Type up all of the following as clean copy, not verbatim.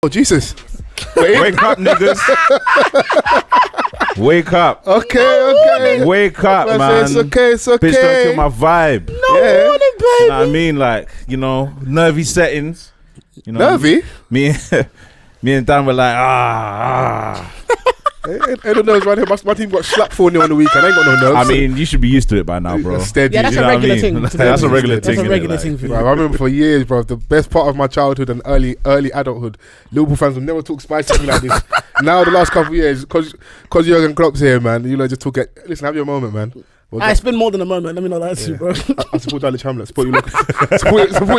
Oh, Jesus. Wake up, niggas. Wake up. Okay. Wake up, man. It's okay. Bitch, don't kill my vibe. No warning, baby. You know what I mean? Like, nervy settings. Nervy? Me and Dan were like, I don't know, right here. My team got slapped 4-0 on the weekend. I ain't got no nerves. I mean, you should be used to it by now, bro. Steady. Yeah, that's a regular thing. That's a regular thing. That's a regular thing for you. Bro, I remember for years, bro, the best part of my childhood and early adulthood, Liverpool fans would never talk spicy to me like this. Now, the last couple of years, because Jurgen Klopp's here, man, just talk it. Listen, have your moment, man. It's been more than a moment. Let me not lie to you, bro. I support Dulwich Hamlet. Support your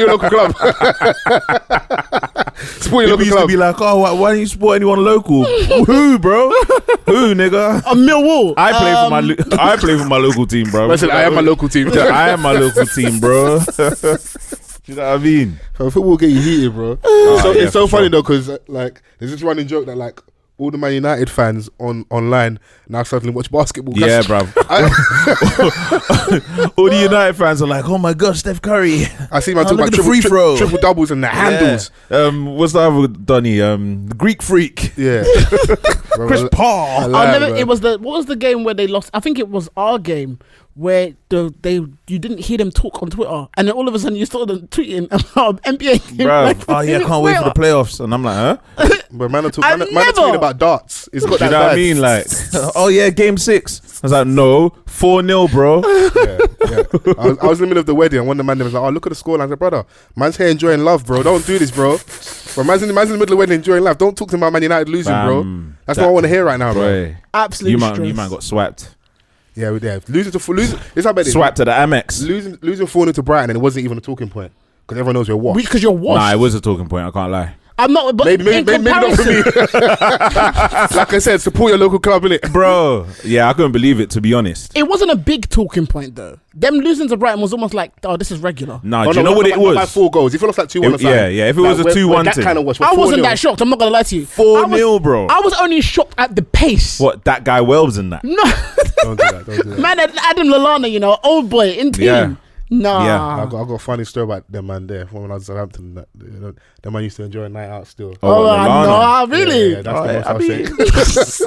local club. Support your local used club. to be like, why don't you support anyone local? Who, bro? Who, nigga? Millwall. I play for my local team, bro. Listen, I am my local team. I am my local team, bro. Do you know what I mean? Football will get you heated, bro. It's so funny though, because like there's this running joke that like all the Man United fans online now suddenly watch basketball. Yeah, bruv. All the United fans are like, oh my gosh, Steph Curry. I see man talking about triple doubles and the handles. What's the other Donny? The Greek freak. Yeah. Chris Paul. What was the game where they lost? I think it was our game where you didn't hear them talk on Twitter, and then all of a sudden you saw them tweeting about NBA game. Bruv, can't wait for the playoffs, and I'm like, huh? But man are tweeting about darts. It's got that. You know what I mean? Like, game 6. I was like, no, 4-0, bro. Yeah. I was in the middle of the wedding, and one of the man was like, oh, look at the scoreline. I said, brother, man's here enjoying love, bro. Don't do this, bro. But man's in the middle of the wedding enjoying life. Don't talk to him about Man United losing, bro. That's what I want to hear right now, bro. Absolutely. You man got swiped. Yeah, we did. Losing. It's how bad it is. Swiped to the Amex. Losing 4-0 to Brighton, and it wasn't even a talking point because everyone knows you're washed. Because you're washed. Nah, it was a talking point. I can't lie. I'm not. But maybe not for me. Like I said, support your local club, innit? Bro, yeah, I couldn't believe it, to be honest. It wasn't a big talking point though. Them losing to Brighton was almost like, oh, this is regular. Do you know what it was? By 4 goals. If it lost like 2-1 or something. Yeah. If it was a 2-1 that kind of was. I wasn't that shocked. I'm not gonna lie to you. 4-0, bro. I was only shocked at the pace. What, that guy Welbs in that? No. Don't do that. Man, Adam Lallana, old boy in team. Yeah. Nah. Yeah. I got a funny story about them man there when I was at Southampton. Them man used to enjoy a night out still. No, really? Yeah, that's the most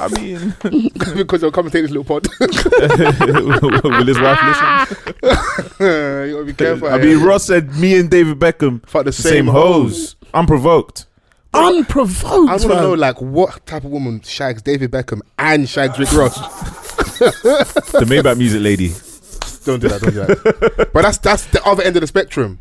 I'll say. I mean, because they'll come and take this little pod. Will his wife listen? You gotta be careful. Ross said me and David Beckham fuck the same hoes. Unprovoked. Unprovoked. I want to know like what type of woman shags David Beckham and shags Rick Ross. The Maybach music lady. Don't do that. But that's the other end of the spectrum.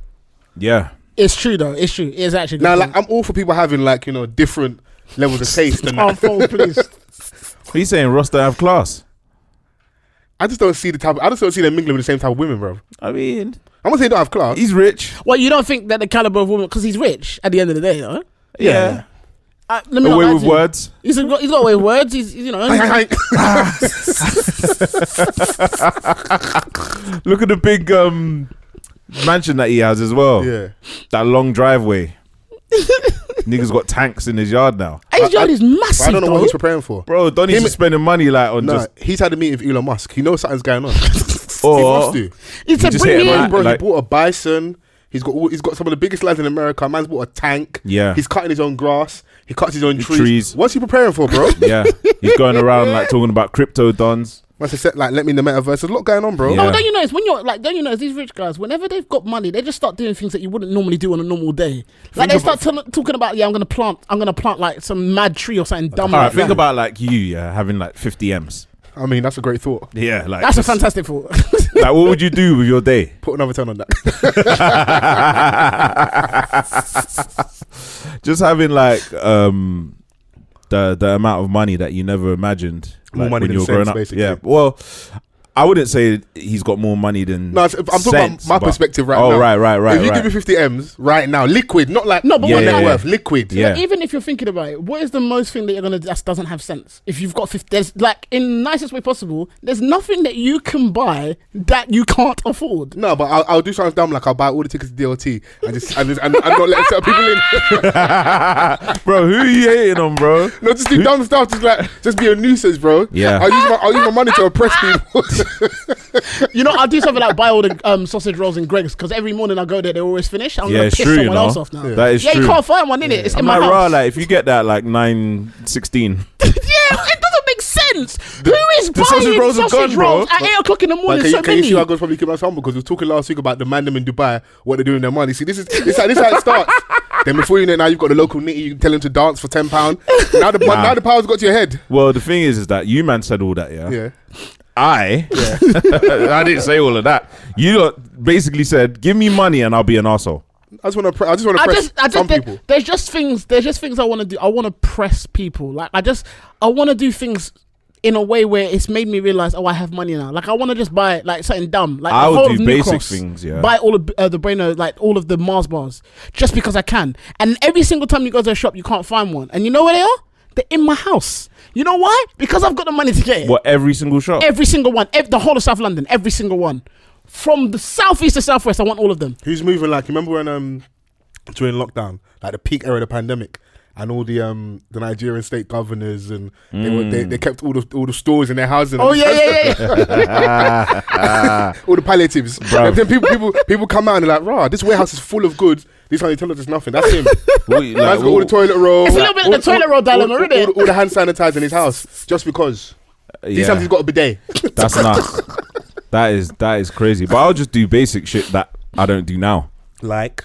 Yeah. It's true though. It's true. It's actually good. Now, like, I'm all for people having like, different levels of taste. And please. What are you saying? Ross don't have class? I just don't see them mingling with the same type of women, bro. I mean, I'm gonna say he don't have class. He's rich. Well, you don't think that the caliber of woman because he's rich at the end of the day, though? Yeah. Away with words. He's got away with words. He's Look at the big mansion that he has as well. Yeah. That long driveway. Niggas got tanks in his yard now. His yard is massive. I don't know what he's preparing for. Bro, Donny's spending money he's had a meeting with Elon Musk. He knows something's going on. Or he must do. He bought a bison. He's got some of the biggest lands in America. Man's bought a tank. Yeah. He's cutting his own grass. He cuts his own trees. What's he preparing for, bro? Yeah. He's going around like talking about crypto dons. Once they said like, let me in the metaverse. There's a lot going on, bro. Yeah. Oh, don't you notice these rich guys, whenever they've got money, they just start doing things that you wouldn't normally do on a normal day. Like they start talking about, I'm gonna plant like some mad tree or something dumb. Alright, think about like you, having like 50 M's. I mean, that's a great thought. Yeah, like that's a fantastic thought. Like, what would you do with your day? Put another 10 on that. Just having like the amount of money that you never imagined. More like, money when than you were sense, growing up. basically. Yeah. Well, I wouldn't say he's got more money than. No, I'm talking about my perspective right now. Oh, right. If you give me 50 M's right now, liquid, not like what net worth, liquid. Yeah. Like, even if you're thinking about it, what is the most thing that you're gonna that doesn't have sense? If you've got 50, there's like in the nicest way possible, there's nothing that you can buy that you can't afford. No, but I'll do something dumb like I'll buy all the tickets to DLT and not let certain people in. Bro, who are you hating on, bro? No, just do dumb stuff. Just be a nuisance, bro. Yeah. I'll use my money to oppress people. You know, I'll do something like buy all the sausage rolls in Greg's because every morning I go there, they're always finished. I'm gonna it's piss true, someone you know. else off now. That is true. You can't find one, innit? It's in my Am I house. raw? Like, if you get that like 9:16. Yeah, it doesn't make sense. Who is the sausage buying rolls are sausage gone, bro. rolls at 8 o'clock in the morning? Can So you see many. how God's probably keep us humble because we were talking last week about the man them in Dubai, what they're doing with their money. See, this is how it starts. Then before you know it, now you've got the local nitty, you can tell him to dance for £10. Now the power's got to your head. Well, the thing is that you man said all that, yeah. Yeah. I didn't say all of that. You lot basically said, "Give me money and I'll be an arsehole." I just want to press some people. There's just things I want to do. I want to press people. Like I want to do things in a way where it's made me realize, I have money now. Like I want to just buy like something dumb. Like I the would whole do of New basic Cross, things, yeah. Buy all of the Brainer, like all of the Mars bars, just because I can. And every single time you go to a shop, you can't find one. And you know where they are? They're in my house. You know why? Because I've got the money to get it. What, every single shop? Every single one. The whole of South London. Every single one. From the southeast to southwest, I want all of them. Who's moving like? You remember when during lockdown, like the peak era of the pandemic, and all the Nigerian state governors and they kept all the stores in their houses. Oh yeah. All the palliatives. And then people come out and they're like, "Rah, this warehouse is full of goods. This time you tell us there's nothing." That's him. Man's got all the toilet roll. It's a little bit of the toilet roll dilemma, isn't it? All the hand sanitizer in his house just because. These times he's got a bidet. That's nuts. That is crazy. But I'll just do basic shit that I don't do now. Like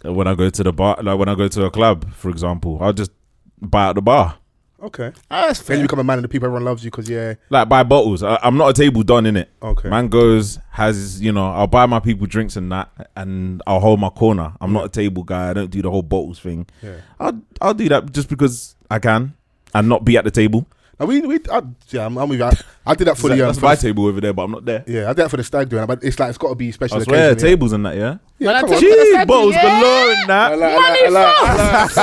when I go to the bar, like when I go to a club, for example, I'll just buy at the bar. Okay. That's fair. Then you become a man and the people everyone loves you because like buy bottles. I'm not a table done in it. Okay. Man goes, I'll buy my people drinks and that, and I'll hold my corner. I'm not a table guy. I don't do the whole bottles thing. Yeah. I'll do that just because I can and not be at the table. I'm with you. I did that for That's my table over there, but I'm not there. Yeah, I did that for the stag doing, but it's got to be special I occasion. swear, tables and that, yeah. Yeah, come on. Jeez, bottles galore in that. I like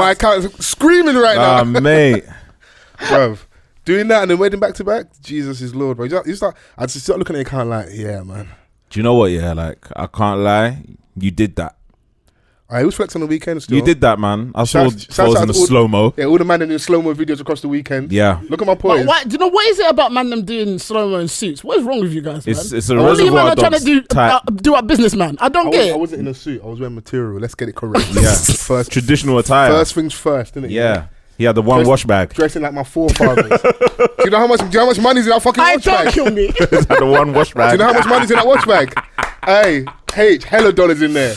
my account's screaming right now. Mate. Bruv, doing that and then wedding back to back, Jesus is Lord, bro. I just start looking at your account like, yeah, man. Do you know what? Yeah, like I can't lie, you did that. I was flexing on the weekend still. You did that, man. I saw Shouts Fols out in the to all- slow mo. Yeah, all the man in the slow mo videos across the weekend. Yeah, Look at my poise. Do you know what is it about man them doing slow mo and suits? What is wrong with you guys, man? it's a Only man reservoir are trying to dogs do a businessman. I don't get I it. wasn't in a suit. I was wearing material. Let's get it correct. Yeah, First traditional attire. First things first, innit? Yeah, he had the one wash bag. Dressing like my forefathers. Do you know how much money's in that fucking watch Don't bag? kill me. He had the one wash bag. Do you know how much money's in that watch bag? Hey, hella dollars in there.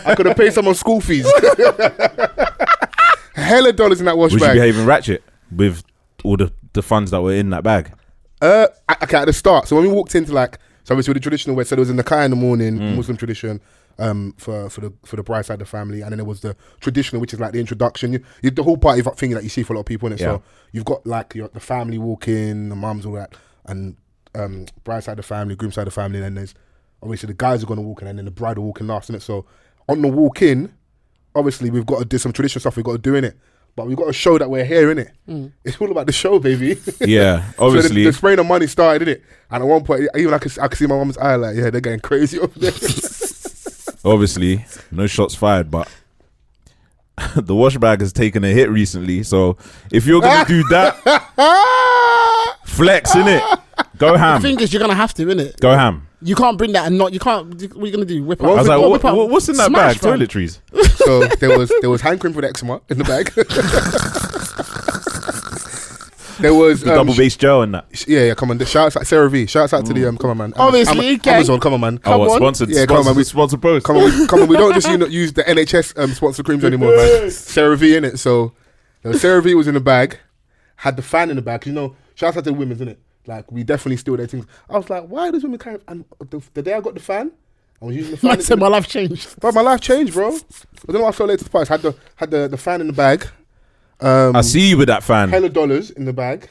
I could have paid someone school fees. Hella dollars in that wash Was you bag. behaving ratchet with all the funds that were in that bag? Okay, at the start. So when we walked into so obviously with the traditional way, so there was in the Nakai in the morning, Muslim tradition, for the bride side of the family, and then there was the traditional, which is like the introduction. You the whole party thing that you see for a lot of people in it. Yeah. So you've got like the family walking, the mums, all that, and bride side of the family, groom side of the family, and then there's obviously the guys are going to walk in, and then the bride will walk in last, innit? So on the walk in, obviously we've got to do some traditional stuff. We've got to do in it, but we've got to show that we're here, innit? It's all about the show, baby. Yeah, So obviously. the spraying of money started, innit? And at one point, even I could see my mum's eye, like, yeah, they're getting crazy over there. Obviously, no shots fired, but the wash bag has taken a hit recently. So if you're gonna do that, flex in it. Go The ham. thing is, you're gonna have to, innit? Go ham. You can't bring that and not. You can't. What are you gonna do? Whip I out. was like, Whip out. what's in that Smash, bag? fam. Toiletries. So there was hand cream for the eczema in the bag. There was The double base gel and that. yeah, come on. Shouts out Sarah V. Shouts out to the come on, man. Obviously, okay. Amazon, come on, man. Oh, what, on. sponsored? Yeah, come on, man. Sponsored post. Come on. We don't just use the NHS sponsor creams anymore, man. Sarah V in it. So Sarah V was in the bag, had the fan in the bag. 'Cause, shouts out to the women's, innit? Like we definitely steal their things. I was like, why does women kind of? And the day I got the fan, I was using the fan. Man said my life changed. Bro, my life changed, bro. I don't know what I felt later to price. Had the fan in the bag. I see you with that fan. Hella dollars in the bag.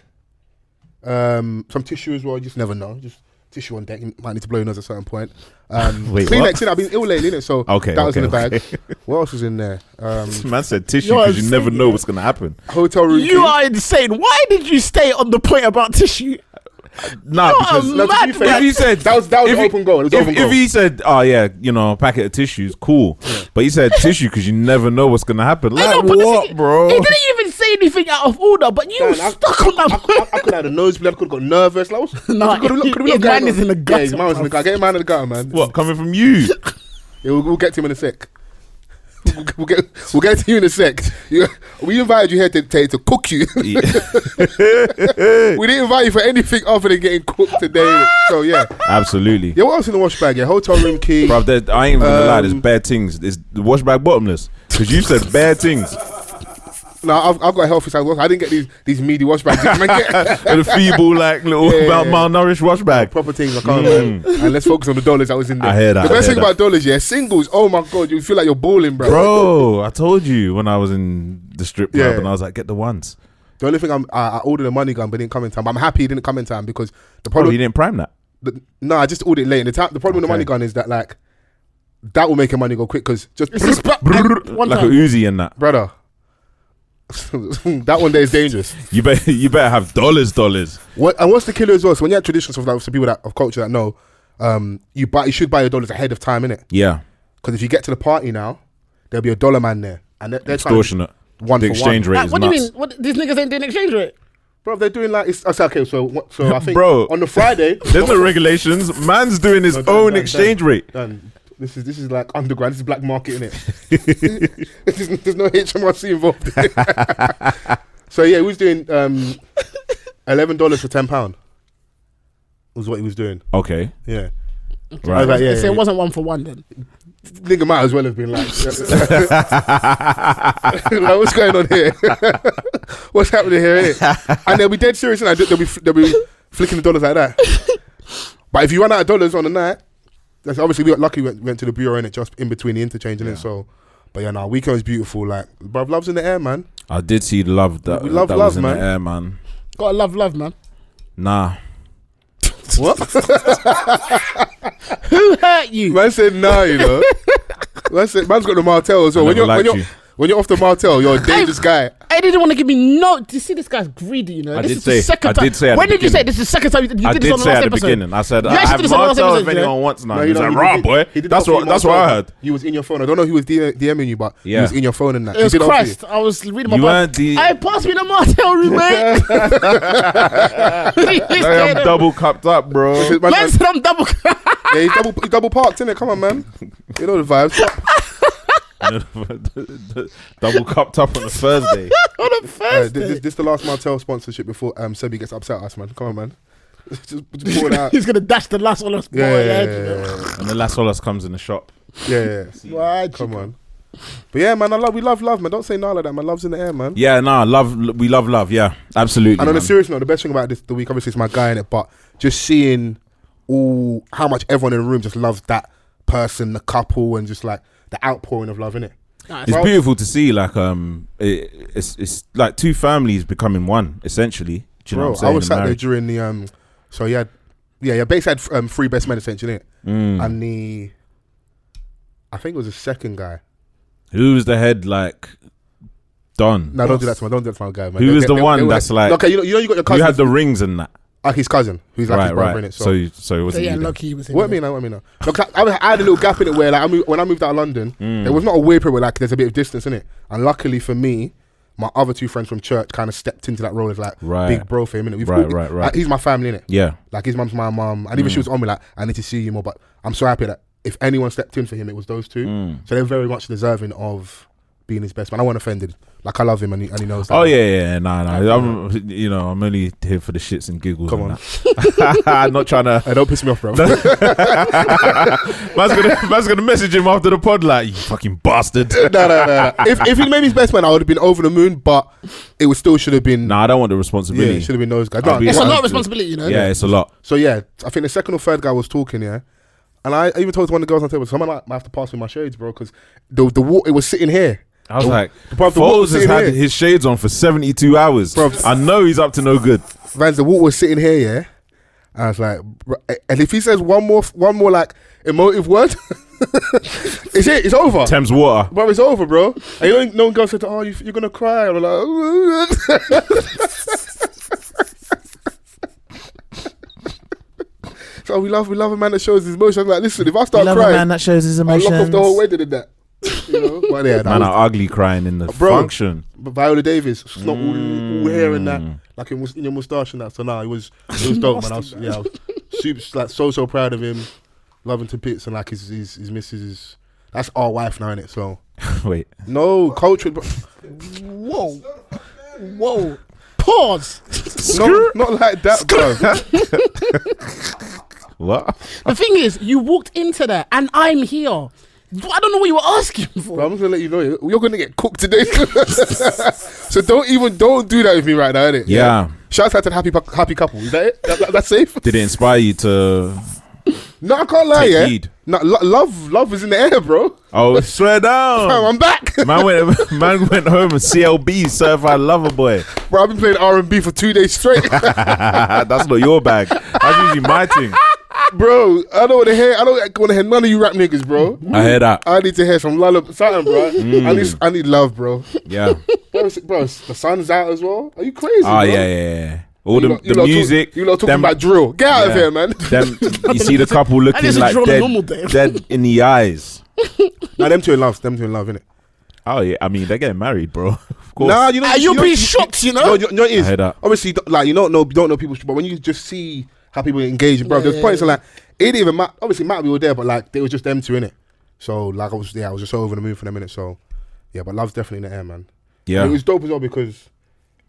Some tissue as well. You just never know. Just tissue on deck. You might need to blow your nose at a certain point. Wait, Kleenex, what? I've been ill lately, innit? So Okay, that was in the bag. okay. What else was in there? Man said tissue You're because you never insane. know what's gonna happen. Hotel room. You are insane. Why did you stay on the point about tissue? Nah, because No, to be fair, if he said that was if he- open goal. It was open goal. If he said, "Oh yeah, a packet of tissues, cool," but he said tissue because you never know what's gonna happen. Like No, but what, bro? He didn't even say anything out of order, but you stuck on that. I could have had a nosebleed. I could have got nervous. Like, No, his man is in the gutter. Yeah, his man was in the gutter. Get him out of the gutter, man. What, coming from you? Yeah, we'll get to him in a sec. We'll get to you in a sec. We invited you here to cook you. We didn't invite you for anything other than getting cooked today. So yeah, absolutely. Yeah, what else in the wash bag? Yeah, hotel room key. Bro, I ain't even gonna lie. There's bad things. Is the wash bag bottomless? Because you said bad things. No, I've got a healthy side. I didn't get these meaty wash bags. The feeble, like little malnourished wash bag. Proper things. I can't. Man. And let's focus on the dollars that was in there. I hear that. The best thing about dollars, singles. Oh my god, you feel like you're balling, bro. Bro, I told you when I was in the strip club and I was like, get the ones. The only thing I ordered a money gun, but it didn't come in time. But I'm happy it didn't come in time because the problem. You didn't prime that. No, I just ordered it late. The problem with the money gun is that like that will make your money go quick because just like a Uzi and that, brother. That one there is dangerous. You better have dollars. What's the killer as well? So when you have traditions of like, for people that of culture that know, you should buy your dollars ahead of time, innit? Yeah. Because if you get to the party now, there'll be a dollar man there, and they're extortionate. The exchange rate is what nuts. do you mean? What these niggas ain't doing exchange rate? Bro, they're doing like it's okay. So I think on the Friday there's no regulations. Man's doing his own exchange rate. This is like underground. This is black market, innit? There's no HMRC involved. So yeah, he was doing $11 for £10. Was what he was doing. Okay. Yeah. Right. I was like, So it wasn't 1 for 1 then. Nigga might as well have been like, like what's going on here? What's happening here? And they'll be dead serious, and they'll be flicking the dollars like that. But if you run out of dollars on the night. That's obviously we got lucky. We went to the bureau in it just in between the interchange and it. So, but yeah, weekend was beautiful. Like, bruv, love's in the air, man. I did see the love that was in the air, man. Gotta love, man. Nah. What? Who hurt you? Man said nah, you know. Man's got the Martell as well. When you're off the Martell, you're a dangerous guy. I didn't want to give me no. You see, this guy's greedy, you know. I did say at the beginning. When did you say this is the second time you did this on the last episode? Beginning. I said I have Martell if anyone wants now. He's like, raw boy. That's what I heard. You was in your phone. I don't know who was DMing you, but he was in your phone and that. It was Christ. I was reading my Bible. Hey, pass me the Martell, roommate. I'm double cupped up, bro. Man said I'm double. Yeah, he's double parked, innit? Come on, man. You know the vibes. Double cupped up on a Thursday. On a Thursday. This is the last Martell sponsorship before Sebi gets upset at us, man. Come on, man. just pour it out. He's gonna dash the Las Olas boy. Yeah. And the Las Olas comes in the shop. Yeah. Come on. But yeah, man, we love love, man. Don't say no like that, man. Love's in the air, man. Yeah, we love love. Yeah, absolutely. And on a serious note, the best thing about the week, obviously, is my guy in it, but just seeing how much everyone in the room just loves that person, the couple, and just like the outpouring of love, innit? It's beautiful to see, like it's like two families becoming one, essentially. Do you know what I'm saying? I was sat there during the so yeah, Base had 3 best men essentially, innit? And I think it was the second guy. Who was the head, like Don? No, don't do that to my guy, man. Who was the one that's like? Okay, you know you got your cousin. You had the rings and that. His cousin, who's like his brother in it. So it wasn't. Yeah, lucky he was in. What I mean? Look, I had a little gap in it where, like, when I moved out of London, there was not a weird period where, like, there's a bit of distance in it. And luckily for me, my other 2 friends from church kind of stepped into that role as like big bro for him. Innit? Right. Like, he's my family, innit? Yeah. Like, his mum's my mum, and even she was on me like, I need to see you more. But I'm so happy that if anyone stepped in for him, it was those 2. So they're very much deserving of being his best man. I wasn't offended. Like, I love him and he knows that. Oh yeah. Nah. I'm only here for the shits and giggles. Come on. I'm not trying to. Hey, don't piss me off, bro. Man's gonna message him after the pod like, you fucking bastard. No. If he made me his best man, I would have been over the moon, but it would still should have been. Nah, I don't want the responsibility. Yeah, it should have been those guys. It's a lot of responsibility, you know. Yeah, it's a lot. So yeah, I think the second or third guy was talking, yeah. And I even told one of the girls on the table, someone might have to pass me my shades, bro, because the water, it was sitting here. I was like, Fols has had his shades on for 72 hours. Bro, I know he's up to no good. Vans, the water was sitting here, yeah. I was like, and if he says one more like emotive word, it's over. Thames water. Bro, it's over, bro. And no one girl said, oh, you're going to cry. And I'm like, so we love a man that shows his emotions. Like, listen, if I start crying, a man that shows his emotions. I'll lock off the whole wedding in that. You know? But yeah, man are ugly crying in the function. Viola Davis, snot all hair and that, like in your moustache and that. So it was dope, man. I was super, like so proud of him, loving to bits, and like his missus is that's our wife now, innit? So wait, no culture. Whoa, pause. No, not like that, bro. What? The thing is, you walked into that, and I'm here. I don't know what you were asking for. Bro, I'm just gonna let you know you're gonna get cooked today. So don't do that with me right now, innit? Yeah. Shout out to the happy couple. Is that it? That's safe? Did it inspire you to No, I can't lie, take heed? No, love is in the air, bro. Oh, swear down. Fam, I'm back. Man went home and CLB, certified lover boy. Bro, I've been playing R&B for 2 days straight. That's not your bag. That's usually my thing. Bro, I don't want to hear none of you rap niggas, bro. I hear that. I need to hear some something, bro. I need love, bro. Yeah. Bro, the sun's out as well. Are you crazy, Oh, bro? yeah. All the lot music. you lot talking about drill. Get out of here, man. You see the couple looking is a like drill on a normal day. dead in the eyes. Nah, them two in love, innit? Oh, yeah. I mean, they're getting married, bro. Of course. Nah, you're being shocked, you know? No, it is. I hear that. Obviously, like, you don't know people, but when you just see how people engage, bro, there's points of like, it didn't even matter. Obviously, Matt, we were there, but like, they was just them two, innit? So, like, I was just so over the moon for them, innit? So, yeah, but love's definitely in the air, man. Yeah. And it was dope as well because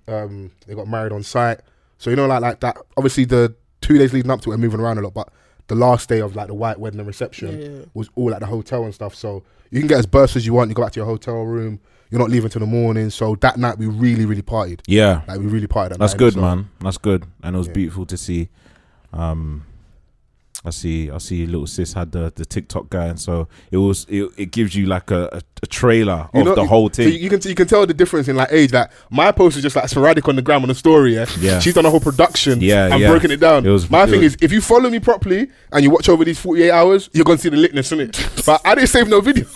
they got married on site. So, you know, like that, obviously the 2 days leading up to it, we're moving around a lot, but the last day of like the white wedding and reception was all at the hotel and stuff. So, you can get as burst as you want. You go back to your hotel room. You're not leaving till the morning. So, that night we really, really partied. Yeah. Like, we really partied that That's night. good, So, man. That's good. And it was beautiful to see. I see little sis had the TikTok guy, and so it gives you like a trailer of the whole thing. So you can tell the difference in like age. Like my post is just like sporadic on the gram on the story. Yeah. She's done a whole production. And broken it down. My thing is, if you follow me properly and you watch over these 48 hours, you're gonna see the litness in it. But I didn't save no videos.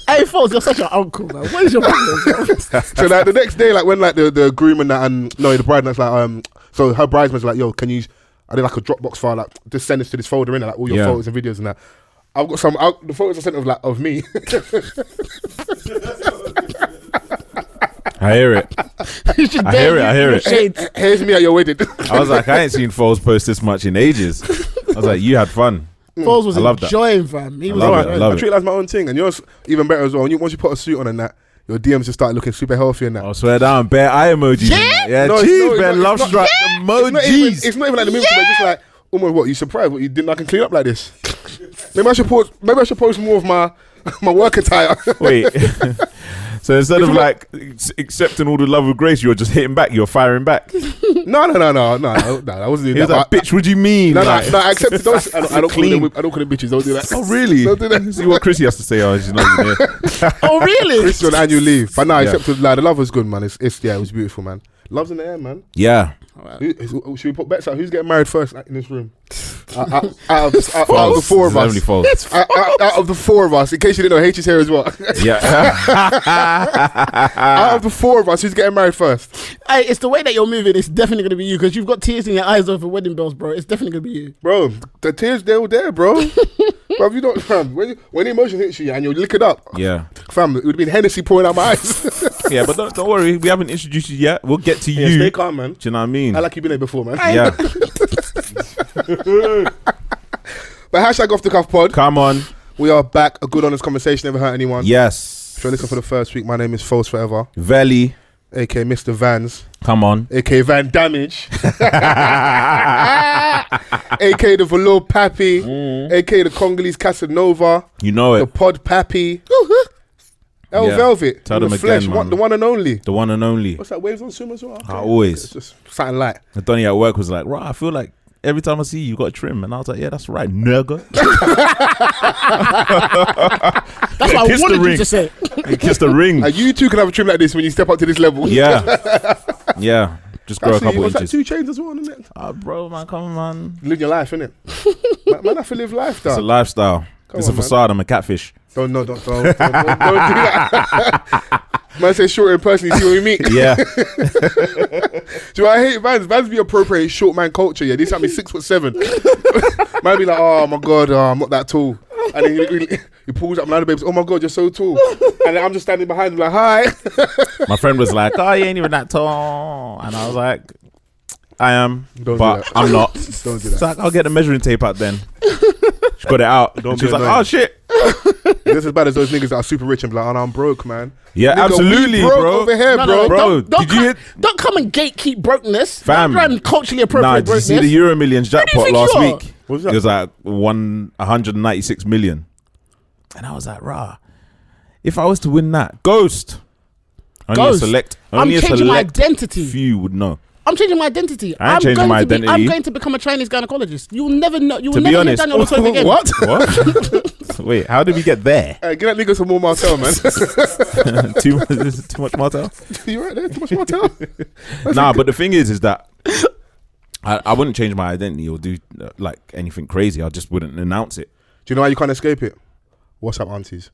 Hey, Fols, you're such an uncle, man. What is your problem? So like the next day, like when like the groom and that, and no, the bride, and that's like so her bridesmaids were like, yo, can you? I did like a Dropbox file, like just send this to this folder in, like all your photos and videos and that. I've got the photos I sent of me. I hear it. I hear it. Here's me at your wedding. I was like, I ain't seen Foles post this much in ages. I was like, you had fun. Foles was enjoying, fam. He was I treat it as my own thing, and yours even better as well. Once you put a suit on and that, your DMs just start looking super healthy and that. I swear down, bare eye emojis. Yeah, cheese, bare love strike emojis. It's not even like the movie, but it's just like, almost what, you surprised what you didn't, I can clean up like this. Maybe I should post more of my work attire. Wait. So instead of like accepting all the love of grace, you're just hitting back, you're firing back. No, I wasn't doing He was that. like, bitch, what do you mean? No, I accept it. I don't call them bitches. Don't do that. Oh, really? Don't do that. See what Chrissy has to say. Oh, she's not even here. Oh, really? Chris on annual leave. But no, except like, the love was good, man. It was beautiful, man. Love's in the air, man. Yeah. Should we put bets out? Who's getting married first in this room? Out of the four of us. Only Foles. Out of the four of us, in case you didn't know, H is here as well. Yeah. Out of the four of us, who's getting married first? Hey, it's the way that you're moving. It's definitely going to be you because you've got tears in your eyes over wedding bells, bro. It's definitely going to be you. Bro, the tears, they were there, bro. Bro, you don't, fam, when the emotion hits you and you lick it up, Yeah. fam, it would have been Hennessy pouring out my eyes. Yeah, but don't worry. We haven't introduced you yet. We'll get to you. Stay calm, man. Do you know what I mean? I like you been there before, man. Yeah. But hashtag off the cuff pod. Come on. We are back. A good honest conversation never hurt anyone. Yes. If you're listening for the first week, my name is Fols Forever, Veli. aka Mr Vans, Come on. aka Van Damage, aka the Velour Pappy, aka the Congolese Casanova, You know the it. Pod Pappy, El Velvet, Tell the them Flesh, again, man. the one and only. The one and only. What's that? Waves on Swim as well. I always. It's just something light. Donny at work was like, right, I feel like every time I see you, you got a trim. And I was like, yeah, that's right, nigga. That's what I wanted you to say. He kissed the ring. You two can have a trim like this when you step up to this level. Yeah. Yeah. Just grow a couple What's that, inches. 2 chains as well, isn't it? Bro, man, come on, man. Live your life, innit? man, have to live life, though. It's a lifestyle. It's a facade. I'm a catfish. Don't do that. Man says short in person, you see what we mean? Yeah. Do you know what I hate Vans? Vans be appropriating short man culture, yeah. This time he's 6'7". Man be like, oh my God, I'm not that tall. And then he pulls up, and the babes, oh my God, you're so tall. And then I'm just standing behind him like, hi. My friend was like, oh, you ain't even that tall. And I was like, I am, but I'm not. Don't do It's that. like, I'll get the measuring tape out then. She got it out. Don't She was be like, annoying. oh shit. This is as bad as those niggas that are super rich and be like, oh, no, I'm broke, man. Yeah, Nigga, absolutely, we broke bro. over here, No, bro. no, Bro, don't did you hit? Don't come and gatekeep brokenness. Fam. Don't try and culturally appropriate Nah, did you brokenness. see the Euro Millions Who do you jackpot think last you are? week? What was that? It was like 196 million. And I was like, rah, if I was to win that, Ghost. Only Ghost. only I'm a changing my select identity. few would know. I'm changing my identity. I ain't changing my I'm identity. going to become a Chinese gynecologist. You'll never know. You will To be never honest- hear Daniel talk again. What? What? Wait, how did we get there? Hey, get that nigga some more Martell, man. too much Martell? You right there? Too much Martell? Nah, but the thing is that I wouldn't change my identity or do like anything crazy. I just wouldn't announce it. Do you know why you can't escape it? What's up, aunties?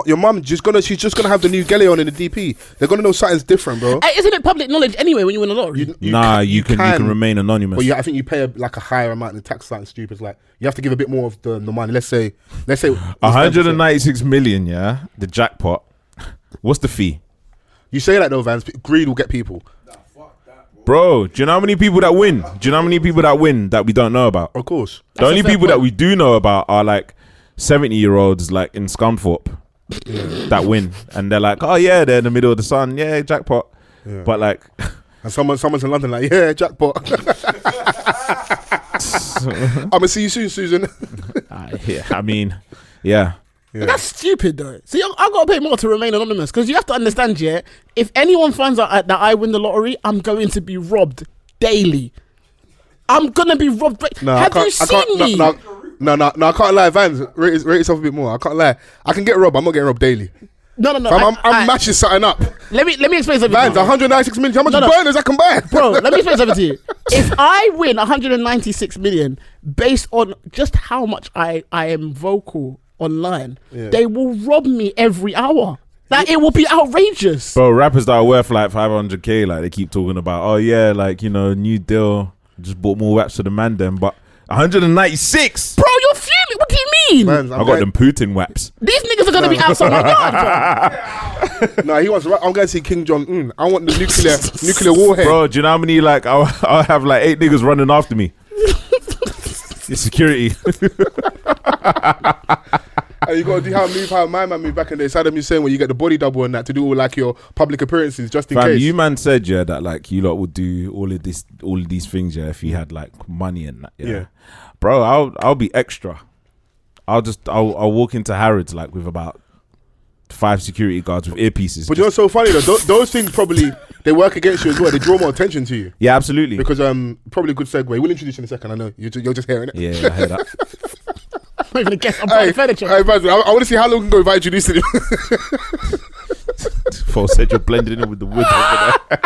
Your mum she's just gonna have the new gelly on in the DP. They're gonna know something's different, bro. Hey, isn't it public knowledge anyway when you win a lottery? You can remain anonymous. But I think you pay a higher amount in tax, something stupid. Like you have to give a bit more of the money. Let's say 196 million, yeah, the jackpot. What's the fee? You say that though, Vans. Greed will get people. Bro, do you know how many people that win? Do you know how many people that win that we don't know about? Of course. The only a fair people that point. we do know about are like 70-year-olds like in Scunthorpe that win. And they're like, oh yeah, they're in the middle of the sun. Yeah, jackpot. Yeah. But like... And someone's in London like, yeah, jackpot. I'm gonna see you soon, Susan. yeah, I mean, yeah. Yeah. That's stupid though. See, I gotta pay more to remain anonymous because you have to understand, yeah. If anyone finds out that I win the lottery, I'm going to be robbed daily. I'm gonna be robbed. Have you seen me? No, I can't lie, Vans. Rate yourself a bit more. I can't lie. I can get robbed. I'm not getting robbed daily. No. I'm matching something up. Let me explain something. Vans, to you. 196 million. How much burners I can buy? Bro, let me explain something to you. If I win 196 million based on just how much I am vocal online, they will rob me every hour. Like it will be outrageous. Bro, rappers that are worth like 500k, like they keep talking about, oh yeah, like, you know, new deal, just bought more raps to the man then, but 196. Bro, you're fuming. What do you mean? Vans, I got them Putin waps. These niggas are gonna be outside my yard. No, he wants. I'm going to see King Jong-un. I want the nuclear warhead. Bro, do you know how many, like, I'll have like 8 niggas running after me. It's security. And you got to do how my man moved back in the day. Saddam Hussein, where you get the body double and that to do all like your public appearances just in Fam, case. you man said, yeah, that like you lot would do all of these things, yeah, if you had like money and that, yeah. Bro, I'll be extra. I'll walk into Harrods like with about 5 security guards with earpieces. But you know what's so funny though? Those things probably they work against you as well. They draw more attention to you. Yeah, absolutely. Because probably a good segue. We'll introduce you in a second. I know you're just hearing it. Yeah, I heard that. I'm not even a guess. I'm part of the furniture. Hey, Vans, I want to see how long we can go without introducing you. Fols said you're blending in with the wood over there.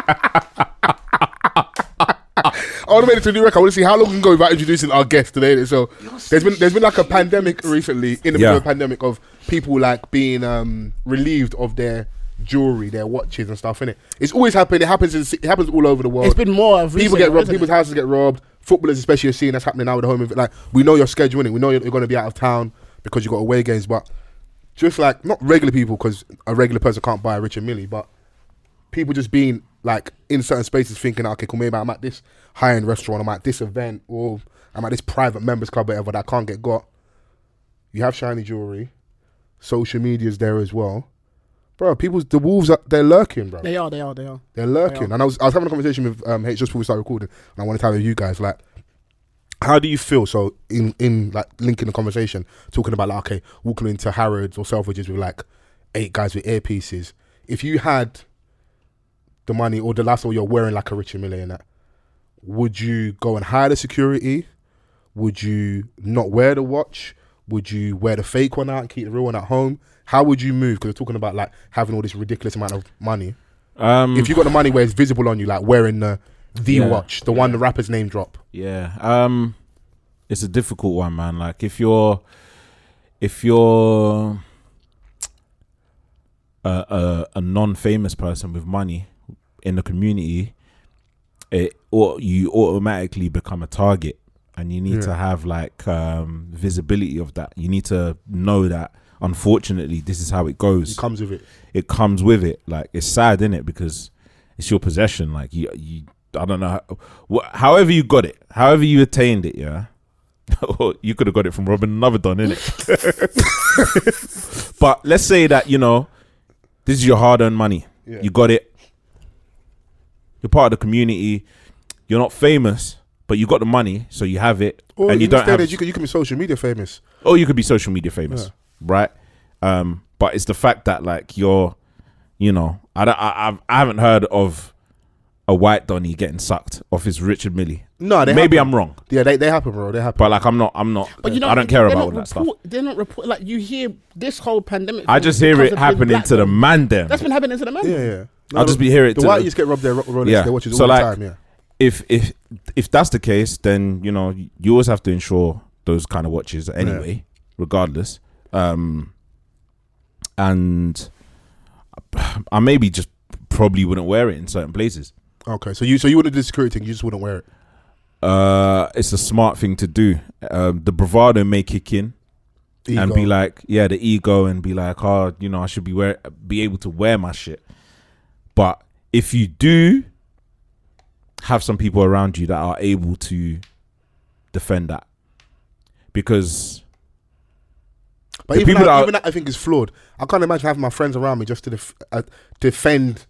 I want to make it to a new record. I want to see how long we can go without introducing our guest today. So there's been like a pandemic recently, in the middle of a pandemic, of people like being relieved of their jewelry, their watches and stuff. Innit? It's always happened. It happens all over the world. It's been more of People get robbed. People's houses get robbed. Footballers, especially, are seeing that's happening now with the home. Like we know your schedule, innit? We know you're going to be out of town because you got away games. But just like not regular people, because a regular person can't buy a Richard Millie, but people just being like in certain spaces thinking, okay, cool, maybe I'm at this high-end restaurant, I'm at this event, or I'm at this private members club, whatever, that I can't get got. You have shiny jewelry. Social media's there as well. Bro, the wolves, they're lurking, bro. They are. They're lurking. And I was having a conversation with H just before we started recording, and I wanted to have with you guys, like, how do you feel? So in like linking the conversation, talking about like, okay, walking into Harrods or Selfridges with like 8 guys with earpieces. If you had the money or the lifestyle you're wearing like a Richard Mille and that, would you go and hire the security? Would you not wear the watch? Would you wear the fake one out and keep the real one at home? How would you move? Because we're talking about like having all this ridiculous amount of money. If you got the money where it's visible on you, like wearing the watch, the one the rappers name drop. Yeah. It's a difficult one, man. Like if you're a non-famous person with money in the community, or you automatically become a target and you need to have like visibility of that. You need to know that unfortunately this is how it goes. It comes with it. It comes with it. Like, it's sad, innit? Because it's your possession. Like, you I don't know however you got it, however you attained it, yeah. You could have got it from robbing another don, innit? But let's say that, you know, this is your hard-earned money. Yeah. You got it. You're part of the community. You're not famous, but you got the money, so you have it. Or and you don't have. You can be social media famous. Or you could be social media famous, right? But it's the fact that, like, you're, you know, I haven't heard of a white Donny getting sucked off his Richard Millie. No, maybe I'm wrong. Yeah, they happen, bro. They happen. But like, I'm not. But you know, I don't care about all that stuff. They're not report. Like, you hear this whole pandemic. I just hear it happening to the man. Them. That's been happening to the man. Yeah. No, I'll just be hearing it. The white used to get robbed their Rolex. They watch it all the time. Yeah. If that's the case, then, you know, you always have to insure those kind of watches anyway, regardless. And I maybe just probably wouldn't wear it in certain places. Okay, so you wouldn't do the security thing, you just wouldn't wear it. It's a smart thing to do. The bravado may kick in. Ego. And be like, the ego, and be like, oh, you know, I should be able to wear my shit. But if you do have some people around you that are able to defend that, because but even that I think is flawed. I can't imagine having my friends around me just to defend.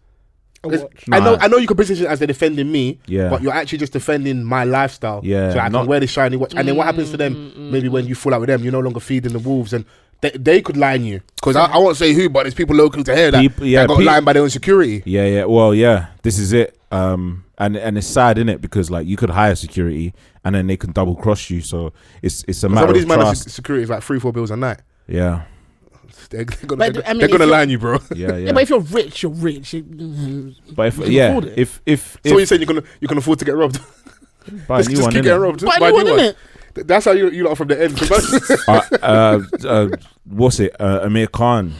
I know you can position it as they're defending me, but you're actually just defending my lifestyle. Yeah, so I can wear this shiny watch, and then what happens to them? Maybe when you fall out with them, you're no longer feeding the wolves, and they could line you. Because I won't say who, but there's people local to here that got lined by their own security. Yeah. Well, this is it. And it's sad, innit? Because like, you could hire security, and then they can double cross you. So it's a matter of trust. Some of these security is like 3-4 bills a night. Yeah. They're gonna line you, bro. Yeah. But if you're rich, you're rich. But if so you're saying you can afford to get robbed? Buy a new one, keep getting robbed. Buy a new one, innit? That's how you lot are from the end. What's it? Amir Khan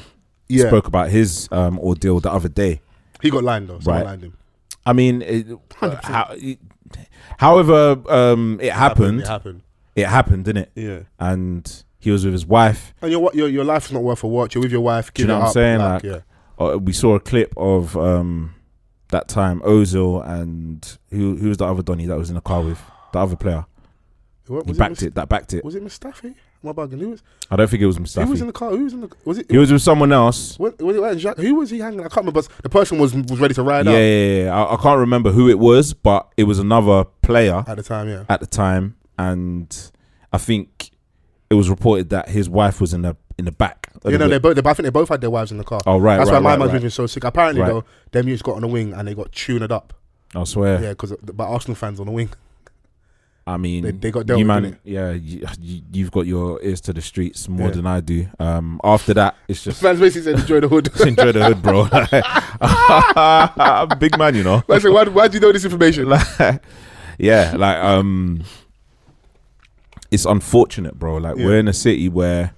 spoke about his ordeal the other day. He got lined though. Someone lined him. I mean, however it happened. It happened, didn't it? Yeah. And he was with his wife. And your life's not worth a watch. You're with your wife. Do you know what I'm saying? Like, we saw a clip of that time Ozil and who was the other Donny that was in the car with the other player. That backed it. Was it Mustafi? Am I bugging? I don't think it was Mustafi. Who was in the car? He was with someone else. Who was he hanging? I can't remember. But the person was ready to ride up. Yeah. I can't remember who it was, but it was another player at the time. Yeah. At the time, and I think it was reported that his wife was in the back. I think they both had their wives in the car. Oh right. That's why my man's been so sick. Apparently though, them mutes got on the wing and they got tuned up. I swear. Yeah, because by Arsenal fans on the wing. I mean, they got dealt with it. Yeah, you've got your ears to the streets more than I do. After that, it's just fans basically said enjoy the hood. Enjoy the hood, bro. I'm a big man, you know. So why do you know this information? It's unfortunate, bro. Like, we're in a city where,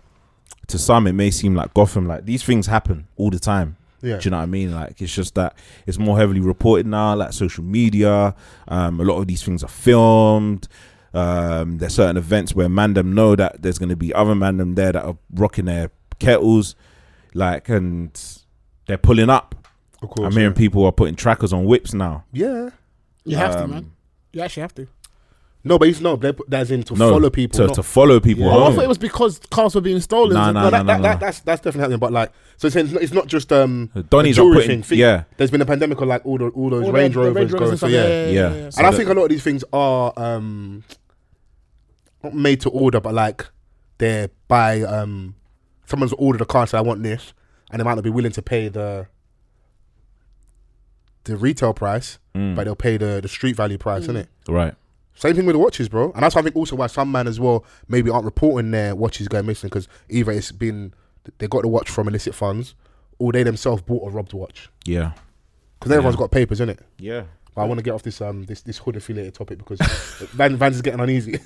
to some, it may seem like Gotham. Like, these things happen all the time. Yeah. Do you know what I mean? Like, it's just that it's more heavily reported now, like social media. A lot of these things are filmed. There's certain events where mandem know that there's going to be other mandem there that are rocking their kettles, like, and they're pulling up. Of course, I'm hearing people are putting trackers on whips now. Yeah. You have to, man. You actually have to. No, but that's in follow people. To follow people. Yeah. I thought it was because cars were being stolen. No. That's definitely happening. But like, so it's not just Donny's jewelry thing. Yeah, there's been a pandemic of like all those Range Rovers going. So yeah. And I think a lot of these things are not made to order, but like they're by someone's ordered a car and said I want this, and they might not be willing to pay the retail price, but they'll pay the street value price, innit? Right. Same thing with the watches, bro. And that's why I think also why some man as well maybe aren't reporting their watches going missing, because either it's been they got the watch from illicit funds, or they themselves bought a robbed watch. Yeah. Because everyone's got papers, innit? Yeah. But I want to get off this hood affiliated topic because Vans is getting uneasy.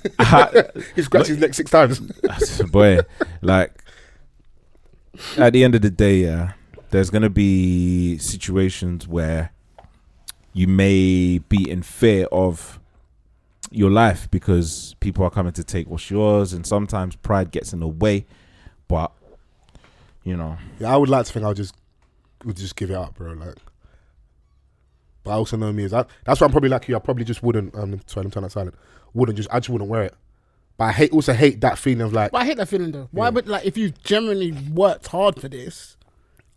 He scratched his neck 6 times. Boy, like, at the end of the day, there's gonna be situations where you may be in fear of your life because people are coming to take what's yours, and sometimes pride gets in the way. But you know, I would like to think would just give it up, bro. Like, but I also know me that's why I'm probably like you. I probably just wouldn't. Sorry, I'm turning that silent. I just wouldn't wear it. But I also hate that feeling of like. But I hate that feeling though. Why would like if you genuinely worked hard for this?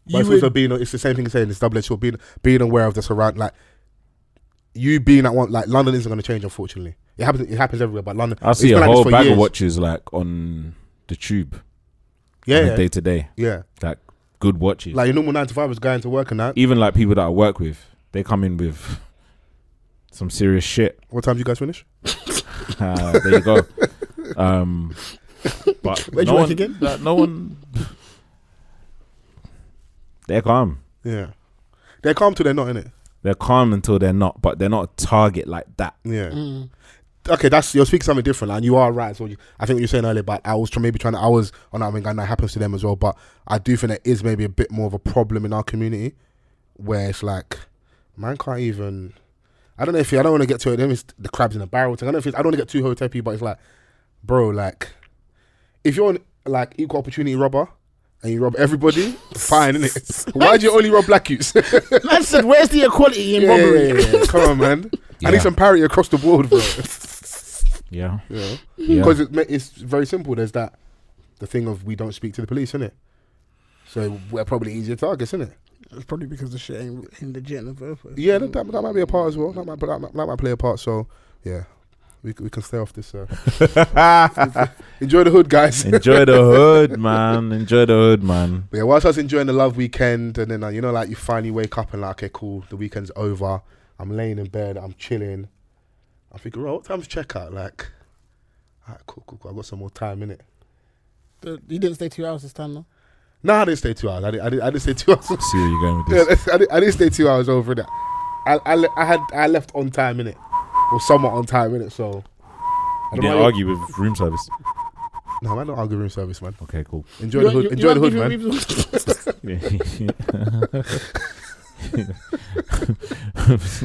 But it's also it's the same thing as saying it's double-edged sword. Being aware of the surround, like you being at one, like London isn't going to change, unfortunately. It happens everywhere, but London. I see a whole bag of watches like on the tube. Day to day. Yeah, like good watches. Like your normal 9 to 5 is going to work and that. Even like people that I work with, they come in with some serious shit. What time do you guys finish? There you go. But where'd you work again? No one. They're calm. Yeah, they're calm till they're not, innit? They're calm until they're not, but they're not a target like that. Yeah. Okay, you're speaking something different, and you are right. So I think what you're saying earlier, but I was on that thing, and that happens to them as well. But I do think there is maybe a bit more of a problem in our community, where it's like, man can't even. I don't know if I don't want to get to it. Then it's the crabs in the barrel thing. I don't want to get too hoteppy, but it's like, bro, like, if you're an like equal opportunity robber. And you rob everybody, fine, innit? Why do you only rob black youths? Man said, where's the equality in robbery? Yeah. Come on, man. I need some parity across the board, bro. Yeah. Because it's very simple. There's the thing of we don't speak to the police, innit? So we're probably easier targets, innit? It's probably because the shit ain't legit in the first place. Yeah, that might be a part as well. That might play a part. So, yeah. We can stay off this. Enjoy the hood, guys. Enjoy the hood, man. Enjoy the hood, man. But yeah, whilst I was enjoying the love weekend, and then like you finally wake up and like, okay, cool, the weekend's over. I'm laying in bed, I'm chilling. I'm thinking, what time's checkout? Like, alright, cool. I got some more time in it. You didn't stay 2 hours this time, though. No, I didn't stay 2 hours. I didn't stay 2 hours. See where you're going with this. Yeah, I didn't stay 2 hours over that. I left on time in it. Or somewhat on time, innit? So you didn't argue with room service. No, man, don't argue room service, man. Okay, cool. Enjoy the hood. Enjoy the hood, man.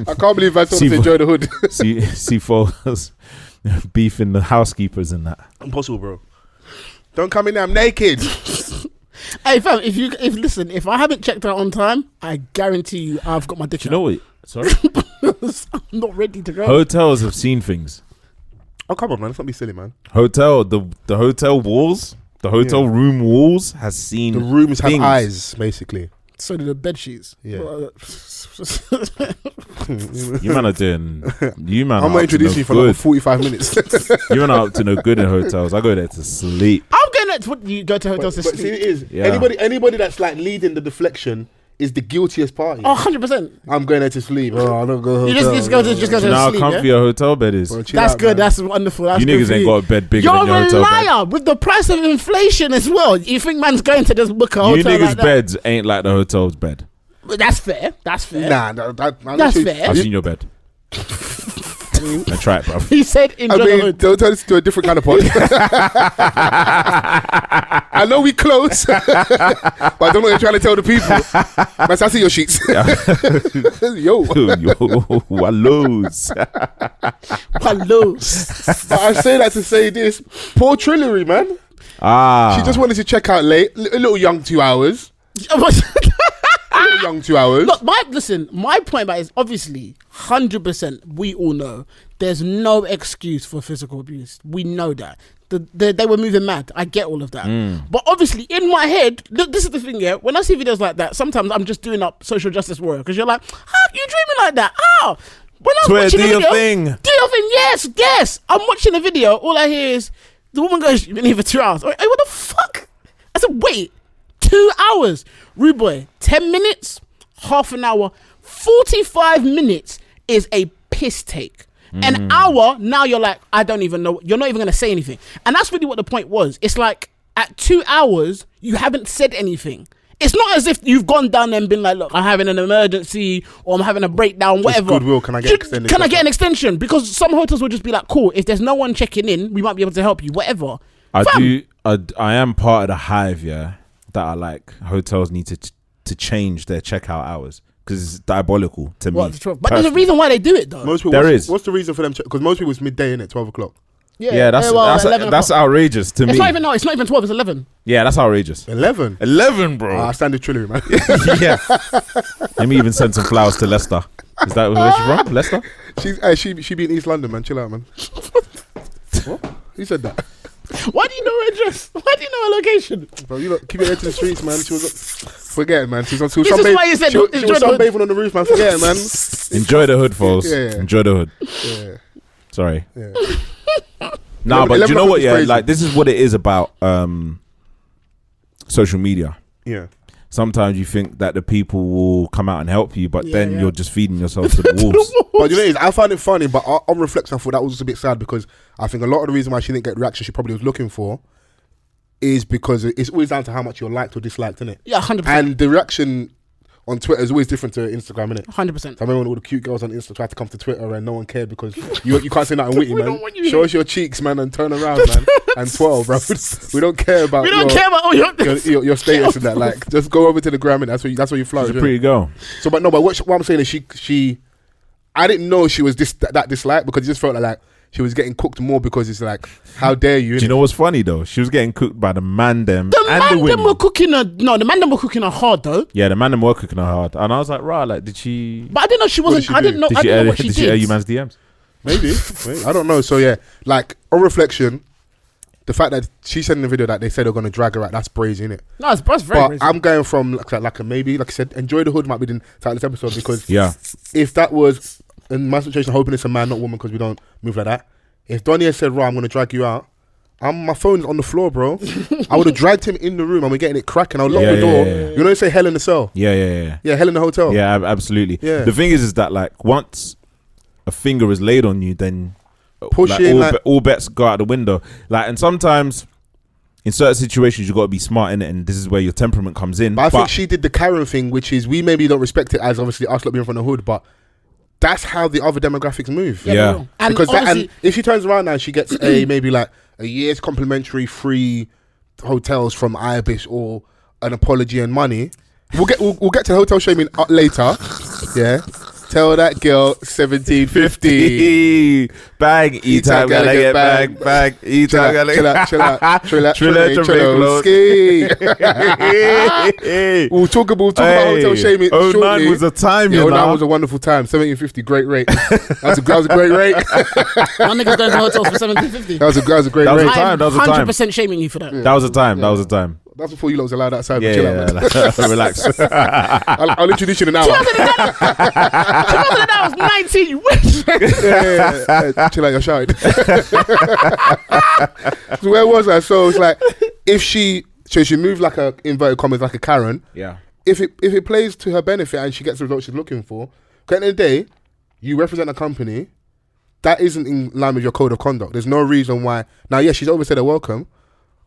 I can't believe I told him to enjoy the hood. see Fols beefing the housekeepers and that. Impossible, bro. Don't come in there. I'm naked. Hey, fam, if I haven't checked out on time, I guarantee you I've got my dick out. You know what? Sorry? I'm not ready to go. Hotels have seen things. Oh, come on, man. Let's not be silly, man. The hotel walls, the hotel room walls has seen the rooms things. have eyes, basically. So do the bed sheets. Yeah. You man are doing. You man. I'm not introducing you for like 45 minutes. You man are up to no good in hotels. I go there to sleep. I'm going there. What you go to hotels to sleep? See, it is. Yeah. Anybody that's like leading the deflection is the guiltiest party. Oh, 100%. I'm going there to sleep. Oh, I don't go You hotel. just go to You know how comfy a hotel bed is. Bro, that's out, good. Man. That's wonderful. That's you niggas ain't got a bed bigger You're than your hotel bed. You're a liar with the price of inflation as well. You think man's going to just book a hotel You niggas' like that? beds ain't like the hotel's bed. That's fair. That's fair. Nah, that's fair. I've seen your bed. I try it, bro. He said enjoy the hood. Don't turn this to a different kind of pod. I know we close, but I don't know what you're trying to tell the people. Man, I see your sheets. Yo, wallows. But I say that to say this. Poor Trillary, man. She just wanted to check out late. A little young 2 hours. Young 2 hours. Look, my point about it is obviously 100%. We all know there's no excuse for physical abuse. We know that they were moving mad. I get all of that, but obviously in my head, this is the thing. Yeah, when I see videos like that, sometimes I'm just doing up social justice warrior because you're like, how you dreaming like that? How? When I was watching the video, do your thing. Yes. I'm watching a video. All I hear is the woman goes, "You've been here for 2 hours." Hey, what the fuck? I said, wait. 2 hours. Rude boy, 10 minutes, half an hour, 45 minutes is a piss take. An hour, now you're like, I don't even know. You're not even going to say anything. And that's really what the point was. It's like, at 2 hours, you haven't said anything. It's not as if you've gone down there and been like, look, I'm having an emergency or I'm having a breakdown, whatever. Goodwill, can I get extended? Can I get an extension? Because some hotels will just be like, cool, if there's no one checking in, we might be able to help you, whatever. I am part of the hive, yeah, that are like hotels need to change their checkout hours because it's diabolical to me. But there's a reason why they do it though. Most people, what's the reason for them? Because most people it's midday, innit? 12 o'clock. Yeah, that's outrageous to me. It's not even 12. It's 11. Yeah, that's outrageous. 11, bro. I stand with Trillary, man. Yeah. Let me even send some flowers to Leicester. Is that where she's from? Leicester? She be in East London, man. Chill out, man. What? Who said that? Why do you know her address? Why do you know her location? Bro, you look, keep your head to the streets, man. She was forget it, man. She was why you said she was sunbathing on the roof, man. Forget it, man. Enjoy the hood, Fols. Yeah. Enjoy the hood. Yeah. Sorry. Yeah. Nah, but do you know what? Yeah, like this is what it is about social media. Yeah. Sometimes you think that the people will come out and help you, but then you're just feeding yourself to the wolves. But you know, I found it funny, but on reflection, I thought that was just a bit sad because I think a lot of the reason why she didn't get the reaction she probably was looking for is because it's always down to how much you're liked or disliked, isn't it? Yeah, 100%. And the reaction on Twitter is always different to Instagram, innit? 100%. So I remember when all the cute girls on Insta tried to come to Twitter and no one cared because you can't say nothing witty, man. Show us your cheeks, man, and turn around, man. And 12, bro. We don't care about all your status and that. Like, just go over to the gram and that's where you flourish. She's a pretty girl. So, but what I'm saying is she I didn't know she was that disliked because it just felt like she was getting cooked more because it's like, how dare you? Do you know what's funny though? She was getting cooked by the man them the and man the women. Them were cooking her. No, the man them were cooking her hard though. Yeah, the man them were cooking her hard, and I was like, right, like, did she? But I didn't know she wasn't. I didn't know. I didn't know what she did. Did she air you man's DMs? Maybe. I don't know. So yeah, like on reflection, the fact that she said in the video that they said they're going to drag her out, that's brazy, innit? No, it's very brazy. I'm going from like a maybe, like I said, enjoy the hood might be the title of this episode because if that was in my situation, hoping it's a man, not woman, because we don't move like that. If Donnie had said, right, I'm going to drag you out, my phone's on the floor, bro. I would have dragged him in the room and we're getting it cracking. I'll lock the door. Yeah. You know they say hell in the cell? Yeah, hell in the hotel. Yeah, absolutely. Yeah. The thing is that like once a finger is laid on you, then all bets go out the window. Like, and sometimes in certain situations you got to be smart in it, and this is where your temperament comes in. But I think she did the Karen thing, which is we maybe don't respect it as obviously us lot being from the hood, but that's how the other demographics move. Yeah. And because and if she turns around now, she gets maybe like a year's complimentary free hotels from Ibis or an apology and money. We'll get to hotel shaming later. Yeah. Tell that girl 1750. Bang, eat time, gotta get bang, eat time, gotta get chill out. We'll talk about hotel shaming shortly. 09 was a time, you know. 09 was a wonderful time. 1750, great rate. That was a great rate. One nigga's going to hotels for 1750. That was a great rate. I'm 100% shaming you for that. That was a time. That's before you lot was allowed outside. Yeah, chill out, man. Relax. I'll introduce you in an hour. 2000 was 19. You wish. Chill out, you're shouting. So where was I? So it's like if she moved like a inverted commas like a Karen. Yeah. If it plays to her benefit and she gets the result she's looking for, at the end of the day, you represent a company that isn't in line with your code of conduct. There's no reason why. Now, yes, she's always said a welcome.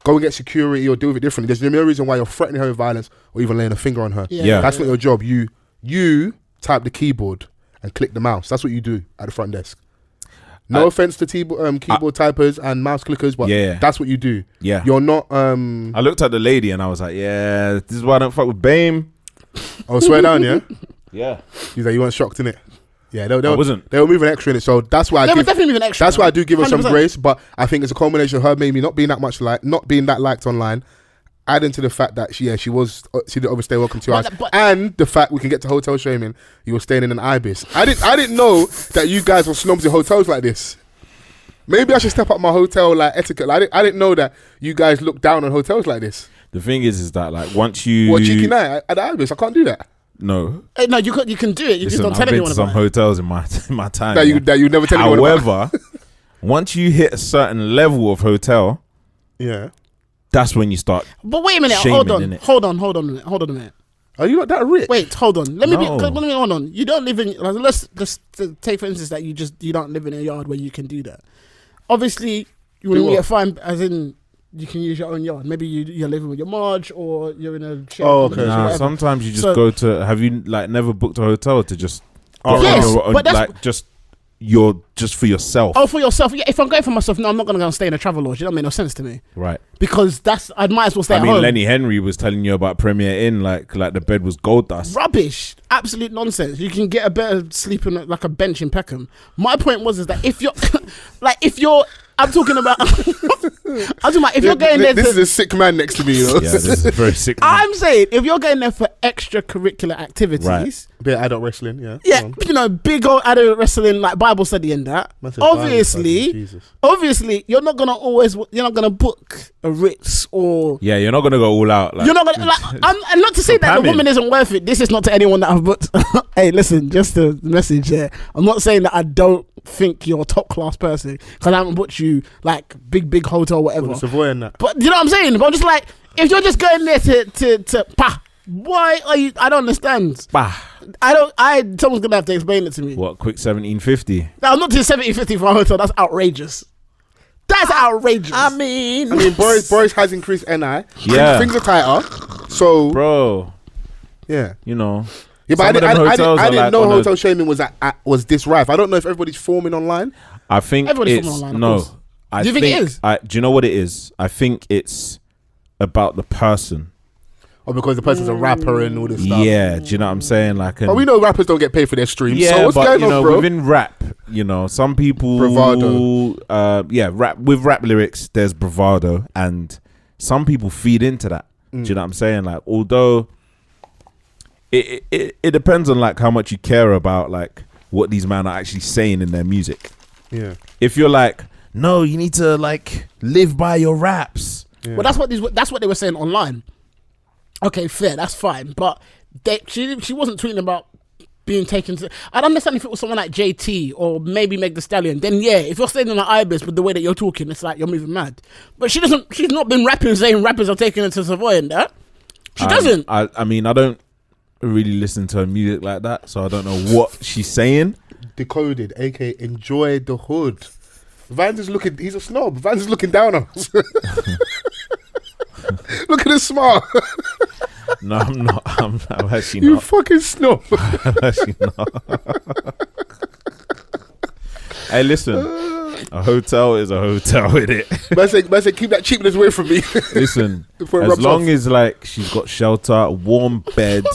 Go and get security or deal with it differently. There's no reason why you're threatening her with violence or even laying a finger on her. Yeah. That's not your job. You type the keyboard and click the mouse. That's what you do at the front desk. No offense to keyboard typers and mouse clickers, but that's what you do. Yeah. You're not... I looked at the lady and I was like, yeah, this is why I don't fuck with BAME. Oh, swear down, yeah? Yeah. You weren't shocked, innit? Yeah, I wasn't. They were moving extra in it, so that's why they were definitely moving extra. That's why I do give her 100%. Some grace, but I think it's a combination of her maybe not being that liked online, adding to the fact that she did overstay welcome to us, and the fact we can get to hotel shaming. You were staying in an Ibis. I didn't know that you guys were snobs in hotels like this. Maybe I should step up my hotel like etiquette. I didn't know that you guys look down on hotels like this. The thing is that like once you cheeky night at the Ibis, I can't do that. No, you can do it. You just don't tell anyone about it. I've been to some hotels in my time. That you never tell anyone about. However, once you hit a certain level of hotel, that's when you start. But wait a minute, hold on a minute. Are you not that rich? Wait, hold on. Let me hold on. You don't live in. Let's just take for instance that you don't live in a yard where you can do that. Obviously, you will get fined, as in. You can use your own yard. Maybe you're living with your Marge or you're in a shared okay. Nah, sometimes you just go to. Have you like never booked a hotel to just? Yes, but that's just you're just for yourself. Oh, for yourself. Yeah, if I'm going for myself, no, I'm not going to go and stay in a travel lodge. That make no sense to me. Right. Because I might as well stay at home. Lenny Henry was telling you about Premier Inn, like the bed was gold dust. Rubbish. Absolute nonsense. You can get a better sleep on like a bench in Peckham. My point is that if you're I'm talking about if you're going there this is a sick man next to me, you know? Yeah, this is a very sick man. I'm saying if you're going there for extracurricular activities, right. A bit of adult wrestling, yeah. Yeah, you know, big old adult wrestling like Bible study and that. Obviously, you're not gonna book a Ritz or you're not gonna go all out. Like, you're not gonna and not to say that the woman isn't worth it. This is not to anyone that I've booked. Hey, listen, just a message here. I'm not saying that I don't think you're a top class person because I haven't booked you like big hotel whatever. Well, Savoy and that. But you know what I'm saying? But I'm just like, if you're just going there to why are you? I don't understand. Someone's gonna have to explain it to me. What, quick 1750? No, I'm not to 1750 for a hotel. That's outrageous. That's outrageous. I mean, Boris has increased NI. Yeah, things are tighter. So, bro, yeah, you know. Yeah, but I didn't know hotel shaming was this rife. I don't know if everybody's forming online. I think everybody's it's forming online. No. Do you think it is? Do you know what it is? I think it's about the person. Or because the person's a rapper and all this stuff. Yeah, do you know what I'm saying? Like, but we know rappers don't get paid for their streams. Yeah, so what's but going on, bro? within rap, you know, some people bravado. Rap lyrics, there's bravado, and some people feed into that. Do you know what I'm saying? Like, although it depends on like how much you care about like what these men are actually saying in their music. Yeah. If you're like, no, you need to like live by your raps. Yeah. Well, that's what they were saying online. Okay, fair, that's fine. But she wasn't tweeting about being taken to. I'd understand if it was someone like JT or maybe Meg Thee Stallion. Then yeah, if you're staying in the Ibis with the way that you're talking, it's like you're moving mad. But she's not been rapping saying rappers are taking her to Savoy and that. She doesn't. I mean, I don't really listen to her music like that, so I don't know what she's saying. Decoded, aka enjoy the hood. Vans is looking. He's a snob. Vans is looking down on us. Look at his smile. No, I'm not. I'm actually not. You fucking snob. I'm actually not. Hey, listen. A hotel is a hotel, innit? Man say, keep that cheapness away from me. Listen, as long as like she's got shelter, a warm bed,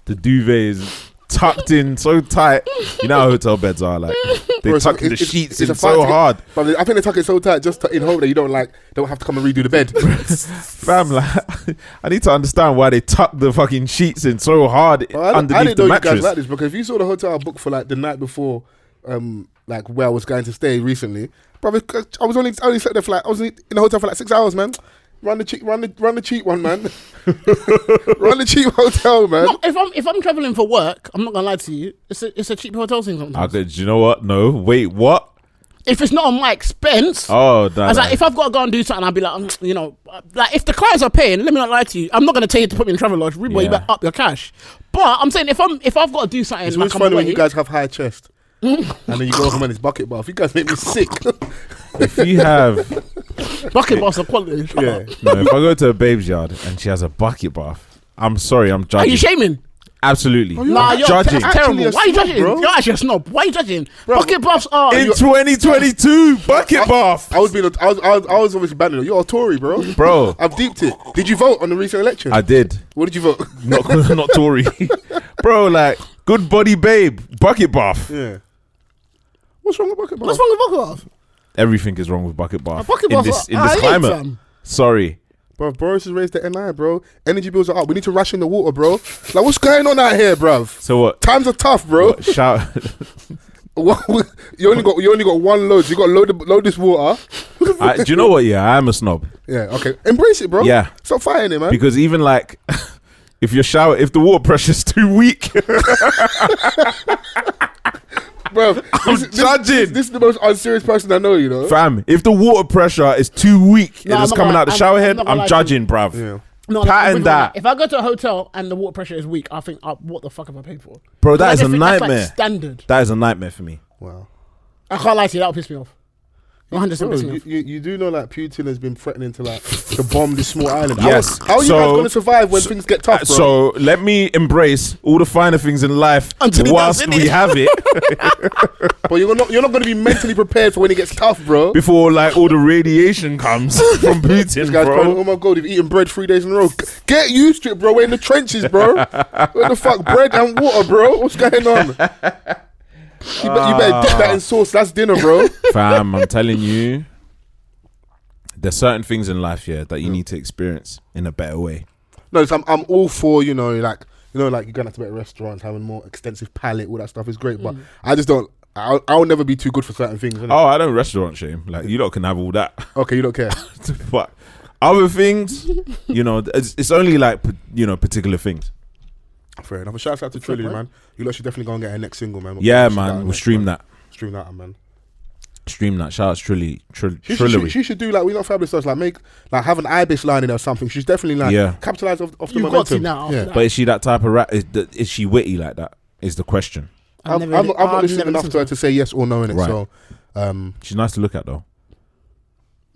the duvet is tucked in so tight. You know how hotel beds are like. They tuck the sheets in so hard. But I think they tuck it so tight just in hope that you don't have to come and redo the bed. Fam, like, I need to understand why they tuck the fucking sheets in so hard underneath the mattress. I didn't know you guys like this because if you saw the hotel I booked for like the night before, like where I was going to stay recently, brother, I only sat there for like, I was in the hotel for like 6 hours, man. Run the cheap one, man. Run the cheap hotel, man. No, if I'm traveling for work, I'm not gonna lie to you. It's a cheap hotel thing sometimes. Okay, do you know what? No, wait, what? If it's not on my expense, like if I've got to go and do something, I'll be like, you know, like if the clients are paying, let me not lie to you, I'm not gonna tell you to put me in travel lodge. You better up your cash. But I'm saying if I've got to do something, it's always funny when you guys have high chest. And then you go home and it's bucket bath. You guys make me sick. If you have bucket baths are quality. Yeah. No, if I go to a babe's yard and she has a bucket bath, I'm sorry, I'm judging. Are you shaming? Absolutely. Nah, you're judging. That's terrible. Why are you judging? Bro? You're actually a snob. Why are you judging? Bro, bucket baths are in 2022. Bucket bath. I was obviously banning. You're a Tory, bro. I've deeped it. Did you vote on the recent election? I did. What did you vote? Not Tory, bro. Like good body babe. Bucket bath. Yeah. What's wrong with bucket bath? What's wrong with bucket bath? Everything is wrong with bucket bath. In this climate. Sorry. Bro, Boris has raised the NI, bro. Energy bills are up. We need to ration the water, bro. Like, what's going on out here, bro? So what? Times are tough, bro. Shout. You only got one load. So you got to load this water. Do you know what? Yeah, I am a snob. Yeah, okay. Embrace it, bro. Yeah. Stop fighting it, man. Because even like, if the water pressure's too weak. Bro, I'm judging. This is the most unserious person I know, you know. Fam, if the water pressure is too weak and it's coming out the shower head, I'm judging, bruv. Yeah. No, pattern that. If I go to a hotel and the water pressure is weak, I think, what the fuck have I paid for? Bro, that is a nightmare. That's like standard. That is a nightmare for me. Wow. I can't lie to you, that'll piss me off. 100% you do know like Putin has been threatening to bomb this small island. Yes. How are you guys going to survive when things get tough, bro? So let me embrace all the finer things in life whilst we have it. But you're not going to be mentally prepared for when it gets tough, bro. Before like all the radiation comes from Putin, This guy's bro. going, oh my God, you've eaten bread 3 days in a row. Get used to it, bro. We're in the trenches, bro. Where the fuck? Bread and water, bro. What's going on? You better dip that in sauce. That's dinner, bro. Fam, I'm telling you, there's certain things in life, that you need to experience in a better way. No, so I'm all for, like you're going to have to better restaurants, having more extensive palate, all that stuff is great. But I just don't, I'll never be too good for certain things. Innit? Oh, I don't restaurant shame. Like, you lot can have all that. Okay, you don't care. But other things, it's only like, particular things. Fair enough. A shout out to Trillary, man. You lot should definitely go and get her next single, man. We'll stream that. Stream that, man. Stream that. Shout out to Trillary. She should do like We Not Fabulous does, like have an Ibis line in there or something. She's definitely like capitalize off the You've momentum. got to now. But is she that type of rap? Is she witty like that? Is the question. I've not listened enough to her to say yes or no in it. Right. So she's nice to look at though.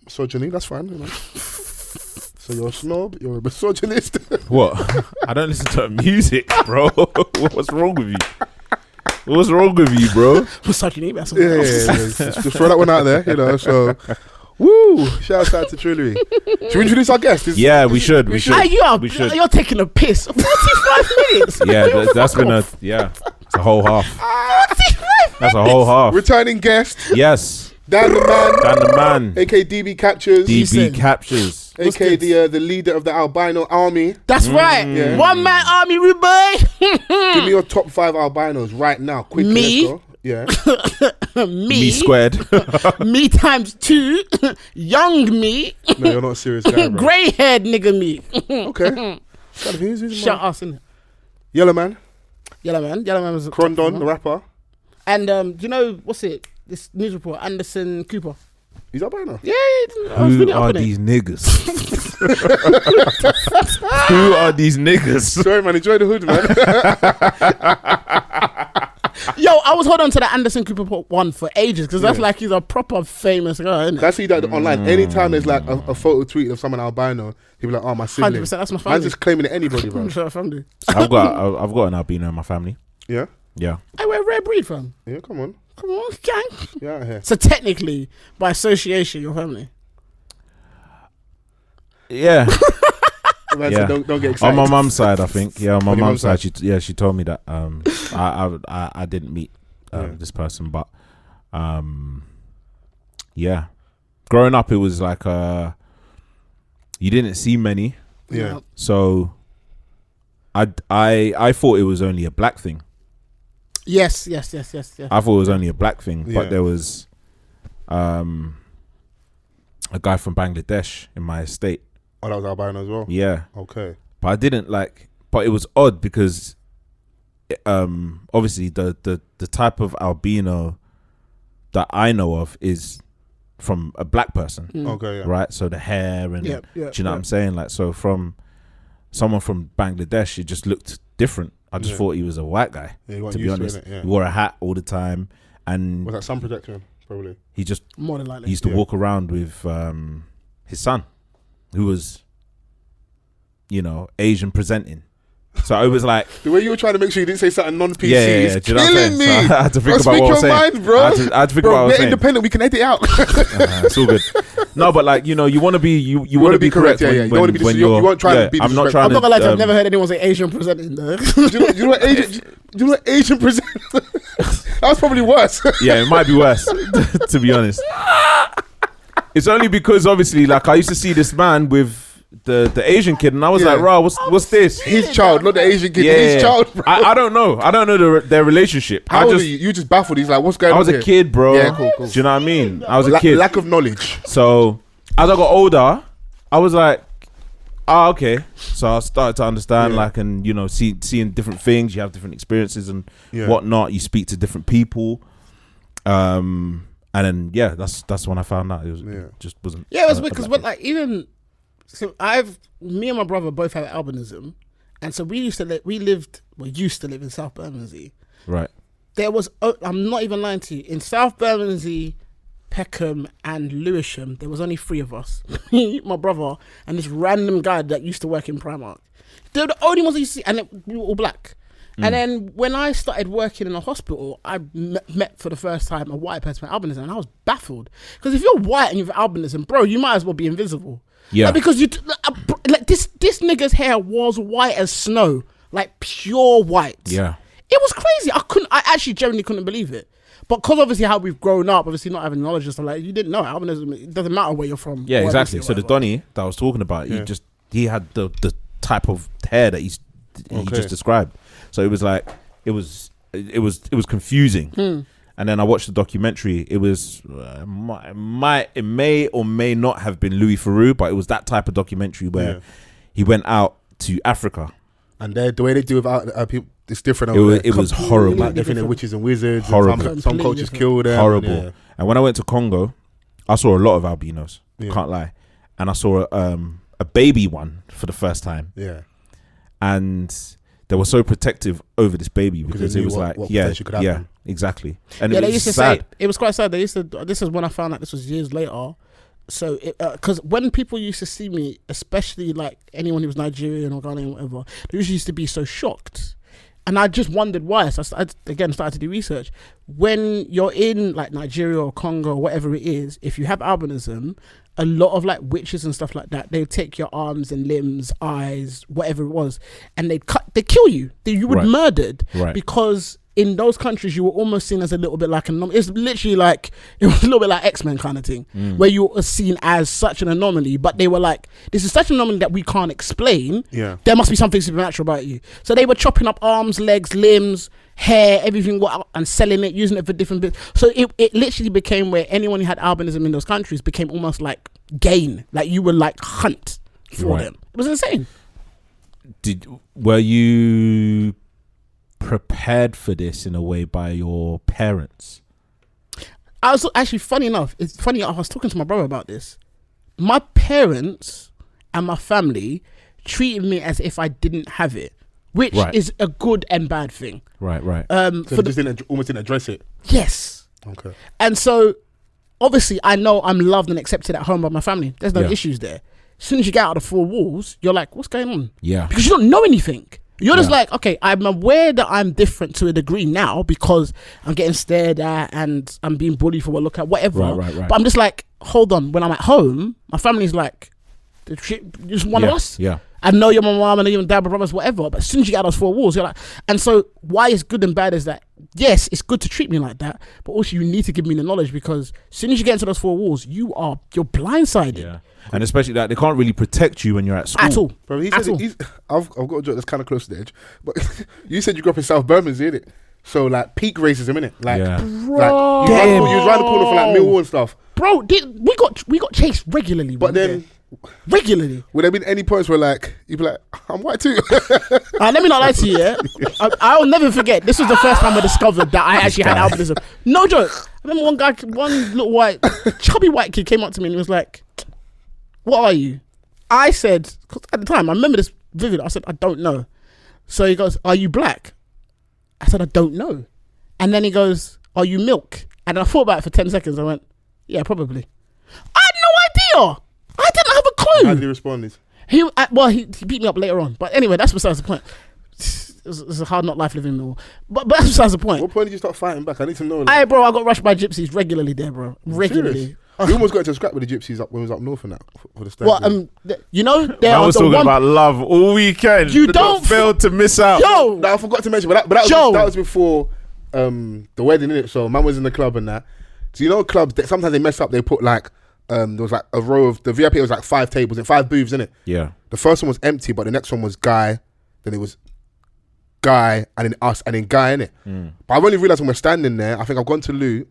Misogyny, that's fine. So you're a snob, you're a misogynist. What? I don't listen to her music, bro. What's wrong with you? What's wrong with you, bro? Misogyny, that's Yeah. Just throw that one out there, So, woo! Shout out to Trillary. Should we introduce our guest? We should. You're taking a piss. 45 minutes. Yeah, that's been it's a whole half. 45 That's a whole half. Returning guest. Yes. Dan the man. aka DB Captures. DB Captures. aka the leader of the albino army. That's right. Yeah. One man army, boy. Give me your top 5 albinos right now. Quickly, Me? let's go. Yeah. Me squared. Me times 2. Young me. No, you're not a serious guy, bro. Grey haired nigga me. Okay. Shut us in. Yellow Man was Crondon, the rapper. And what's it? This news report, Anderson Cooper. He's albino. Yeah, I was Who really are up on these niggas? Who are these niggas? Sorry, man. Enjoy the hood, man. Yo, I was holding on to the Anderson Cooper one for ages because that's like he's a proper famous guy, isn't it? I see that online. Anytime there's like a photo tweet of someone albino, people like, oh, my sibling. 100%, that's my family. Man's just claiming it anybody, bro. Family. I've got an albino in my family. Yeah? Yeah. Hey, we're a rare breed, fam. Yeah, come on. Come on, gang. Get out of here. So technically, by association, your family. Yeah. Man Yeah. said, don't get excited. On my mum's side, I think. Yeah, on my On your mum's mum's side, she told me that I didn't meet this person, but yeah. Growing up, it was like you didn't see many. Yeah. So I thought it was only a black thing. Yes. I thought it was only a black thing, but there was a guy from Bangladesh in my estate. Oh, that was albino as well? Yeah. Okay. But I didn't but it was odd because obviously the type of albino that I know of is from a black person. Okay, yeah. Right? So the hair and do you know what I'm saying? Like, so from someone from Bangladesh, it just looked different. I just thought he was a white guy, to be honest. He wore a hat all the time. And was that sun protection? Probably. He just more than likely. He used to walk around with his son, who was, Asian presenting. So it was like the way you were trying to make sure you didn't say something non-PC is do you know what I'm killing me. So I had to think about speak what I was your saying. mind, bro. I had to think about what I was we're saying. independent. We can edit out. It's all good. No, but like you want to be you want to be correct. Yeah, you don't want to be you won't try to be. I'm not trying. I'm not gonna lie to you, I've never heard anyone say Asian presenting though. do you know what Asian present? That was probably worse. Yeah, it might be worse. To be honest, it's only because obviously, like, I used to see this man with the Asian kid, and I was like, "Raw, what's this?" His child, not the Asian kid. His child. Bro. I don't know their relationship. How old are you? You just baffled. He's like, "What's going on?" I was a kid, bro. Yeah, cool. Do you know what I mean? I was a kid. Lack of knowledge. So as I got older, I was like, okay. So I started to understand, like, and seeing different things. You have different experiences and whatnot. You speak to different people, and then that's when I found out it just wasn't. Yeah, it was because like even. So me and my brother both have albinism, and so we used to live in South Bermondsey. Right. There was, I'm not even lying to you, in South Bermondsey, Peckham and Lewisham, there was only 3 of us. Me, my brother, and this random guy that used to work in Primark. They were the only ones I used to see, and we were all black. And then when I started working in a hospital, I met for the first time a white person with albinism, and I was baffled. Because if you're white and you have albinism, bro, you might as well be invisible. Yeah. Like, because this nigga's hair was white as snow, like pure white. Yeah. It was crazy. I actually genuinely couldn't believe it. But because obviously how we've grown up, obviously not having knowledge and stuff, like, you didn't know albinism. It doesn't matter where you're from. Yeah, exactly. So the Donny that I was talking about, he had the type of hair that he just described. So it was like it was confusing. And then I watched the documentary. It was it may or may not have been Louis Theroux, but it was that type of documentary where he went out to Africa. And the way they do without people, it's different. It was horrible. Like different witches and wizards. Horrible. And some cultures kill them. Horrible. And when I went to Congo, I saw a lot of albinos. Can't lie. And I saw a baby one for the first time. Yeah. And they were so protective over this baby because it was what exactly. And they used to say it was quite sad. They used to. This is when I found out. This was years later. So, because when people used to see me, especially like anyone who was Nigerian or Ghanaian or whatever, they usually used to be so shocked. And I just wondered why. So I started to do research. When you're in like Nigeria or Congo or whatever it is, if you have albinism, a lot of like witches and stuff like that, they'd take your arms and limbs, eyes, whatever it was, and they'd kill you. You would murdered because in those countries you were almost seen as a little bit like an anomaly. It's literally like, it was a little bit like X-Men kind of thing, where you were seen as such an anomaly, but they were like, this is such an anomaly that we can't explain. Yeah. There must be something supernatural about you. So they were chopping up arms, legs, limbs, hair, everything, and selling it, using it for different bits. So it literally became where anyone who had albinism in those countries became almost like gain. Like you were like hunt for them. It was insane. Were you prepared for this in a way by your parents? I was actually, funny enough, it's funny, I was talking to my brother about this. My parents and my family treated me as if I didn't have it, which is a good and bad thing. Right. So they almost didn't address it. Yes. Okay. And so obviously I know I'm loved and accepted at home by my family. There's no issues there. As soon as you get out of the 4 walls, you're like, what's going on? Yeah. Because you don't know anything. You're just like, okay, I'm aware that I'm different to a degree now because I'm getting stared at and I'm being bullied for what I look at, whatever. Right. But I'm just like, hold on. When I'm at home, my family's like, you're just one of us. Yeah. I know you're my mom, I know you're my dad, my brothers, whatever. But as soon as you get out of those 4 walls, you're like, and so why it's good and bad is that, yes, it's good to treat me like that, but also you need to give me the knowledge because as soon as you get into those 4 walls, you're blindsided. Yeah. And especially that they can't really protect you when you're at school. At all. Bro, I've got a joke that's kind of close to the edge. But you said you grew up in South Birmingham, innit? So like peak racism, innit? Like, bro, you was around the corner for like Millwall and stuff. Bro, we got chased regularly. But then regularly. Would there been any points where like you'd be like, I'm white too? Let me not lie to you, yeah? I'll never forget. This was the first time I discovered that I actually had albinism. No joke. I remember one little chubby white kid came up to me and he was like, what are you? I said, cause at the time, I remember this vividly. I said, I don't know. So he goes, are you black? I said, I don't know. And then he goes, are you milk? And I thought about it for 10 seconds. I went, yeah, probably. I had no idea. I didn't have a clue. How did he respond? He beat me up later on. But anyway, that's besides the point. It's a hard not life living in Millwall. But that's besides the point. What point did you start fighting back? I need to know. Hey, bro, I got rushed by gypsies regularly there, bro. Regularly. We almost got into a scrap with the gypsies up when we was up north and that for the stand. Well, you know, I was talking about love all weekend. You don't fail to miss out. Yo, no, I forgot to mention, but that was before the wedding, innit? So man was in the club and that. So you know, clubs that sometimes they mess up. They put like there was like a row of the VIP was like 5 tables and 5 booths, innit? Yeah. The first one was empty, but the next one was guy. Then it was guy and then us and then guy, innit? But I've only realised when we're standing there. I think I've gone to loot.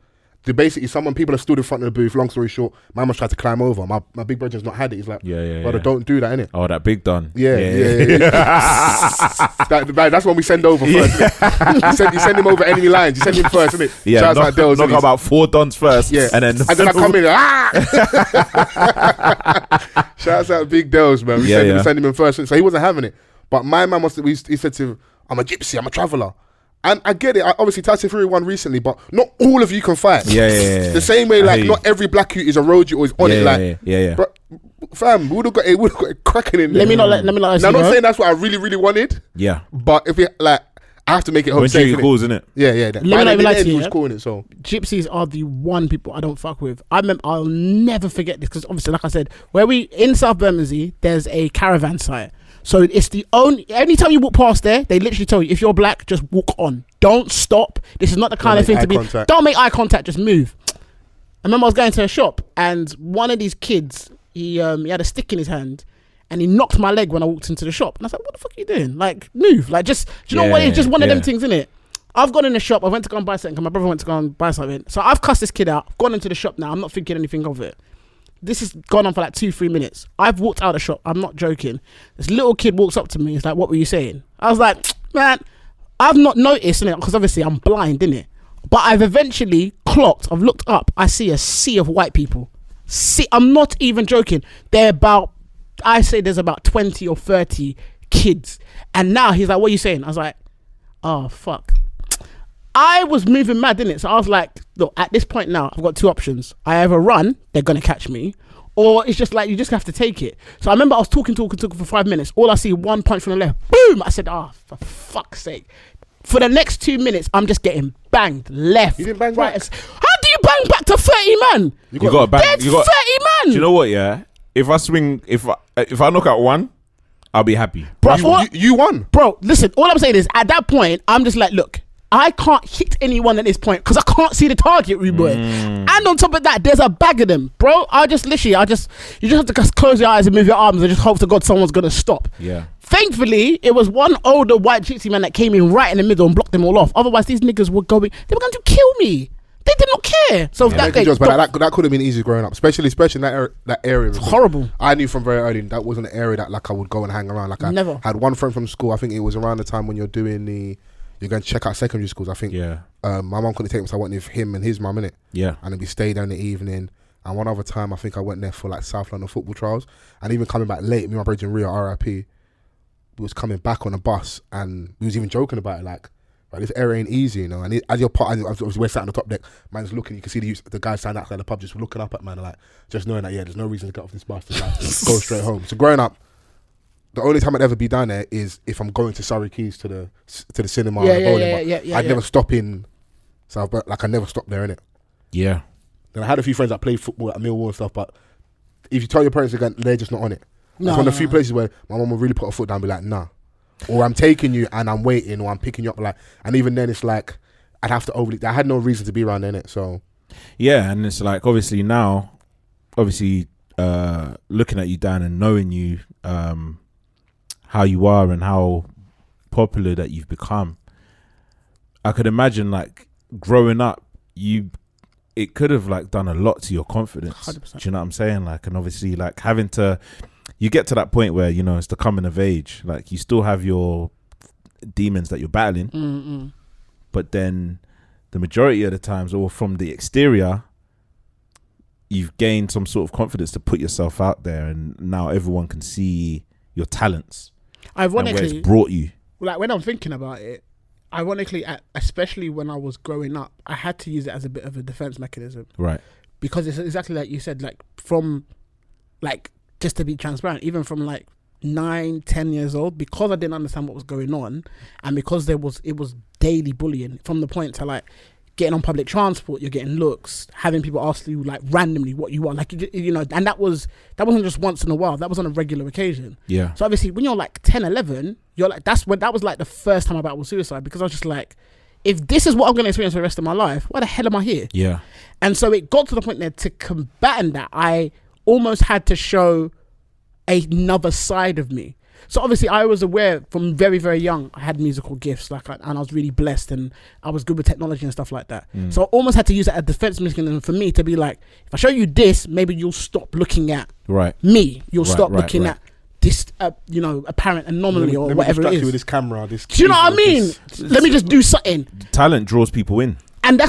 Basically, people are stood in front of the booth. Long story short, my mum's tried to climb over. My big brother's not had it. He's like, brother, don't do that, innit? Oh, that big Don. Yeah. That's when we send over first. You send him over enemy lines. You send him first, innit? Yeah, knock about 4 Dons first. Yeah, and then I come in. Shouts out Big Dells, man. We send him in first, so he wasn't having it. But my man he said to him, I'm a gypsy, I'm a traveller. And I get it. Obviously, Tyson Fury won recently, but not all of you can fight. Yeah. The same way, like, not every black dude is a road you or is on it. Like, yeah. But, fam, we would have got it cracking in there. Let me not. Now, I'm not saying that's what I really, really wanted. Yeah. But if it, like, I have to make it home when safe. calls, innit? Yeah. Let me not even lie to you. Was calling it, so. Gypsies are the one people I don't fuck with. I'll never forget this because obviously, like I said, in South Bermondsey, there's a caravan site. So it's the only. Anytime you walk past there, they literally tell you if you're black, just walk on. Don't stop. This is not the kind of thing to be. Don't make eye contact. Just move. I remember I was going to a shop and one of these kids, he had a stick in his hand. And he knocked my leg when I walked into the shop. And I was like, what the fuck are you doing? Like, move. Like, just, do you know what it is? Just one of them things, innit? I've gone in the shop. I went to go and buy something because my brother went to go and buy something. So I've cussed this kid out. I've gone into the shop now. I'm not thinking anything of it. This has gone on for like 2-3 minutes. I've walked out of the shop. I'm not joking. This little kid walks up to me. He's like, what were you saying? I was like, man, I've not noticed, innit? Because obviously I'm blind, innit? But I've eventually clocked. I've looked up. I see a sea of white people. I'm not even joking. I say there's about 20 or 30 kids. And now he's like, what are you saying? I was like, oh, fuck. I was moving mad, didn't it? So I was like, look, at this point now, I've got two options. I either run, they're going to catch me, or it's just like, you just have to take it. So I remember I was talking for 5 minutes. All I see, one punch from the left. Boom! I said, oh, for fuck's sake. For the next 2 minutes, I'm just getting banged left. You didn't bang right. back? How do you bang back to 30 man? You got to bang. There's 30 man. Do you know what, yeah? If I swing, if I knock out one, I'll be happy. Bro, you won. Bro, listen, all I'm saying is, at that point, I'm just like, look, I can't hit anyone at this point because I can't see the target, rude boy. And on top of that, there's a bag of them. Bro, you just have to close your eyes and move your arms and just hope to God someone's going to stop. Yeah. Thankfully, it was one older white gypsy man that came in right in the middle and blocked them all off. Otherwise, these niggas were going to kill me. They did not care. So that could have been easy growing up, especially in that area. It's horrible. I knew from very early that wasn't an area that like I would go and hang around. Like I never had one friend from school. I think it was around the time when you're going to check out secondary schools. I think. Yeah. My mum couldn't take me, so I went with him and his mum, innit? Yeah. And then we stayed there in the evening. And one other time, I think I went there for like South London football trials. And even coming back late, me and my brother in Rio, RIP, we was coming back on a bus, and we was even joking about it, like this area ain't easy, you know. And as you're we're sat on the top deck, man's looking. You can see the guys standing outside the pub, just looking up at man, like just knowing that there's no reason to get off this bus to like, go straight home. So growing up, the only time I'd ever be down there is if I'm going to Surrey Quays to the cinema. I'd never stop in South, but like I never stopped there, innit? Yeah. Then I had a few friends that played football at Millwall and stuff, but if you tell your parents again, they're just not on it. That's one of the few places where my mum will really put her foot down and be like, nah. Or I'm taking you and I'm waiting, or I'm picking you up, like, and even then it's like I'd have to I had no reason to be around there, innit? So yeah, and it's like obviously looking at you, Dan, and knowing you, how you are and how popular that you've become, I could imagine like growing up, it could have like done a lot to your confidence. 100%. Do you know what I'm saying? Like, and obviously like you get to that point where, you know, it's the coming of age. Like you still have your demons that you're battling, but then the majority of the times, or from the exterior, you've gained some sort of confidence to put yourself out there, and now everyone can see your talents. Ironically, and where it's brought you. Like when I'm thinking about it, ironically, especially when I was growing up, I had to use it as a bit of a defense mechanism. Right. Because it's exactly like you said, like from, like, just to be transparent, even from like 9-10 years old, because I didn't understand what was going on, and because it was daily bullying, from the point to like getting on public transport, you're getting looks, having people ask you like randomly what you want, like, you know, and that wasn't just once in a while, that was on a regular occasion. Yeah. So obviously when you're like 10-11, you're like, that was like the first time I battled suicide, because I was just like, if this is what I'm going to experience for the rest of my life, why the hell am I here? Yeah. And so it got to the point there, to combat that, I almost had to show another side of me. So obviously I was aware from very, very young, I had musical gifts, like, and I was really blessed, and I was good with technology and stuff like that. So I almost had to use that as a defense mechanism for me to be like, if I show you this, maybe you'll stop looking at me. You'll stop looking at this, you know, apparent anomaly or whatever it is. You with this camera, do you know what I mean? Let me just do something. Talent draws people in. And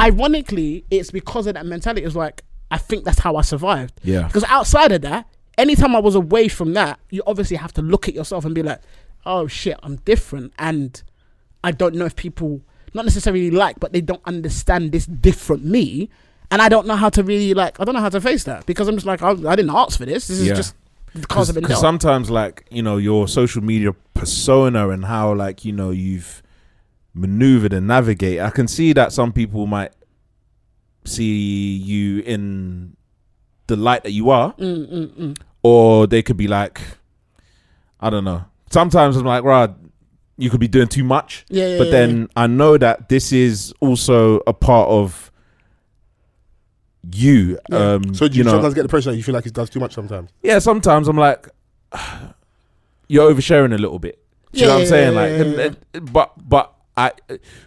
ironically, it's because of that mentality. It's like, I think that's how I survived. Yeah. Because outside of that, anytime I was away from that, you obviously have to look at yourself and be like, oh shit, I'm different. And I don't know if people not necessarily like, but they don't understand this different me, and I don't know how to really like. I don't know how to face that because I'm just like I didn't ask for this. This is just the cards have been dealt. Sometimes like your social media persona and how like you've maneuvered and navigate. I can see that some people might see you in the light that you are, or they could be like, I don't know. Sometimes I'm like, right, you could be doing too much. But then I know that this is also a part of you. So do you sometimes get the pressure that you feel like it does too much sometimes? Yeah, sometimes I'm like, you're oversharing a little bit. Do you know what I'm saying? But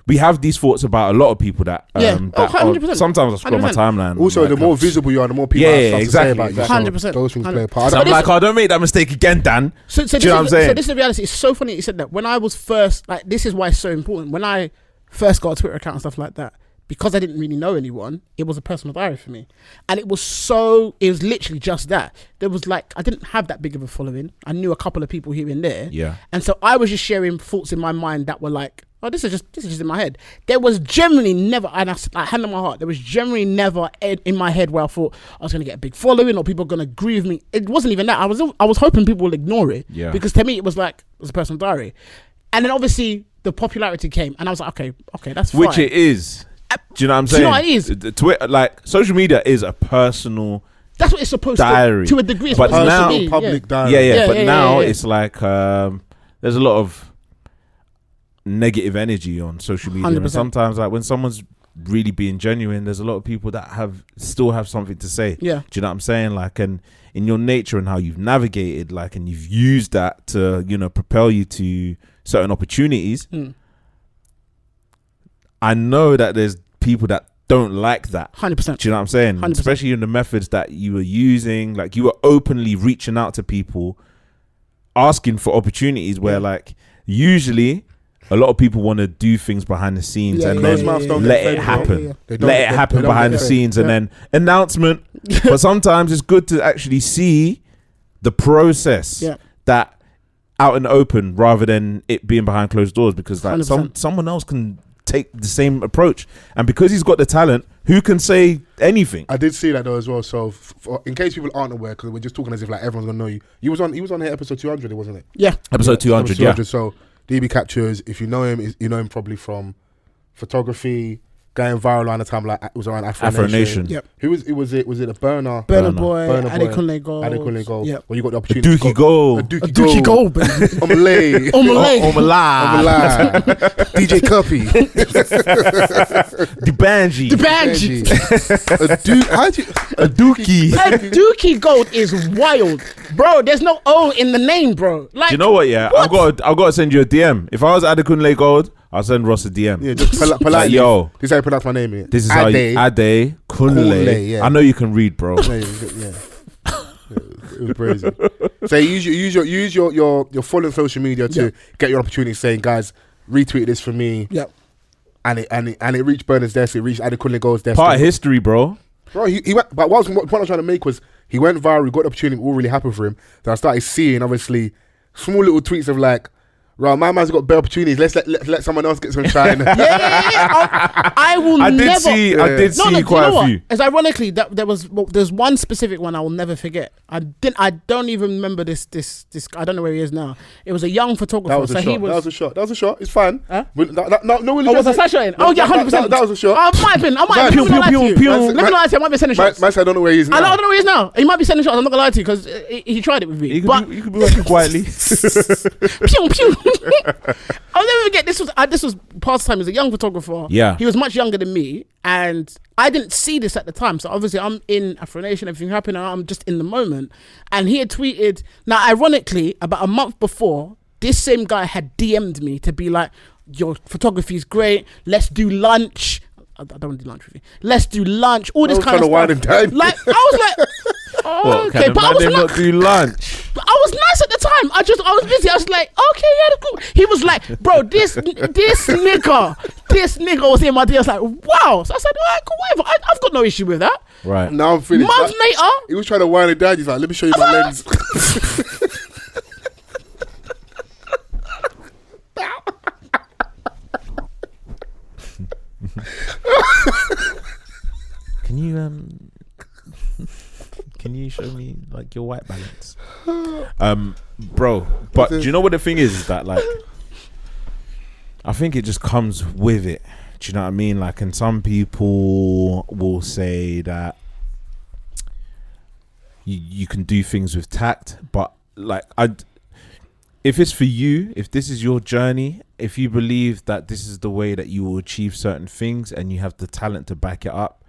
we have these thoughts about a lot of people that 100%. Sometimes I scroll 100%. My timeline. Also, the more visible you are, the more people have stuff to say about you. 100%. Those things play a part. So I'm like, don't make that mistake again, Dan. So do you know what I'm saying? So this is the reality. It's so funny that you said that. When I was first, like, this is why it's so important. When I first got a Twitter account and stuff like that, because I didn't really know anyone, it was a personal diary for me. And it was literally just that. There was like, I didn't have that big of a following. I knew a couple of people here and there. Yeah. And so I was just sharing thoughts in my mind that were like, oh, this is just in my head. There was generally never, and I hand on my heart, there was generally never in my head where I thought I was going to get a big following or people are going to agree with me. It wasn't even that. I was hoping people will ignore it. Yeah. Because to me, it was a personal diary. And then obviously the popularity came and I was like, okay, that's fine. Which it is. Do you know what I'm saying? Do you know what it is? Twitter, like, social media is a personal That's what it's supposed diary. To a degree. It's but now, to be. Public diary. Yeah, but now it's like, there's a lot of negative energy on social media. 100%. And sometimes like when someone's really being genuine, there's a lot of people that still have something to say. Yeah. Do you know what I'm saying? Like, and in your nature and how you've navigated, like, and you've used that to, propel you to certain opportunities. I know that there's people that don't like that. 100%. Do you know what I'm saying? 100%. Especially in the methods that you were using, like you were openly reaching out to people, asking for opportunities where like usually a lot of people want to do things behind the scenes and then let it happen. Let it happen behind the scenes and then announcement. But sometimes it's good to actually see the process that out in the open rather than it being behind closed doors, because like someone else can take the same approach, and because he's got the talent, who can say anything? I did see that though as well. So in case people aren't aware, because we're just talking as if like everyone's gonna know you. He was on here episode 200, wasn't it? Yeah, episode 200. Yeah. So DB CXPTURES, if you know him, you know him probably from photography, going viral around the time, like it was around Afro Nation. Yep. Was it a Burner Boy, Adekunle Gold. Yep. Well, you got the opportunity. A Dookie Gold. A Dookie Gold, baby. Omelay. DJ Cuppy. The Banji. A Dookie. A Dookie Gold is wild, bro. There's no O in the name, bro. Like, do you know what? Yeah, I've got to send you a DM. If I was Adekunle Gold, I'll send Ross a DM. Yeah, just politely. Like, yo, this is how you pronounce my name. Yeah. This is how you Ade Kunle. Yeah. I know you can read, bro. Yeah. It was crazy. So use your following social media to get your opportunity, saying, guys, retweet this for me. Yep. And it reached Bernard's desk. It reached Adekunle Gold's desk. Part of history, bro. Bro, he went. But what I was trying to make was he went viral. We got the opportunity. All really happened for him. Then I started seeing obviously small little tweets of like, right, my man's got better opportunities. Let's let someone else get some shine. I did see quite a few. As ironically, there's one specific one I will never forget. I don't even remember this. I don't know where he is now. It was a young photographer. That was a shot. It's fine. Huh? No, was a flash shot? Oh yeah, 100%. That was a shot. I might have been. Let me not lie to you. I might be sending shots. Man said I don't know where he is now. I don't know where he is now. He might be sending shots. I'm not gonna lie to you because he tried it with me. You could be working quietly. Pew pew. I'll never forget. This was past time. He was a young photographer. Yeah, he was much younger than me, and I didn't see this at the time. So obviously, I'm in Afro Nation. Everything happened, and I'm just in the moment. And he had tweeted. Now, ironically, about a month before, this same guy had DM'd me to be like, "Your photography is great. Let's do lunch." I don't want to do lunch with you. Let's do lunch. All this kind of stuff. Like I was like, oh, okay, but I was like, not do lunch. But I was nice at the time. I was busy. I was like, okay, yeah, that's cool. He was like, bro, this nigga was in my DM. I was like, wow. So I said, all right, cool, whatever. I've got no issue with that. Right. Now I'm finished. Months later, he was trying to wind it down. He's like, let me show you my lens. Can you show me like your white balance, bro? But do you know what the thing is that like, I think it just comes with it. Do you know what I mean? Like, and some people will say that you can do things with tact, but like if it's for you, if this is your journey, if you believe that this is the way that you will achieve certain things and you have the talent to back it up,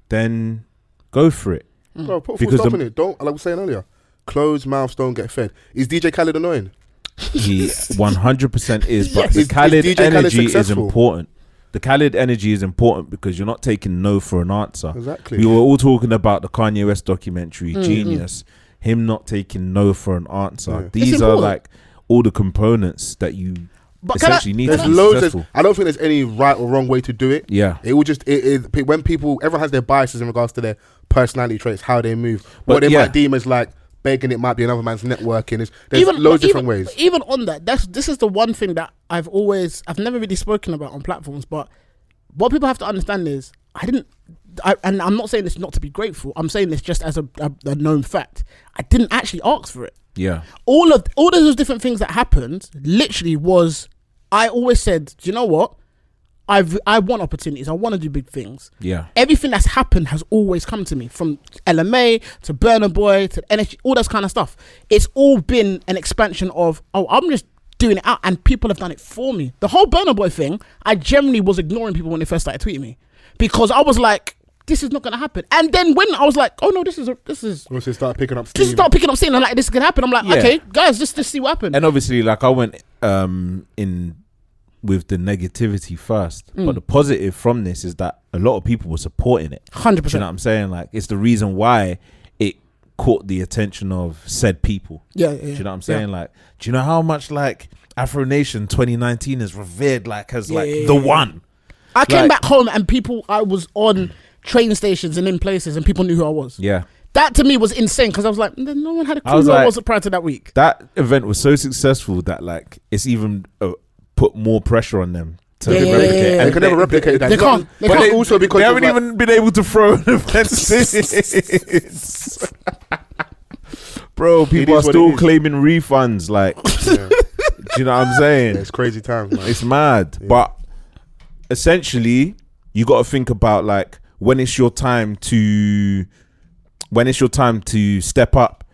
then go for it. Bro, put full stop in it. Don't, like I was saying earlier, closed mouths don't get fed. Is DJ Khaled annoying? He 100% is, but Yes. the Khaled Is DJ Khaled energy is successful? important. The Khaled energy is important because you're not taking no for an answer. Exactly. We were all talking about the Kanye West documentary, Genius. Him not taking no for an answer. Yeah. These are like all the components that you essentially need to There's be loads. successful. I don't think there's any right or wrong way to do it. Yeah. It will just when people, everyone has their biases in regards to their personality traits, how they move, But what they yeah. might deem as like begging. It might be another man's networking. There's loads of different ways. Even on that, this is the one thing that I've never really spoken about on platforms. But what people have to understand is, and I'm not saying this not to be grateful. I'm saying this just as a known fact. I didn't actually ask for it. Yeah. All of those different things that happened literally was, I always said, do you know what? I want opportunities. I want to do big things. Yeah. Everything that's happened has always come to me, from LMA to Burna Boy to NSG, all that kind of stuff. It's all been an expansion of, I'm just doing it out, and people have done it for me. The whole Burna Boy thing, I generally was ignoring people when they first started tweeting me, because I was like, this is not going to happen. And then when I was like, oh no, this is Once they start picking up steam. just start picking up steam, and like, this is going to happen. I'm like, Yeah. okay, guys, just see what happened. And obviously, like, I went in with the negativity first, but the positive from this is that a lot of people were supporting it. 100%. Do you know what I'm saying? Like, it's the reason why it caught the attention of said people. Yeah. Do you know what I'm saying? Like, do you know how much like Afro Nation 2019 is revered like as like the one? I came Like- back home and I was on train stations and in places, and people knew who I was. Yeah. That to me was insane, because I was like, no one had a clue was who I like- was prior to that week. That event was so successful that like it's even put more pressure on them to Yeah. replicate. They And can never replicate that. They can't. They But can't. also because they of, haven't like, even been able to throw an event since. Bro, people are is what still it is. claiming refunds. Like, Yeah. do you know what I'm saying? It's crazy times, man. It's mad. But essentially, you got to think about like when it's your time to step up,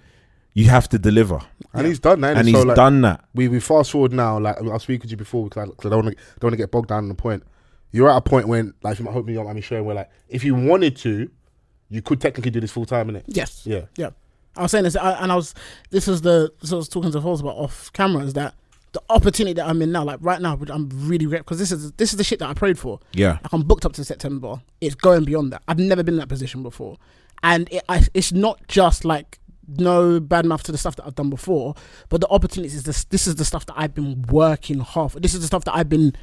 you have to deliver. And he's done that. And innit? he's So, like, done that. We fast forward now. Like, I'll speak with you before because I don't want to get bogged down on the point. You're at a point when, like, I hope you don't mind me sharing, where like, if you wanted to, you could technically do this full time, innit? Yes. Yeah. Yeah. I was saying this, I was talking to Fols about off camera, is that the opportunity that I'm in now, like right now, I'm really grateful, because this is the shit that I prayed for. Yeah. Like, I'm booked up to September. It's going beyond that. I've never been in that position before, and it's not just like, no bad mouth to the stuff that I've done before, but the opportunities is this is the stuff that I've been working hard for. This is the stuff that I've been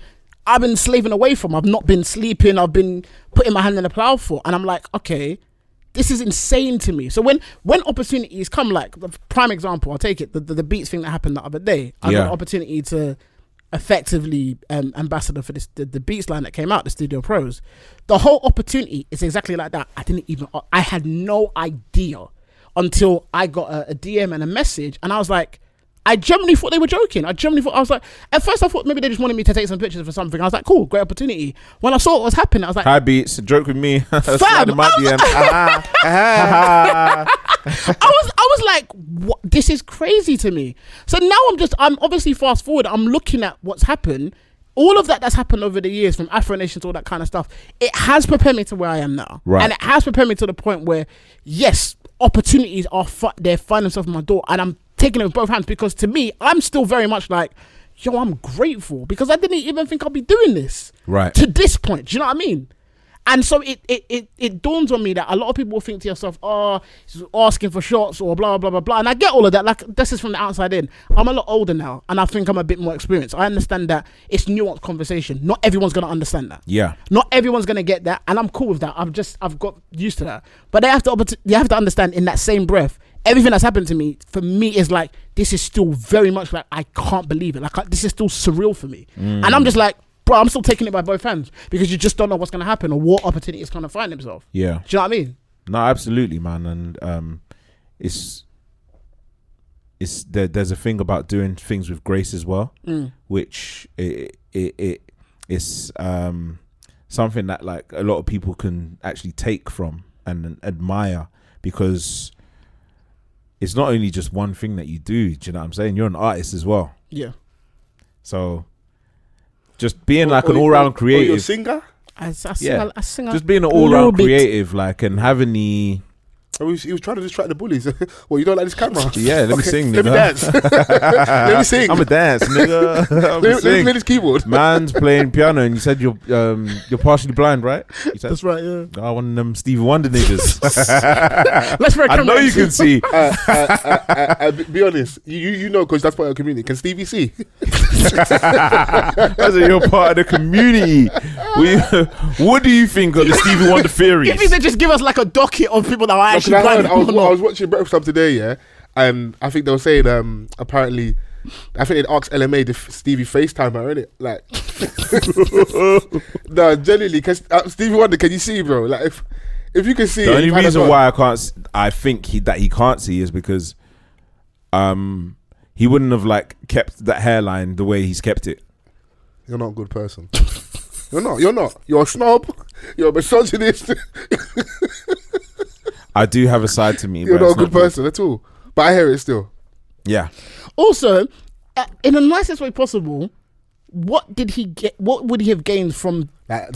slaving away from. I've not been sleeping. I've been putting my hand in the plow for, and I'm like, okay, this is insane to me. So when opportunities come, like the prime example, I'll take it, the Beats thing that happened the other day. I got an opportunity to effectively ambassador for the Beats line that came out, the Studio Pros. The whole opportunity is exactly like that. I had no idea until I got a DM and a message, and I was like, I genuinely thought they were joking. I was like, at first I thought maybe they just wanted me to take some pictures for something. I was like, cool, great opportunity. When I saw what was happening, I was like, Hi Beats, joke with me. Fam, Slide in my DM. I was like, what? This is crazy to me. So now I'm obviously fast forward. I'm looking at what's happened. All of that's happened over the years, from Afro Nation to all that kind of stuff. It has prepared me to where I am now. Right. And it has prepared me to the point where, yes, opportunities they're finding themselves at my door, and I'm taking it with both hands, because to me, I'm still very much like, yo, I'm grateful, because I didn't even think I'd be doing this. Right. To this point. Do you know what I mean? And so it dawns on me that a lot of people will think to yourself, oh, he's asking for shots or blah, blah, blah, blah. And I get all of that. Like, this is from the outside in. I'm a lot older now, and I think I'm a bit more experienced. I understand that it's nuanced conversation. Not everyone's going to understand that. Yeah. Not everyone's going to get that, and I'm cool with that. I've got used to that. But you have to understand, in that same breath, everything that's happened to me, for me, is like, this is still very much like, I can't believe it. Like, this is still surreal for me. And I'm just like, bro, I'm still taking it by both hands because you just don't know what's going to happen or what opportunity is going to find himself. Yeah. Do you know what I mean? No, absolutely, man. And there's a thing about doing things with grace as well, which it's something that like a lot of people can actually take from and admire, because it's not only just one thing that you do. Do you know what I'm saying? You're an artist as well. Yeah. So just being like an all-round creative. You're a singer? I sing just being an all-round creative, like, and having the... He was trying to distract the bullies. Well, you don't like this camera? Yeah, let me sing, nigga. Let me dance. Let me sing. I'm a dance, nigga. Let me play this keyboard. Man's playing piano, and you said you're partially blind, right? You said, that's right, yeah. I one of them Stevie Wonder niggas. Let's I know you can see. Be honest. You know, because that's part of the community. Can Stevie see? That's you're part of the community. What do you think of the Stevie Wonder theories? You think they just give us like a docket of people that are actually blind? I was watching Breakfast Club today, yeah, and I think they were saying apparently, I think they'd asked LMA if Stevie FaceTime her, innit? Like, no, genuinely, because Stevie Wonder, can you see, bro? Like, if you can see, the only reason why I think he can't see is because he wouldn't have like kept that hairline the way he's kept it. You're not a good person. You're not. You're a snob. You're a misogynist. I do have a side to me. You're not a good person at all. But I hear it still. Yeah. Also, in the nicest way possible, what did he get? What would he have gained from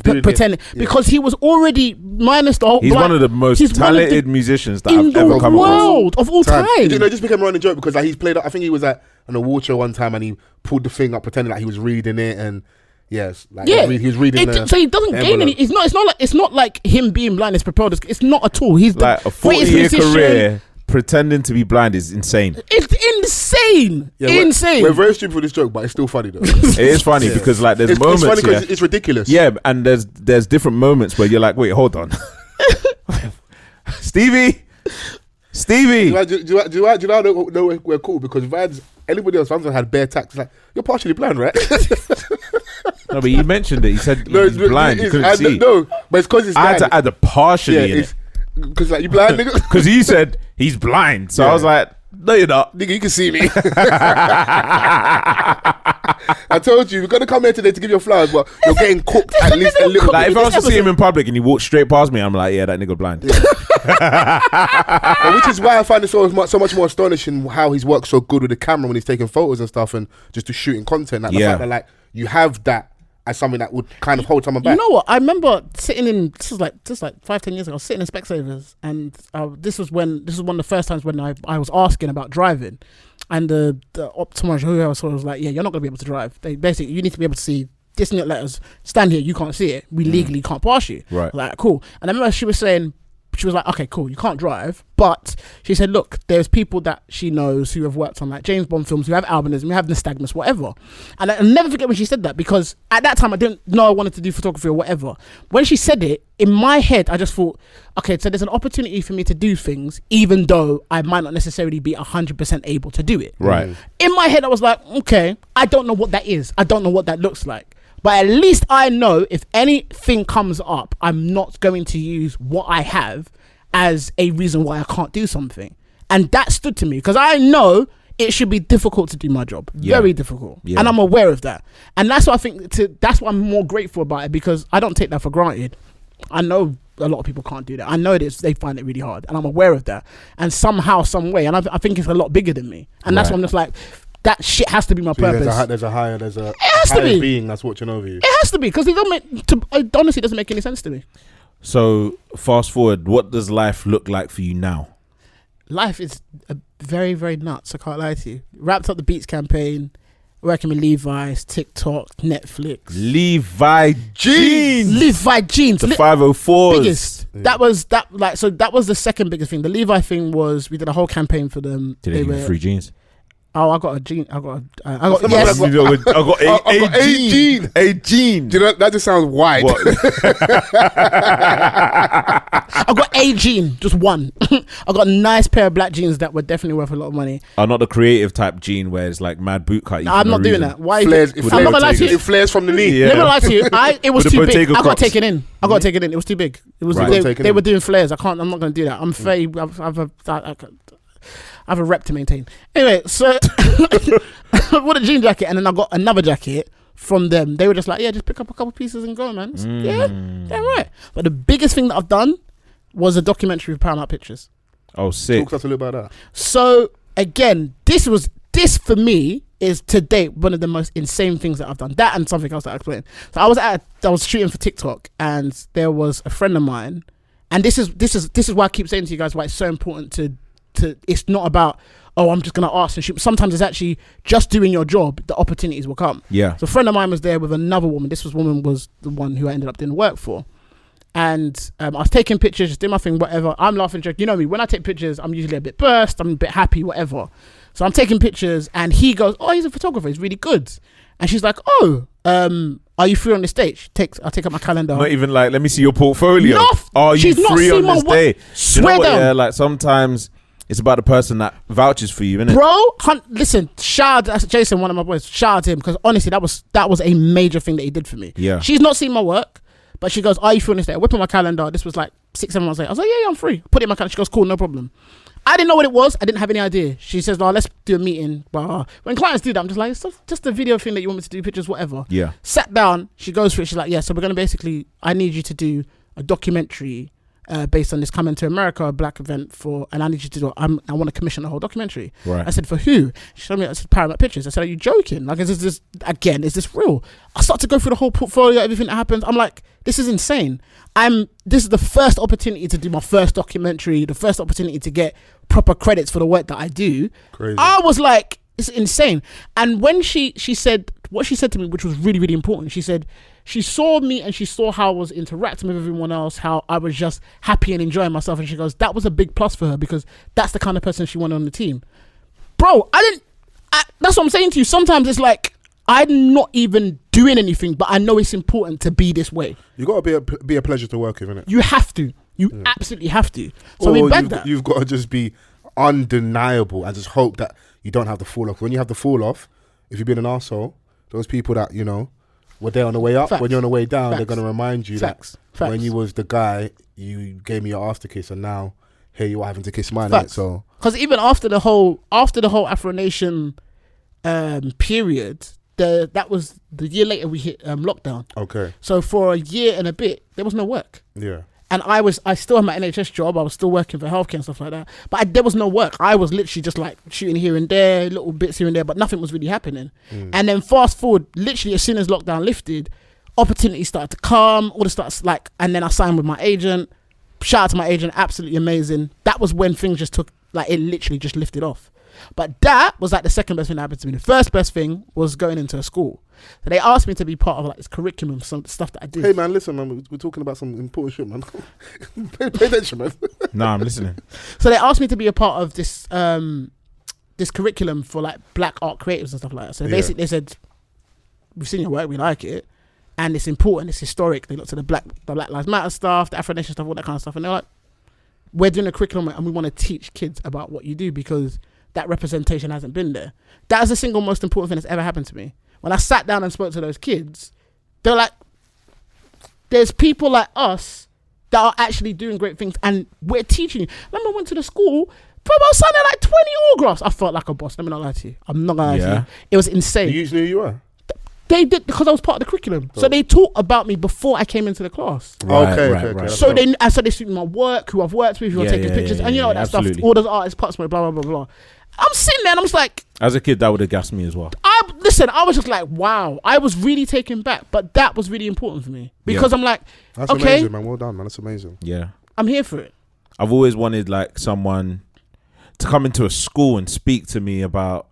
pretending? Yeah. Because he was already minus the whole. He's one of the most talented musicians that I've ever come across. In the world of all time. You know, it just became a running joke because like, he's played. I think he was at an award show one time and he pulled the thing up pretending like he was reading it and. Yes, like he was reading. So he doesn't gain any. It's not like him being blind is propelled. It's not at all. He's like a 40-year career pretending to be blind is insane. It's insane. Yeah, insane. We're very stupid for this joke, but it's still funny though. It is funny because like there's moments. It's funny because it's ridiculous. Yeah, and there's different moments where you're like, wait, hold on, Stevie. Do you know we're cool because Vans. Anybody else, Vans had bare tax. Like, you're partially blind, right? No, but you mentioned it. You said he's blind. You couldn't see. No, but it's because it's. I had to add a partially in it. Because like you blind, nigga. Because he said he's blind, so I was like, no, you're not, nigga. You can see me. I told you we're gonna come here today to give you flowers, but you're getting cooked at least a little. Like if I was to see him in public and he walked straight past me, I'm like, yeah, that nigga blind. Yeah. Which is why I find it so much more astonishing how he's worked so good with the camera when he's taking photos and stuff and just to shooting content. Like the fact that like you have that as something that would kind of hold someone back. You know what? I remember sitting in this was like 5-10 years ago. I was sitting in Specsavers, and this was one of the first times when I was asking about driving, and the optimizer who I was like, yeah, you're not gonna be able to drive. They basically you need to be able to see this in your letters. Stand here, you can't see it. We legally can't pass you. Right. Like cool. And I remember she was saying. She was like, okay, cool, you can't drive. But she said, look, there's people that she knows who have worked on like James Bond films, who have albinism, who have nystagmus, whatever. And I'll never forget when she said that, because at that time I didn't know I wanted to do photography or whatever. When she said it, in my head, I just thought, okay, so there's an opportunity for me to do things, even though I might not necessarily be 100% able to do it. Right. In my head, I was like, okay, I don't know what that is. I don't know what that looks like. But at least I know if anything comes up, I'm not going to use what I have as a reason why I can't do something. And that stood to me because I know it should be difficult to do my job. Very difficult. Yeah. And I'm aware of that. And that's what I think, that's why I'm more grateful about it, because I don't take that for granted. I know a lot of people can't do that. I know they find it really hard. And I'm aware of that. And somehow, some way, and I think it's a lot bigger than me. And that's why I'm just like, that shit has to be my purpose. There's a higher being that's watching over you. It has to be, because it honestly doesn't make any sense to me. So fast forward, what does life look like for you now? Life is very, very nuts. I can't lie to you. Wrapped up the Beats campaign, working with Levi's, TikTok, Netflix. Levi jeans. The 504s. Biggest. Yeah. That was the second biggest thing. The Levi thing was we did a whole campaign for them. Did they give you free jeans? Oh, I got a gene. I got Yes. I got a gene. A gene. Do you know that just sounds wide? I got a gene, just one. I got a nice pair of black jeans that were definitely worth a lot of money. Not the creative type gene where it's like mad boot cut. No, I'm not doing that. Why? I'm not gonna lie to you. It flares from the knee. Let me lie to you. It was too big. I got to take it in. It was too big. It was. They were doing flares. I'm not gonna do that. I'm very. I have a rep to maintain. Anyway, so I bought a jean jacket and then I got another jacket from them. They were just like, yeah, just pick up a couple pieces and go, man. Yeah, right. But the biggest thing that I've done was a documentary with Paramount Pictures. Oh, sick. Talk to us a little about that. So again, this for me is to date one of the most insane things that I've done. That and something else that I explained. So I was shooting for TikTok and there was a friend of mine, and this is why I keep saying to you guys why it's so important to it's not about, oh, I'm just gonna ask and shoot. Sometimes it's actually just doing your job, the opportunities will come. Yeah. So a friend of mine was there with another woman. This woman was the one who I ended up doing work for. And I was taking pictures, just doing my thing, whatever. I'm laughing, joking. You know me, when I take pictures, I'm usually a bit burst, I'm a bit happy, whatever. So I'm taking pictures and he goes, oh, he's a photographer, he's really good. And she's like, oh, are you free on this day? I take up my calendar. Not even like, let me see your portfolio. No, are you free on this day? Swear down. Yeah, like sometimes it's about the person that vouches for you, innit? Bro, listen, shout out Jason, one of my boys, shout out to him, because honestly, that was a major thing that he did for me. Yeah. She's not seen my work, but she goes, are you free on this day? I whip on my calendar. This was like 6-7 months later. I was like, yeah, I'm free. Put it in my calendar. She goes, cool, no problem. I didn't know what it was. I didn't have any idea. She says, well, let's do a meeting. But when clients do that, I'm just like, it's just a video thing that you want me to do, pictures, whatever. Yeah. Sat down. She goes for it. She's like, yeah, so we're going to basically, I need you to do a documentary based on this Coming to America, a black event and I need you to do, I want to commission a whole documentary. Right. I said, for who? She told me, I said, Paramount Pictures. I said, are you joking? Like, is this real? I start to go through the whole portfolio, everything that happens. I'm like, this is insane. This is the first opportunity to do my first documentary, the first opportunity to get proper credits for the work that I do. Crazy. I was like, it's insane. And when she said, what she said to me, which was really, really important, she said, she saw me and she saw how I was interacting with everyone else, how I was just happy and enjoying myself. And she goes, that was a big plus for her because that's the kind of person she wanted on the team. Bro, that's what I'm saying to you. Sometimes it's like, I'm not even doing anything, but I know it's important to be this way. You got to be a pleasure to work with, innit? You have to. You absolutely have to. So you've got to just be undeniable and just hope that you don't have the fall off. When you have the fall off, if you've been an arsehole, those people that, you know, were there on the way up, when you're on the way down, they're going to remind you that when you was the guy, you gave me your ass to kiss, and now here you are having to kiss mine. So, because even after the whole Afro Nation period, that was the year later we hit lockdown. Okay. So for a year and a bit, there was no work. Yeah. And I still had my NHS job. I was still working for healthcare and stuff like that. But there was no work. I was literally just like shooting here and there, little bits here and there, but nothing was really happening. And then fast forward, literally as soon as lockdown lifted, opportunities started to come, all the stuff and then I signed with my agent. Shout out to my agent, absolutely amazing. That was when things just took, like, it literally just lifted off. But that was like the second best thing that happened to me. The first best thing was going into a school. So they asked me to be part of like this curriculum, some stuff that I did. Hey man, listen man, we're talking about some important shit, man. pay attention, man. No, I'm listening. So they asked me to be a part of this this curriculum for like black art creatives and stuff like that. So basically they said, we've seen your work, we like it, and it's important, it's historic. They looked at the Black Lives Matter stuff, the Afro Nation stuff, all that kind of stuff, and they're like, we're doing a curriculum and we want to teach kids about what you do because that representation hasn't been there. That is the single most important thing that's ever happened to me. When I sat down and spoke to those kids, they're like, there's people like us that are actually doing great things and we're teaching you. Remember I went to the school, bro, I was signing like 20 autographs. I felt like a boss. Let me not lie to you. I'm not going to lie to you. It was insane. You knew who you were? They did, because I was part of the curriculum. So they taught about me before I came into the class. Okay. So they see my work, who I've worked with, who are taking pictures, and you know that absolutely. stuff. All those artists, parts, blah blah blah blah. I'm sitting there and I'm just like, as a kid, that would have gassed me as well. I was just like, wow. I was really taken back, but that was really important for me because I'm like, that's okay, amazing, man. Well done, man. That's amazing. Yeah, I'm here for it. I've always wanted like someone to come into a school and speak to me about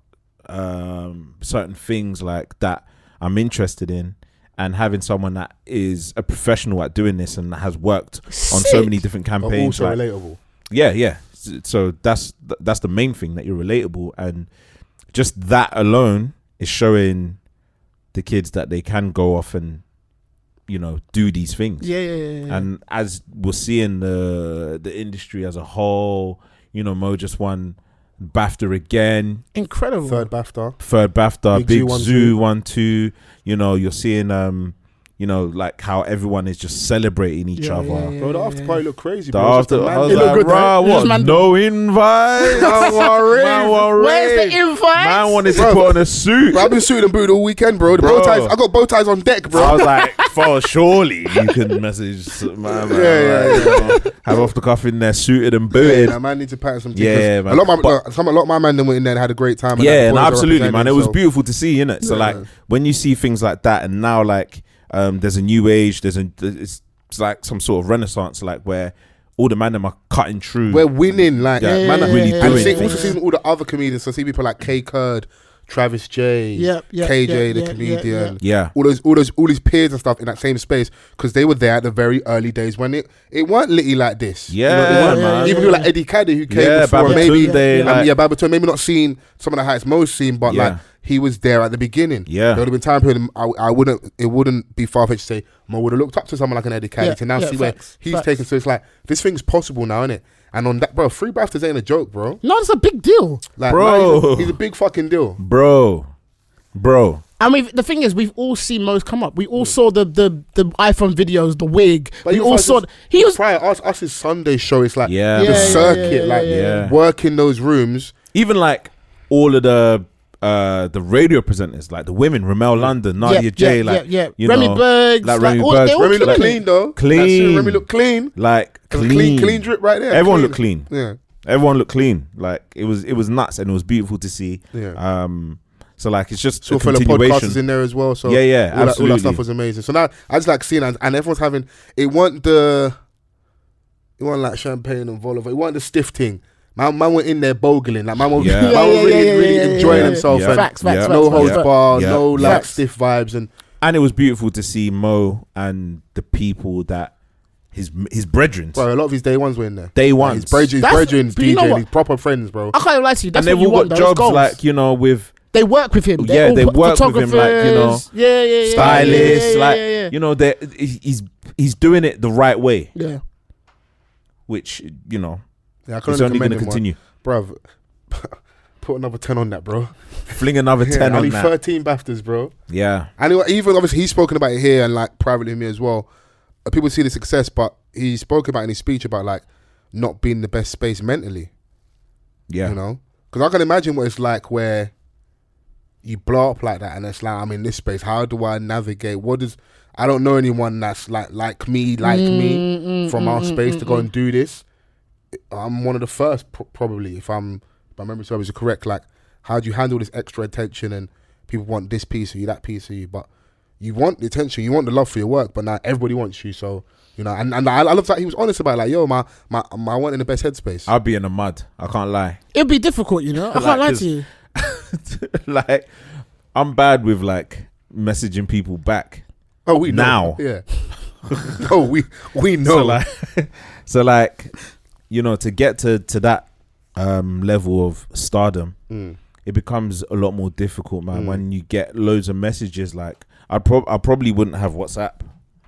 certain things like that I'm interested in, and having someone that is a professional at doing this and has worked on so many different campaigns. But also relatable. Yeah. So that's the main thing, that you're relatable. And just that alone is showing the kids that they can go off and, you know, do these things. Yeah. And as we're seeing the industry as a whole, you know, Mo just won BAFTA again. Incredible. Third BAFTA. Big Zoo 1-2. You know, you're seeing you know, like how everyone is just celebrating each other. Bro, the after party looked crazy, The bro. after, I was It looked like, good, "Rah, right? It was what? man- No invite? Man, Where's the invite? Man wanted to Bro, put on a suit. Bro, I've been suited and booted all weekend, bro. The Bro. bow ties, I got bow ties on deck, bro. I was like, for surely you can message man. Have off the cuff in there, suited and booted. Yeah, man, need to pattern some things. Yeah, man. A lot of my man them went in there and had a great time. And Yeah, the no, boys are absolutely, man. It was representing, beautiful to see, innit? So like when you see things like that, and now like there's a new age, it's like some sort of renaissance, like where all the man them are cutting through. We're winning, like man, really and doing also things. seeing all the other comedians. So see people like K Kurd, Travis J, KJ, the comedian, all these peers and stuff in that same space, because they were there at the very early days when it weren't litty like this. Yeah, man. Even people like Eddie Caddy who came before, Babatunde, Babatunde, maybe not seen some of the heights most seen, but like he was there at the beginning. Yeah, there would have been time period. It wouldn't be far fetched to say Mo would have looked up to someone like an Eddie Caddy to now see where he's taken. So it's like this thing's possible now, isn't it? And on that, bro, 3 BAFTAs ain't a joke, bro. No, it's a big deal, like, bro. Man, he's a big fucking deal, bro. And the thing is, we've all seen Mo's come up. We all saw the iPhone videos, the wig. But we all saw. He was prior us his Sunday show. It's like the circuit, working those rooms. Even like all of the radio presenters, like the women, Ramel London, Nadia J, you Remy know, Bergs, like Remy all, Bergs. Remy look clean though. Clean. Remy look clean. Like clean. Clean drip right there. Everyone looked clean. Yeah. Everyone looked clean. Like it was nuts, and it was beautiful to see. Yeah. So like it's just So a fellow continuation. podcasters in there as well. So absolutely. All that stuff was amazing. So now I just like seeing and everyone's having it wasn't like champagne and vol. It wasn't the stiff thing. Man went in there bogling. Like man was really enjoying himself. Yeah. Facts. No holds bar, no like Facts. stiff vibes And it was beautiful to see Mo and the people that his brethren. Bro, a lot of his day ones were in there. Day ones. His brethren DJing, his proper friends, bro. I can't even lie to you. That's and they've what you all want. got Those jobs goals. like, you know, with they work with him. they work with him, like, you know, stylists, you know, he's doing it the right way. Yeah. Which, you know, it's only going to continue. Bro, put another 10 on that, bro. Fling another 10 on that. 13 BAFTAs, bro. Yeah. And even obviously he's spoken about it here and like privately with me as well. People see the success, but he spoke about in his speech about like not being the best space mentally. Yeah. You know? Because I can imagine what it's like where you blow up like that and it's like, I'm in this space. How do I navigate? I don't know anyone that's like me from our space to go and do this. I'm one of the first, probably, if my memory serves is correct. Like, how do you handle this extra attention and people want this piece of you, that piece of you, but you want the attention, you want the love for your work, but now everybody wants you. So, you know, and I love that he was honest about it, like, yo, my want in the best headspace. I'll be in the mud. I can't lie. It'd be difficult, you know. I can't lie to you. Like, I'm bad with like messaging people back. Oh, we know. Now. Yeah. Oh, we know. So like, you know, to get to that level of stardom, it becomes a lot more difficult, man. When you get loads of messages, like I probably wouldn't have WhatsApp.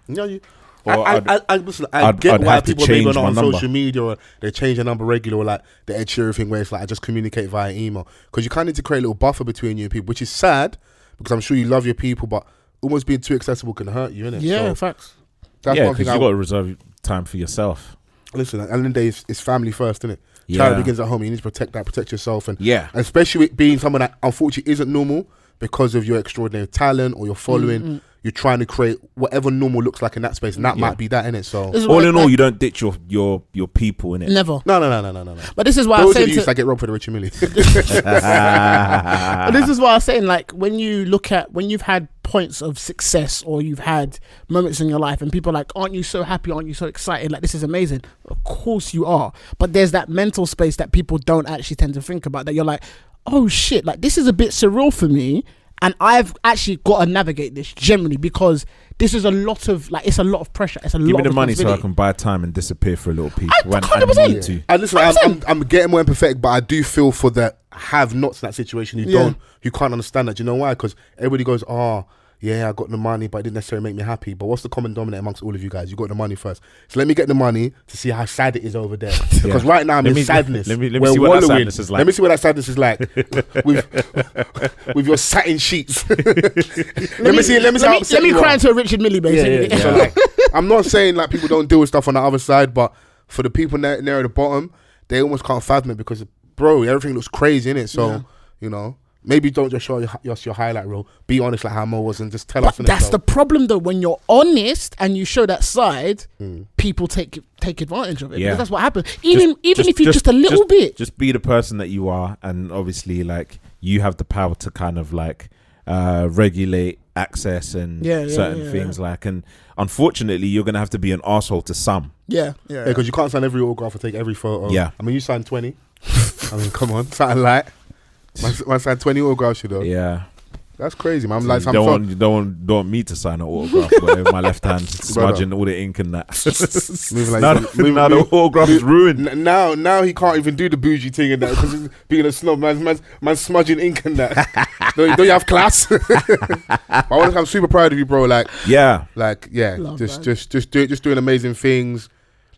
No, I'd get why have to people maybe change not my on number. social media or they change their number regular, or like the Ed Sheeran thing where it's like I just communicate via email, because you kind of need to create a little buffer between you and people, which is sad because I'm sure you love your people, but almost being too accessible can hurt you, innit? Yeah, so facts. That's one thing you got to reserve time for yourself. Listen, at the end of the day, it's family first, innit? Yeah. Child begins at home. You need to protect yourself, and Yeah. especially with being someone that unfortunately isn't normal because of your extraordinary talent or your following. You're trying to create whatever normal looks like in that space, and that might be that, innit? So all in all, you don't ditch your people, innit? Never. No. But this is why I Those was of saying you I get robbed for the Richie Millie. But this is what I was saying, like when you look at when you've had points of success or you've had moments in your life and people are like, aren't you so happy, aren't you so excited, like this is amazing? Of course you are, but there's that mental space that people don't actually tend to think about, that you're like, oh shit, like this is a bit surreal for me, And I've actually got to navigate this generally because this is a lot of it's a lot of pressure. It's a lot. Give me the of money so I responsibility. can buy time and disappear for a little piece when I 100%. need to. And listen, I'm getting more empathetic, but I do feel for the have-nots in that situation who can't understand that. Do you know why? Because everybody goes, oh, yeah, I got the money, but it didn't necessarily make me happy. But what's the common denominator amongst all of you guys? You got the money first. So let me get the money to see how sad it is over there. Because right now I'm in sadness. Let me see what that sadness is like. Let me see what that sadness is like with your satin sheets. let me cry into a Richard Millie, basically. So I'm not saying like people don't deal with stuff on the other side, but for the people near at the bottom, they almost can't fathom it because, bro, everything looks crazy, innit? So, you know. Maybe don't just show your highlight reel. Be honest like how Mo was and just tell us. That's the problem though. When you're honest and you show that side, people take advantage of it. Because that's what happens. Even if you're just a little bit. Just be the person that you are, and obviously like you have the power to kind of like regulate access and certain things like. And unfortunately, you're gonna have to be an arsehole to some. Yeah, because you can't sign every autograph or take every photo. Yeah, I mean you signed 20. I mean, come on, something like. Man signed 20 autographs, you know. Yeah, that's crazy, man. So you don't want me to sign an autograph with my left hand smudging all the ink and that. Now the autograph is ruined. Now he can't even do the bougie thing and that because he's being a snob. Man smudging ink and that. don't you have class? I'm super proud of you, bro. Just doing amazing things.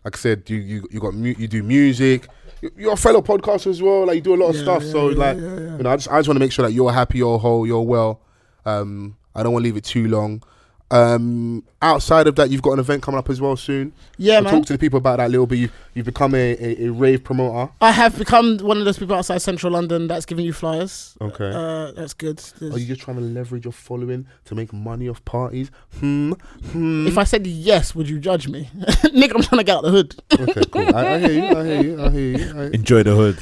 Like I said, you do music. You're a fellow podcaster as well. Like you do a lot of stuff. You know, I just want to make sure that you're happy, you're whole, you're well. I don't want to leave it too long. Outside of that, you've got an event coming up as well soon. Yeah, man. Talk to the people about that a little bit. You've become a rave promoter. I have become one of those people outside Central London that's giving you flyers. Okay. That's good. Are you just trying to leverage your following to make money off parties? If I said yes, would you judge me? Nick, I'm trying to get out the hood. Okay, cool. I hear you. Enjoy the hood.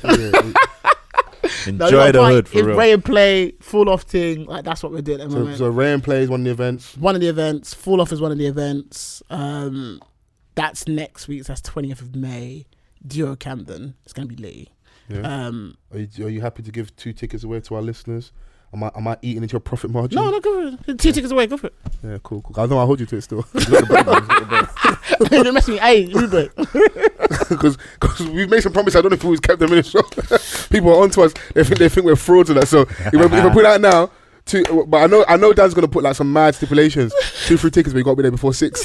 Enjoy the hood for real. Ray and Play, Fall Off thing, like that's what we're doing at the moment. So Ray and Play is one of the events. One of the events. Fall Off is one of the events. That's next week. So that's 20th of May. Duo Camden. It's gonna be lit. Yeah. Are you happy to give 2 tickets away to our listeners? Am I eating into your profit margin? No, go for it. 2 tickets away. Go for it. Yeah, cool. I know I'll hold you to it still. Don't mess with me. Hey, Uber. Because we've made some promises. I don't know if we've kept them in the show. People are onto us. They think we're frauds and that. So if I put out now, but I know Dan's gonna put like some mad stipulations. 2 free tickets, but you got to be there before 6.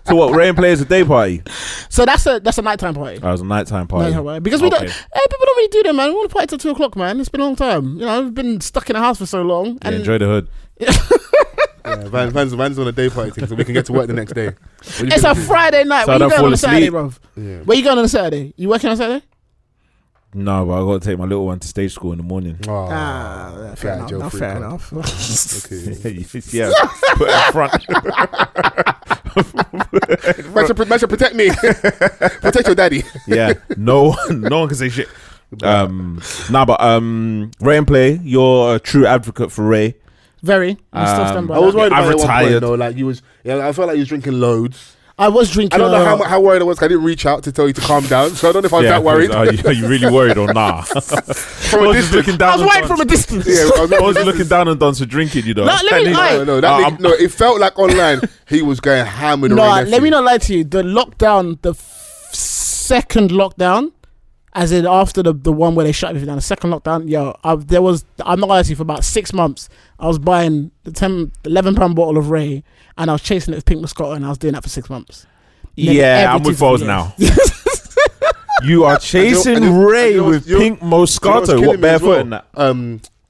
So what? Ray and Play is a day party. So that's a nighttime party. Oh, it's a nighttime party. Because people don't really do that, man. We want to party till 2 o'clock, man. It's been a long time. You know, we've been stuck in the house for so long. And enjoy the hood. Van's on a day party thing, so we can get to work the next day. It's a Friday night. So Where you going on a Saturday, asleep. bruv? Yeah. Where you going on a Saturday? You working on Saturday? No, but I got to take my little one to stage school in the morning. Fair enough. Okay. Yeah, put it in front. Man should protect me. Protect your daddy. Yeah, no one can say shit. But Ray and Play, you're a true advocate for Ray. Very. I was worried about it at one point, retired. though. Like I felt like you was drinking loads. I was drinking. I don't know how worried I was. I didn't reach out to tell you to calm down, so I don't know if I was that worried. Are you really worried or nah? From a distance. I was worried from a distance. Yeah, I was looking down and done for drinking, you know. No, let me lie. No, it felt like online he was going ham with the rain. Let me not lie to you. The lockdown, the second lockdown, as in after the one where they shut everything down, the second lockdown, I'm not lying to you, for about 6 months, I was buying the £11 bottle of Ray and I was chasing it with pink Moscato, and I was doing that for 6 months. Yeah, I'm with Fols now. You are chasing Ray with pink Moscato. What barefoot in that?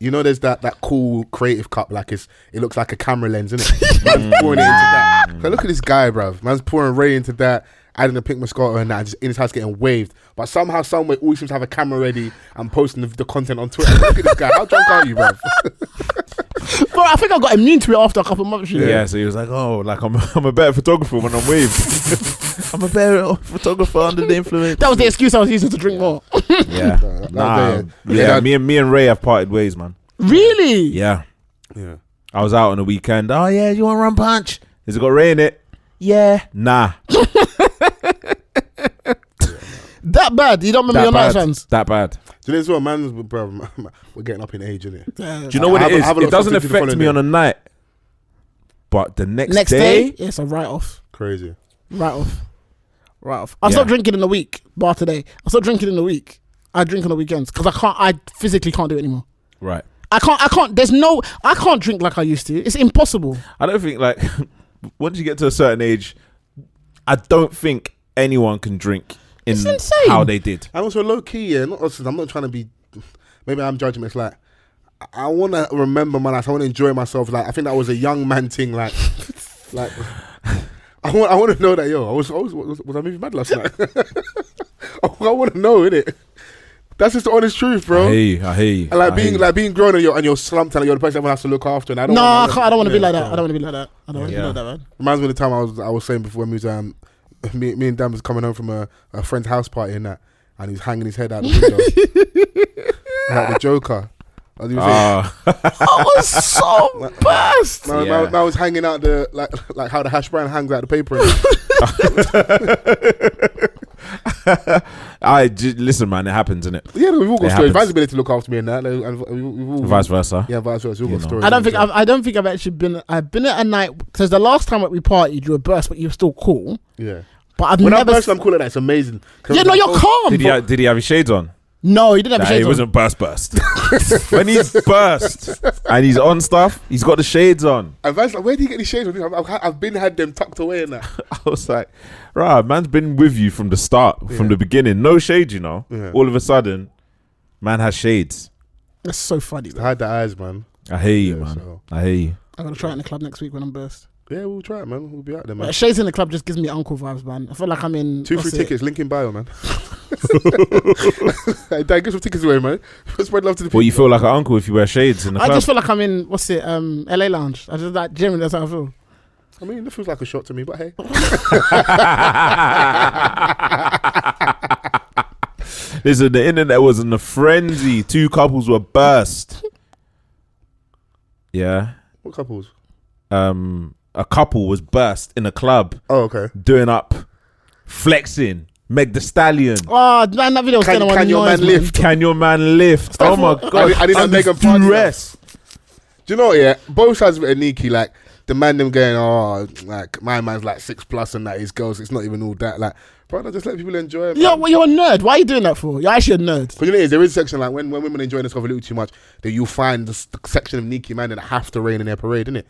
You know, there's that cool creative cup, like it looks like a camera lens, isn't it? Man's pouring it into that. So look at this guy, bruv. Man's pouring Ray into that, adding the pink Moscato and that, just in his house getting waved. But somehow, somewhere, always seems to have a camera ready and posting the content on Twitter. Look at this guy. How drunk are you, bruv? Bro, I think I got immune to it after a couple of months. Yeah, so he was like, "Oh, like I'm a better photographer when I'm waved. I'm a better photographer under the influence." That was the excuse I was using to drink more. Me and Ray have parted ways, man. Really? Yeah. I was out on the weekend. Oh yeah, you want rum punch? Has it got Ray in it? Yeah. Nah. That bad? You don't remember your night fans? That bad. Do you know what, man? Bro, we're getting up in age, innit? Yeah. Do you know what it is? It doesn't affect me on a night, but the next day, it's a write-off. Crazy. Right-off. I stopped drinking in the week, bar today. I stopped drinking in the week. I drink on the weekends because I physically can't do it anymore. Right. I can't, I can't drink like I used to. It's impossible. I don't think, like, once you get to a certain age, I don't think anyone can drink in how they did. And also low key, I'm not trying to be, maybe I'm judging, it's like, I want to remember my life. I want to enjoy myself. Like, I think that was a young man thing. Like, I want to know that, yo, was I moving mad last night? I want to know, innit? That's just the honest truth, bro. I hear you. And being grown and you're slumped and you're the person everyone has to look after. And I don't want to be like that. I don't want to be like that. I don't want to be like that, man. Reminds me of the time I was saying before when we was me and Dan was coming home from a friend's house party and that, and he was hanging his head out the window like the Joker. I was so burst. I was hanging out like how the hash brown hangs out the paper. Listen, man, it happens, innit? Yeah, we've all got stories. Van's ability to look after me and that, and vice versa. Yeah, vice versa. We've all got stories. I don't think I've actually been. I've been at a night because the last time that we partied, you were burst, but you were still cool. Yeah, but when I burst, I'm cool at that. It's amazing. Yeah, no, you're calm. Did he have his shades on? No, he didn't have his shades on. He wasn't burst. When he's burst and he's on stuff, he's got the shades on. And Van's like, where do you get these shades on? I've had them tucked away in that. I was like, right, man's been with you from the start, from the beginning. No shades, you know. Yeah. All of a sudden, man has shades. That's so funny, man. I had the eyes, man. I hear you, man. So. I hear you. I'm going to try it in the club next week when I'm burst. Yeah, we'll try it, man. We'll be out there, man. Shades in the club just gives me uncle vibes, man. I feel like I'm in... 2 free tickets, link in bio, man. Hey, Dad, get some tickets away, man. Spread love to the people. Well, you feel like an uncle if you wear shades in the club? I just feel like I'm in, LA Lounge. I just like, generally, that's how I feel. I mean, it feels like a shot to me, but hey. Listen, the internet was in a frenzy. 2 couples were burst. Yeah. What couples? A couple was burst in a club. Oh, okay. Doing up, flexing, Meg the Stallion. Oh, man, that video was kind of Can your man lift? Can your man lift? Oh my God. I didn't make a duress. Do you know what, yeah? Both sides of it are sneaky. Like, the man them going, oh, like, my man's like 6+ and that his girls, it's not even all that. Like, brother, just let people enjoy it. You're a nerd. Why are you doing that for? You're actually a nerd. Because you know, there is a section like when women enjoy themselves a little too much, that you'll find the section of sneaky man that have to reign in their parade, innit?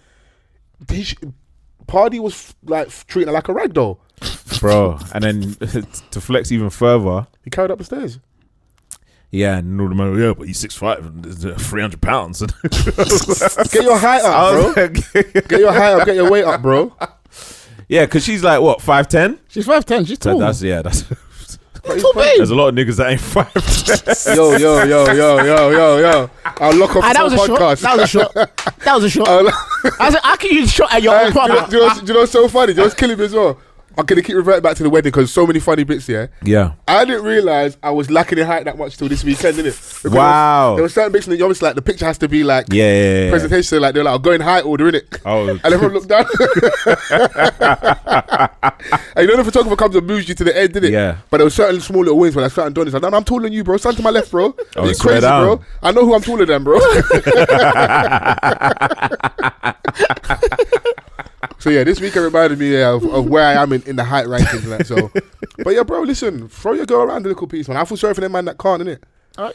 Party was like treating her like a rag doll, bro. And then to flex even further, he carried up the stairs. Yeah, and all the man, yeah, but he's 6'5" and 300 pounds. Get your height up, bro. Get your height up. Get your weight up, bro. Yeah, because she's like what, 5'10"? She's 5'10". She's tall. That's tall, babe. There's a lot of niggas that ain't 5'10". Yo. I'll lock off the podcast. That was a shot. I said, I can use a shot at your own partner. Do you know what's so funny? Do you know what's killing me as well? I'm going to keep reverting back to the wedding because so many funny bits, yeah? Yeah. I didn't realise I was lacking in height that much till this weekend, innit? Because wow. There were certain bits, and obviously, like, the picture has to be, like, yeah. presentation, so, like, they're like, I'll go in height order, innit? Oh. And everyone looked down. And you know the photographer comes and moves you to the end, didn't it? Yeah. But there were certain small little wins where like certain Donnies like, no, I'm taller than you, bro. Stand to my left, bro. Oh, you crazy, bro. I know who I'm taller than, bro. So yeah, this weekend reminded me of where I am in the height rankings and that. So, but yeah, bro, listen, throw your girl around a little piece, man. I feel sorry for them man that can't, innit?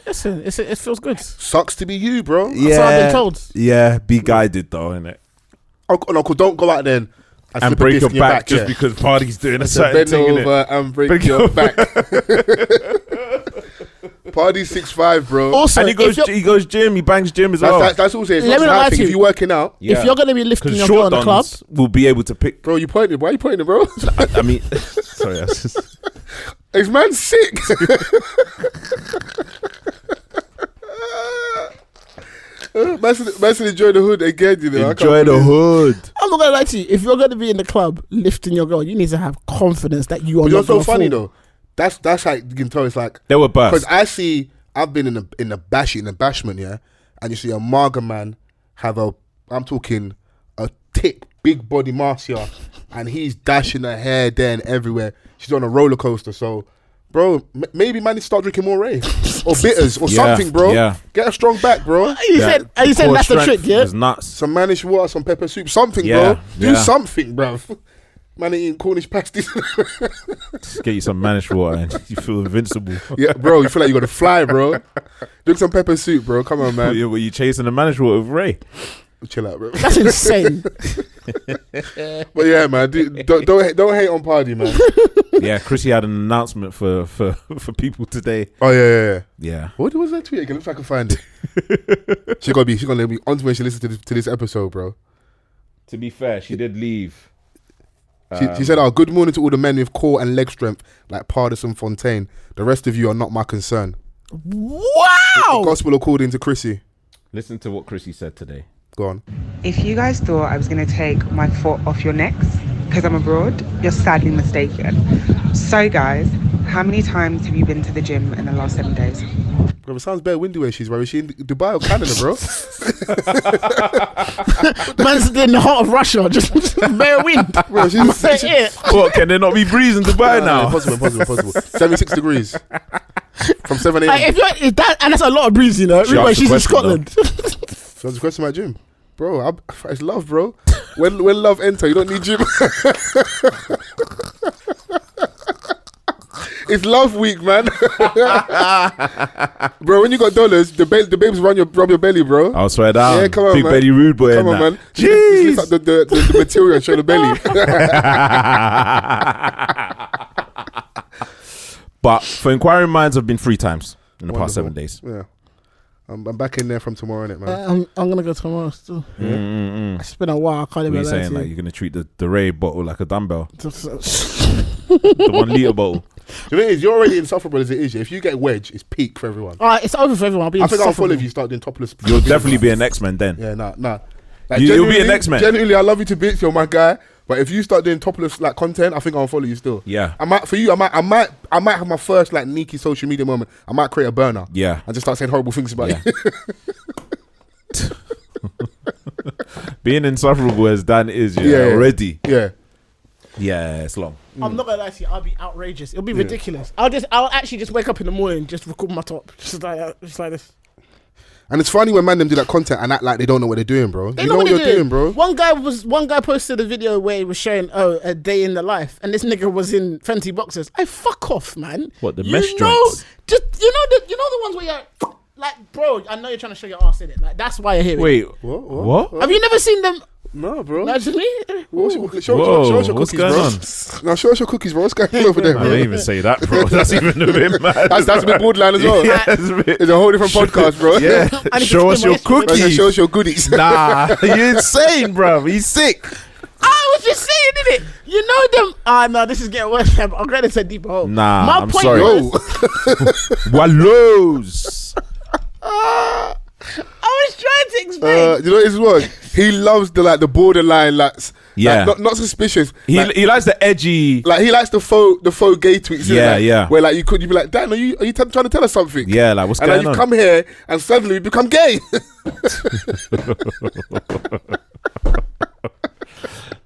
Listen, it feels good. Sucks to be you, bro. Yeah, that's what I've been told. Yeah, be guided though, innit? Oh, no, don't go out there and break your back just because party's doing a certain thing, bend over and break your back. Party's 6'5", bro. Also, and he goes gym. He bangs gym as well. That's also it's not lie to you. If you're working out, if you're gonna be lifting your girl in the club, we'll be able to pick. Bro, you pointing? Why are you pointing, bro? I mean, sorry, I just... Is man sick? Man, enjoy the hood again, you know. Enjoy the hood. I'm not gonna lie to you. If you're gonna be in the club lifting your girl, you need to have confidence that you are. You're so funny though. That's like you can tell. It's like they were burst. Because I've been in the bashment, yeah, and you see a Marga man have I'm talking a thick, big body Marcia, and he's dashing her hair there and everywhere. She's on a roller coaster, so Bro, maybe man, start drinking more Ray or bitters or something, bro. Yeah. Get a strong back, bro. You said that's the trick, yeah? It's nuts. Some manish water, some pepper soup, something, bro. Do something, bro. Man ain't eating Cornish pasties. Just get you some manish water and you feel invincible. Yeah, bro, you feel like you got to fly, bro. Drink some pepper soup, bro. Come on, man. Were you chasing the manish water with Ray? Chill out, bro. That's insane. But yeah, man, don't hate on Party, man. Yeah, Chrissy had an announcement for people today. Oh yeah. Yeah. What was that tweet again? Let's see if I can find it. She's gonna be on to when she listens to this episode, bro. To be fair, she did leave. She said, "Oh, good morning to all the men with core and leg strength like Pardison Fontaine. The rest of you are not my concern." Wow. The gospel according to Chrissy. Listen to what Chrissy said today. Go on. If you guys thought I was going to take my foot off your necks because I'm abroad, you're sadly mistaken. So guys, how many times have you been to the gym in the last 7 days? Bro, it sounds bare windy where she's, bro. Is she in Dubai or Canada, bro? Man's in the heart of Russia, just bare wind. Bro, she's What, can there not be breeze in Dubai now? Impossible. 76 degrees. From 7 a.m. And that's a lot of breeze, you know. Remember, she's in Scotland. So that's a question about gym. Bro, it's love, bro. When love enter, you don't need gym. It's love week, man. Bro, when you got dollars, the babes rub your belly, bro. I'll swear down. Yeah, come on, Big man. belly rude boy. Come on, man. Jeez. Just the material and show the belly. But for inquiring minds, I've been 3 times in the past 7 days. Yeah. I'm back in there from tomorrow, innit, man? I'm gonna go tomorrow still. It's been a while. I can't What are even you lie saying? to Like you. you're gonna treat the Ray bottle like a dumbbell, the 1 litre bottle. The thing is, you're already insufferable as it is. Yeah? If you get wedge, it's peak for everyone. It's over for everyone. I think I'll follow if you start doing topless. You'll definitely be an X-Men then. Yeah, nah. Like, You'll be an X-Men. Genuinely, I love you to bits. You're my guy. But if you start doing topless like content, I think I'll follow you still. Yeah. I might have my first like sneaky social media moment. I might create a burner. Yeah. And just start saying horrible things about you. Being insufferable as Dan is already. Yeah. Yeah, it's long. I'm not gonna lie to you. I'll be outrageous. It'll be ridiculous. I'll actually just wake up in the morning, just record my top, just like this. And it's funny when man them do that content and act like they don't know what they're doing, bro. They You know know what they're you're doing, bro. One guy posted a video where he was showing a day in the life, and this nigga was in Fenty boxers. Fuck off, man. What, the you mesh know, joints? just you know the ones where you're like, bro. I know you're trying to show your ass in it. Like that's why you're here. Wait, What? Have you never seen them? No, bro. Actually, Show us your what's cookies, going bro. on? Now show us your cookies, bro. What's going on over there, I bro? didn't even say that, bro. That's even a bit mad. That's a bit borderline as well. Yeah, it's a bit- It's a whole different podcast, bro. Yeah, I need to show us explain your my history. cookies. Show us your goodies. Nah, you're insane, bro. He's sick. I was just saying, innit? You know them. No, this is getting worse. I'm going to say deeper hole. Nah, My I'm point sorry. was- Wallows. I was trying to explain. You know what it was? He loves the borderline, Yeah. not suspicious. He likes the edgy. Like he likes the faux gay tweets. Yeah, like, yeah. Where like you'd be like, Dan, are you trying to tell us something? Yeah, like what's and going then you on? come here and suddenly you become gay.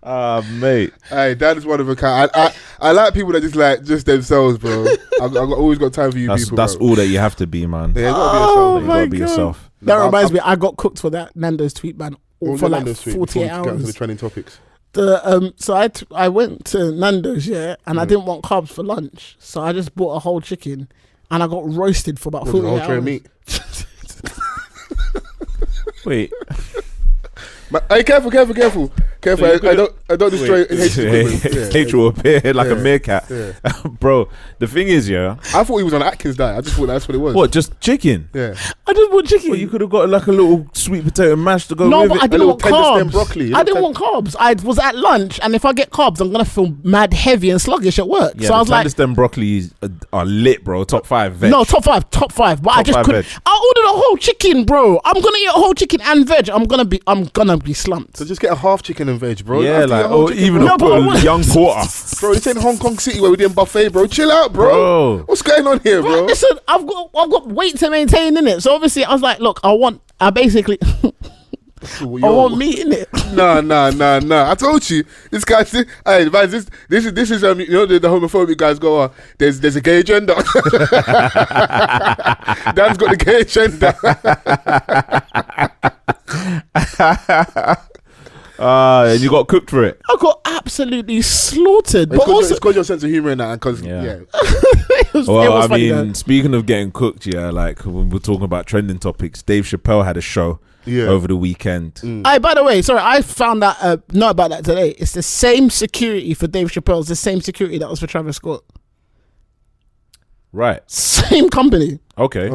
Mate. Hey, Dan is one of a kind. I like people that just themselves, bro. I've always got time for you people. That's bro. all that you have to be, man. Yeah, you gotta be yourself. You gotta be yourself. That reminds me, I got cooked for that Nando's tweet ban for like Nando's tweet 48 before we get to the hours. trending topics. So I went to Nando's, and I didn't want carbs for lunch, so I just bought a whole chicken, and I got roasted for about What was 48 the whole hours. tray of meat? Wait. Hey, careful! I don't destroy H will appear like a meerkat. Yeah. Bro, the thing is, I thought he was on Atkins diet. I just thought that's what it was. what, just chicken? Yeah. I just bought chicken. Well, you could have got like a little sweet potato mash to go No, with but it. I didn't want tender stem carbs. broccoli. I didn't want carbs. I was at lunch, and if I get carbs, I'm gonna feel mad heavy and sluggish at work. Yeah, so I was like, them broccolis are lit, bro. Top 5 veg. no, top five. But I just 5 couldn't. veg. I ordered a whole chicken, bro. I'm gonna eat a whole chicken and veg. I'm gonna be slumped. So just get a half chicken and veg, bro. Yeah, After you like, get a whole or chicken, even bro. No, but I a want- young quarter. Bro, this ain't Hong Kong City where we doing buffet, bro. Chill out, bro. What's going on here, bro? Listen, I've got weight to maintain in it. So obviously, I was like, look, I basically Or meeting it. No. I told you, this guy. Hey, man, this is you know the homophobic guys go. There's a gay agenda. Dan's got the gay agenda. And you got cooked for it. I got absolutely slaughtered. But also, It's because your sense of humor in that, because it was Well, I funny, mean, though. speaking of getting cooked, like when we're talking about trending topics, Dave Chappelle had a show over the weekend. By the way, sorry, I found that not about that today. It's the same security for Dave Chappelle. It's the same security that was for Travis Scott. Right. Same company. Okay.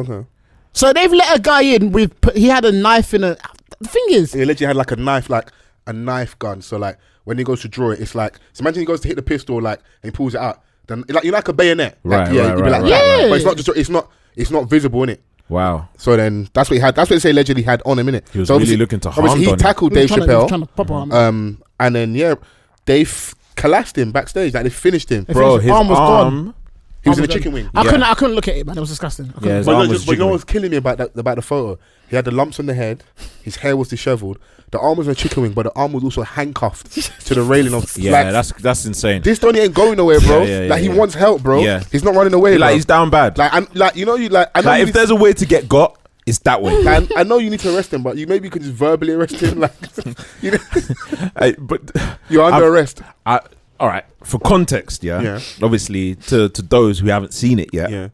So they've let a guy in with. He had a knife in a. The thing is, he literally had like a knife gun. So like when he goes to draw it, it's like, so imagine he goes to hit the pistol like and he pulls it out. Then like you like a bayonet. Right. Like, you'd be like, right. But it's not just it's not visible, innit? Wow. So then that's what he had. That's what they say allegedly had on him, innit? He was so really looking to harm obviously he tackled Dave he was Chappelle. trying to pop on. And then they collapsed him backstage. Like they finished him. Bro, his arm was gone. He was in a chicken wing. I couldn't look at it, man. It was disgusting. Yeah, his But, arm no, was but you know jiggling. what's killing me about the photo? He had the lumps on the head. His hair was disheveled. The arm was in a chicken wing, but the arm was also handcuffed to the railing of. Yeah, like, that's insane. this Donny ain't going nowhere, bro. He wants help, bro. Yeah. He's not running away. Like bro. he's down bad. Like I'm like, you know, you like. I know Like you if there's a way to get got, it's that way. like, I know you need to arrest him, but you maybe could just verbally arrest him. Like, you know, But you're under arrest. all right. For context, Yeah. obviously to those who haven't seen it yet, Yeah,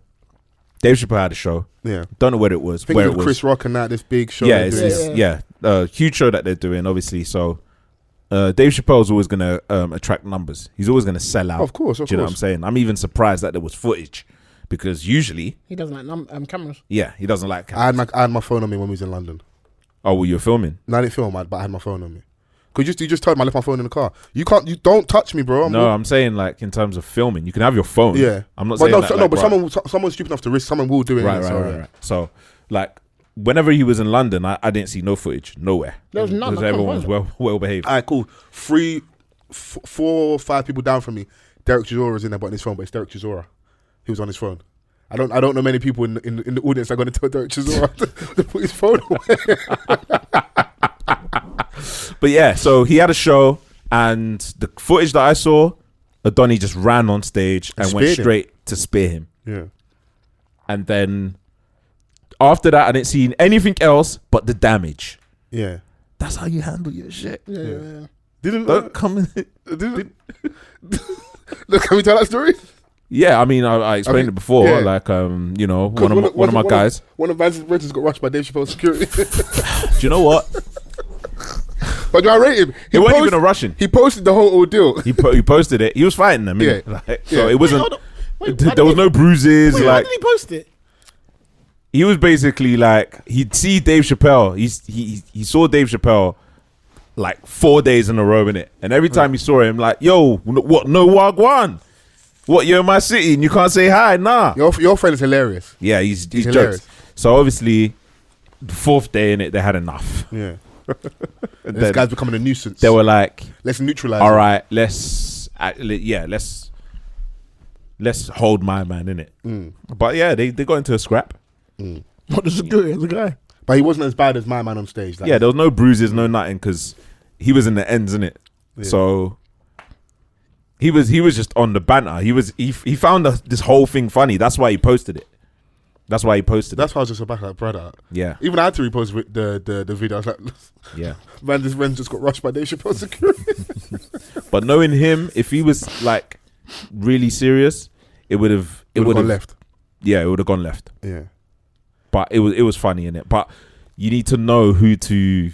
Dave Chappelle had a show. yeah. Don't know where it was. I think Where with it was. Chris Rock and that this big show. Yeah, they're doing. huge show that they're doing, obviously. So Dave Chappelle's always going to attract numbers. He's always going to sell out. Of course, Do you know what I'm saying? I'm even surprised that there was footage because usually, He doesn't like cameras. yeah, he doesn't like I cameras. had my phone on me when we was in London. Oh, well, you were filming? No, I didn't film, but I had my phone on me. Cause you just told me I left my phone in the car. You don't touch me, bro. I'm saying like in terms of filming, you can have your phone. Yeah, I'm not but saying that. but someone's stupid enough to risk. Someone will do it. Right. So like, whenever he was in London, I didn't see no footage nowhere. There was none. Because everyone was well behaved. Alright, cool. 4 or 5 people down from me. Derek Chisora was in there, but on his phone. But it's Derek Chisora. He was on his phone. I don't know many people in the audience are going to tell Derek Chisora to put his phone away. But yeah, so he had a show, and the footage that I saw, Adoni just ran on stage and went speared him. straight to spear him. Yeah. And then after that, I didn't see anything else but the damage. Yeah. That's how you handle your shit. Yeah. Didn't Don't come in. look? Can we tell that story? Yeah, I mean, I explained it before. yeah. Like, you know, one of my guys. One of Vance's renters got rushed by Dave Chappelle security. Do you know what? But do I rate him? He wasn't even a Russian. He posted the whole ordeal. He posted it. He was fighting them. Yeah. Like, Yeah. So it wasn't. Hold on. Wait, There was no bruises. Why Like did he post it? he was basically like he'd see Dave Chappelle. He saw Dave Chappelle like 4 days in a row in it, and every time he saw him, like, yo, what? No wagwan. What? You're in my city and you can't say hi? Nah. Your friend is hilarious. Yeah, he's hilarious. jokes. So obviously, the 4th day in it, they had enough. Yeah. And This then guy's becoming a nuisance. they were like, Let's neutralize. all him. right, let's hold my man in it. But yeah, they got into a scrap. What the security? The guy. But he wasn't as bad as my man on stage. Like, Yeah, there was no bruises, no nothing, because he was in the ends, innit? Yeah. So he was just on the banter. He found this whole thing funny. That's why he posted it. That's why I was just about like, brother. Yeah. Even I had to repost the video. I was like, Yeah. man, this man just got rushed by Dave Chappelle security. But knowing him, if he was like really serious, it would have gone left. Yeah, it would have gone left. Yeah. But it was funny in it. But you need to know who to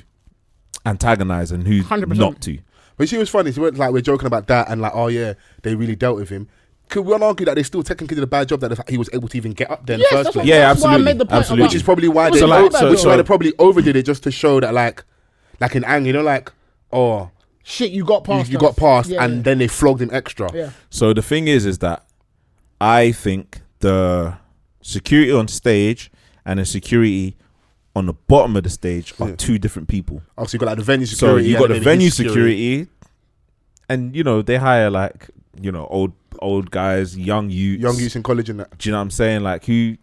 antagonize and who 100%. not to. But you see what's funny? So we're joking about that and like, oh yeah, they really dealt with him. Could one argue that they still technically did a bad job that he was able to even get up there in the first place? Yeah, that's why I absolutely. made the point Absolutely. about- Which is probably why So they like- which is why so- they probably overdid it just to show that like in anger, you know, like, oh, Shit, you got past. you us. got past Yeah, and yeah. then they flogged him extra. Yeah. So the thing is that I think the security on stage and the security on the bottom of the stage are two different people. Oh, so you got like the venue So security. you got and the then venue his security, and you know they hire like, you know, old guys, young youths. young youths in college and that. Do you know what I'm saying? Like who?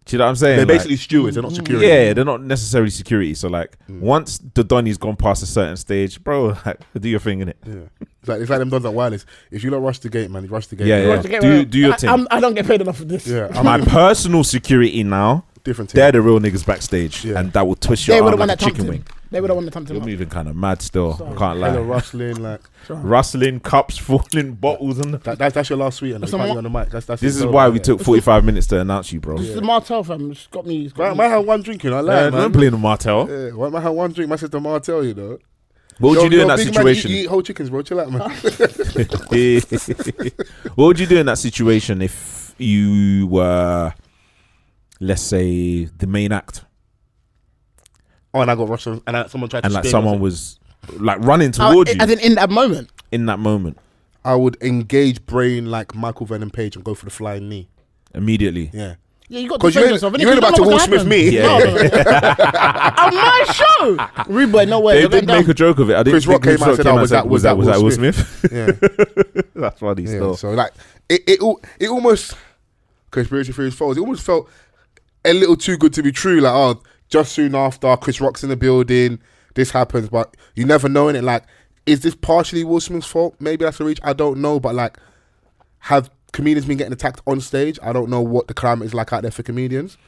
Do Do you know what I'm saying? They're basically stewards. They're not security. Yeah, they're not necessarily security. So like, once the Donny's gone past a certain stage, bro, like, do your thing, innit? Yeah. It's like them dons at wireless. If you don't rush the gate, man, you rush the gate. Yeah. Do your thing. I don't get paid enough for this. Yeah. My personal security now, Different they're the real niggas backstage, and that will twist your arm like a chicken wing. They would have won the time to You're moving kind of mad still. I can't lie. Rustling, like rustling, cups falling, bottles, and that's your last sweet, and it's on the mic. That's this is why we took 45 minutes to announce you, bro. This is the Martel fam. It's got me. Might have one drink, you know. I don't play the Martel. Yeah, might have one drink. My sister Martel, you know. What would you do in that situation? Man, you eat whole chickens, bro. Chill out, man. What would you do in that situation if you were, let's say, the main act? Oh, and I got rushed, and someone tried to. And like someone was like running towards you. As in that moment. In that moment, I would engage brain like Michael Venom Page and go for the flying knee immediately. Yeah. Yeah, you got to because you ain't about to Will Smith me. Yeah. On my show, Rude Boy, no way. They did make a joke of it. I didn't Chris Rock came out and said, "Was that Will Smith?" Yeah, that's funny. Still, so like it almost conspiracy theories falls. It almost felt a little too good to be true. Like, just soon after, Chris Rock's in the building, this happens, but you never know. In it, like, is this partially Will Smith's fault? Maybe that's a reach. I don't know, but like, have comedians been getting attacked on stage? I don't know what the climate is like out there for comedians.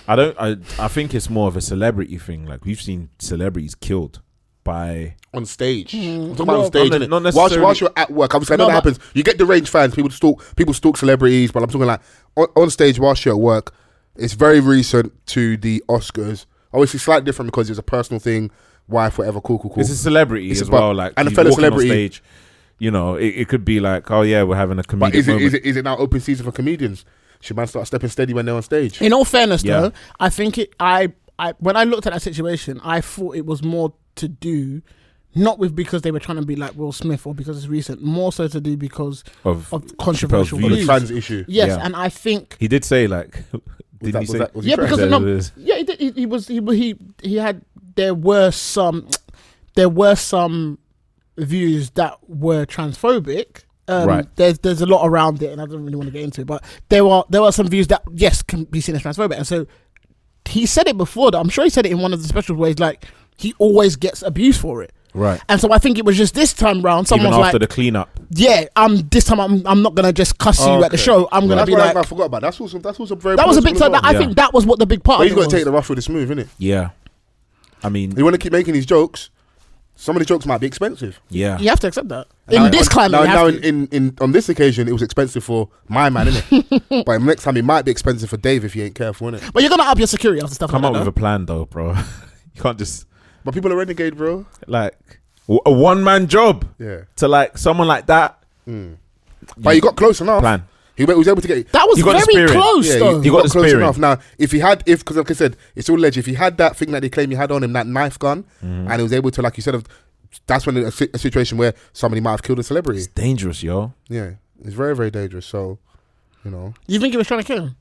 I think it's more of a celebrity thing. Like, we've seen celebrities killed by on stage. I'm talking about on stage. Not necessarily. Whilst you're at work, obviously I know that happens. You get deranged fans. People stalk celebrities, but I'm talking like on stage whilst you're at work. It's very recent to the Oscars. Obviously, slightly different because it's a personal thing. Wife, whatever, cool. It's a celebrity as well. Like, and a fellow celebrity. On stage, you know, it could be like, oh yeah, we're having a comedic moment. Is it now open season for comedians? Should man start stepping steady when they're on stage? In all fairness, though, I think I when I looked at that situation, I thought it was more to do not with because they were trying to be like Will Smith or because it's recent, more so to do because of controversial views. views. The trans issue. Yes, and I think he did say like. Did he say? Yeah, because he had there were some views that were transphobic. Right. There's a lot around it, and I don't really want to get into it, but there were some views that can be seen as transphobic, and so he said it before. That I'm sure he said it in one of the special ways. Like, he always gets abused for it. Right. And so I think it was just this time round. Someone's even after like, the cleanup. Yeah, this time I'm not gonna just cuss you at the show. I'm gonna be like, I forgot about that. That's also very. That was a big. I think that was what the big part. But he's got to take the rough with the smooth, innit? Yeah. I mean, you want to keep making these jokes. Some of the jokes might be expensive. Yeah, you have to accept that. In this climate, on this occasion, it was expensive for my man, innit? But next time, it might be expensive for Dave if you ain't careful, innit? But you're gonna up your security after stuff. Come up with a plan, though, bro. You can't just. But people are renegade, bro. Like a one-man job. Yeah. To like someone like that. But he got close enough. Plan. He was able to get. That was very close, though. He got close enough. Now, because like I said, it's all alleged. If he had that thing that they claim he had on him, that knife gun, and he was able to, like you said, that's when a situation where somebody might have killed a celebrity. It's dangerous, yo. Yeah, it's very, very dangerous. So, you know. You think he was trying to kill him?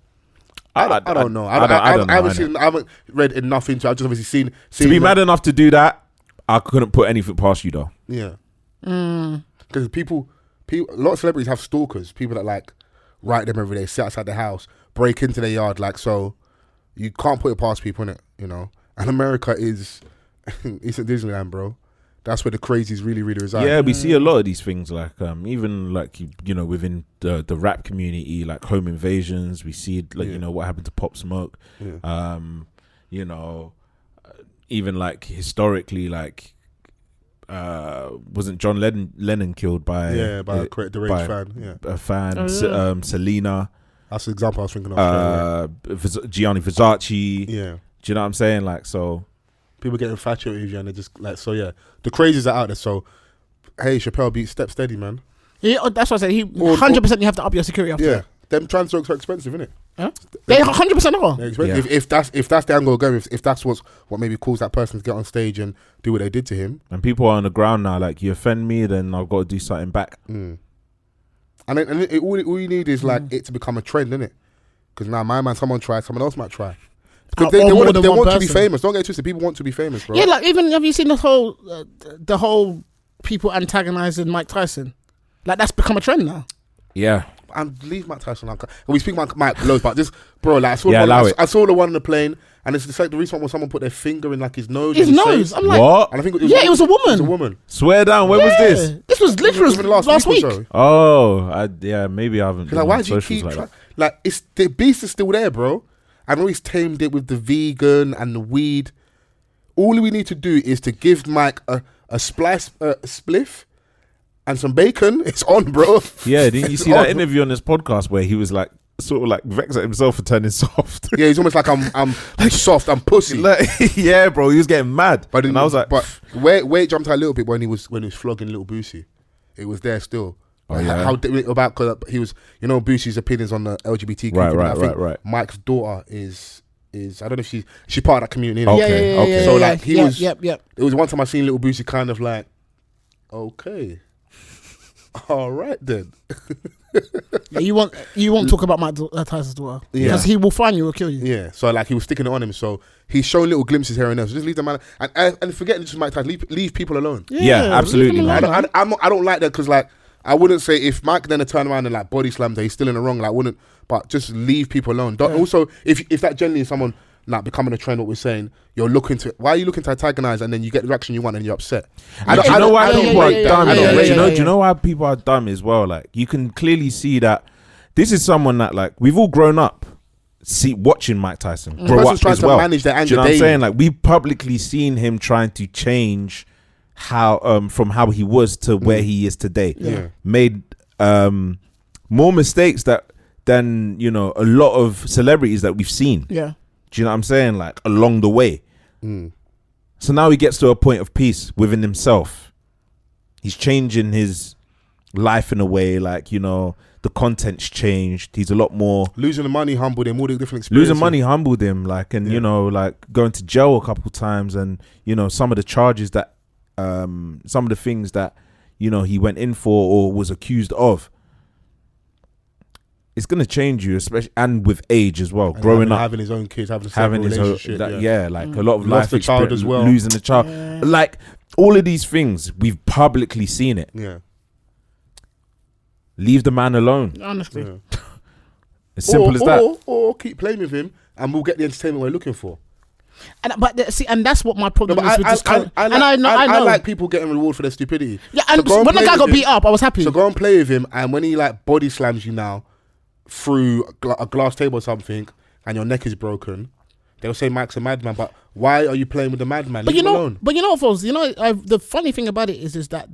I don't know. I haven't read enough into it. I've just obviously seen to be mad enough to do that, I couldn't put anything past you, though. Yeah. Because people, a lot of celebrities have stalkers. People that like write them every day, sit outside the house, break into their yard. Like, so you can't put it past people, innit? You know? And America is, it's at Disneyland, bro. That's where the crazies really, really reside. Yeah, we see a lot of these things, like even like you know, within the rap community, like home invasions. We see like you know what happened to Pop Smoke. Yeah. You know, even like historically, like wasn't John Lennon killed by a deranged fan? Yeah, a fan. Selena. That's the example I was thinking of. Gianni Versace. Yeah. Do you know what I'm saying? Like, so. People get infatuated with you and they're just like, so yeah. The crazies are out there, so hey, Chappelle, step steady, man. Yeah, that's what I said. 100% you have to up your security after that. Them trans jokes are expensive, innit? Huh? They 100% are. They're expensive. If that's the angle going, if that's what maybe caused that person to get on stage and do what they did to him. And people are on the ground now, like, you offend me, then I've got to do something back. And all you need is like it to become a trend, innit? Because now my man, someone tried, someone else might try. Because they want to be famous. Don't get it twisted. People want to be famous, bro. Yeah, like even have you seen the whole people antagonizing Mike Tyson? Like, that's become a trend now. Yeah. leave Mike Tyson. We speak about Mike loads, but this, bro, like I saw the one on the plane, and it's like the recent one where someone put their finger in like his nose. His nose. I'm like, what? And I think it was a woman. It was a woman. Swear down. When was this? This was literally last week. So. Oh, maybe I haven't. Like, why do you keep like it's the beast is still there, bro? I've always tamed it with the vegan and the weed. All we need to do is to give Mike a spliff and some bacon. It's on, bro. Yeah, didn't you see that interview on this podcast where he was like, sort of like vexed at himself for turning soft? Yeah, he's almost like I'm soft, I'm pussy. Like, yeah, bro, he was getting mad. But and I was like, but where it jumped out a little bit when he was flogging Little Boosie. It was there still. Oh, yeah. How about, because he was, Boosie's opinions on the LGBT community. Right. Mike's daughter is I don't know if she's part of that community. Okay. So like he was. Yep. It was one time I seen Little Boosie kind of like, okay, all right then. Yeah, you won't talk about Mike Tyson's daughter because he will find you or kill you. Yeah, so like he was sticking it on him. So he's showing little glimpses here and there. So just leave the man and forget just Mike Tyson. Leave people alone. Yeah, absolutely. Alone, I don't like that because like I wouldn't say if Mike then turned around and like body slammed her, he's still in the wrong. Like wouldn't, but just leave people alone. Also, if that generally is someone like becoming a trend, what we're saying, why are you looking to antagonize and then you get the reaction you want and you're upset? Do you know why people are dumb? Do you know why people are dumb as well? Like you can clearly see that this is someone that like we've all grown up watching Mike Tyson grow up as well. Manage their anger. Do you know what I'm saying? Like we've publicly seen him trying to change how from how he was to where he is today. Yeah. Made more mistakes than a lot of celebrities that we've seen. Yeah. Do you know what I'm saying? Like along the way. So now he gets to a point of peace within himself. He's changing his life in a way, like, the content's changed. He's a lot more. Losing the money humbled him, all the different experiences. Losing money humbled him, like, and, like going to jail a couple times and, some of the charges that, some of the things that, he went in for or was accused of. It's gonna change you, especially and with age as well. And growing up, having his own kids, having his relationship, like a lot of life experience, child as well, losing the child, like all of these things we've publicly seen it. Yeah, leave the man alone. Honestly, as simple as that. Or keep playing with him, and we'll get the entertainment we're looking for. And that's what my problem is with this. I like people getting rewarded for their stupidity. Yeah, and when the guy got beat up, I was happy. So go and play with him, and when he like body slams you now through a glass table or something and your neck is broken, they'll say Mike's a madman. But why are you playing with the madman? Leave him alone. But Fols, the funny thing about it is that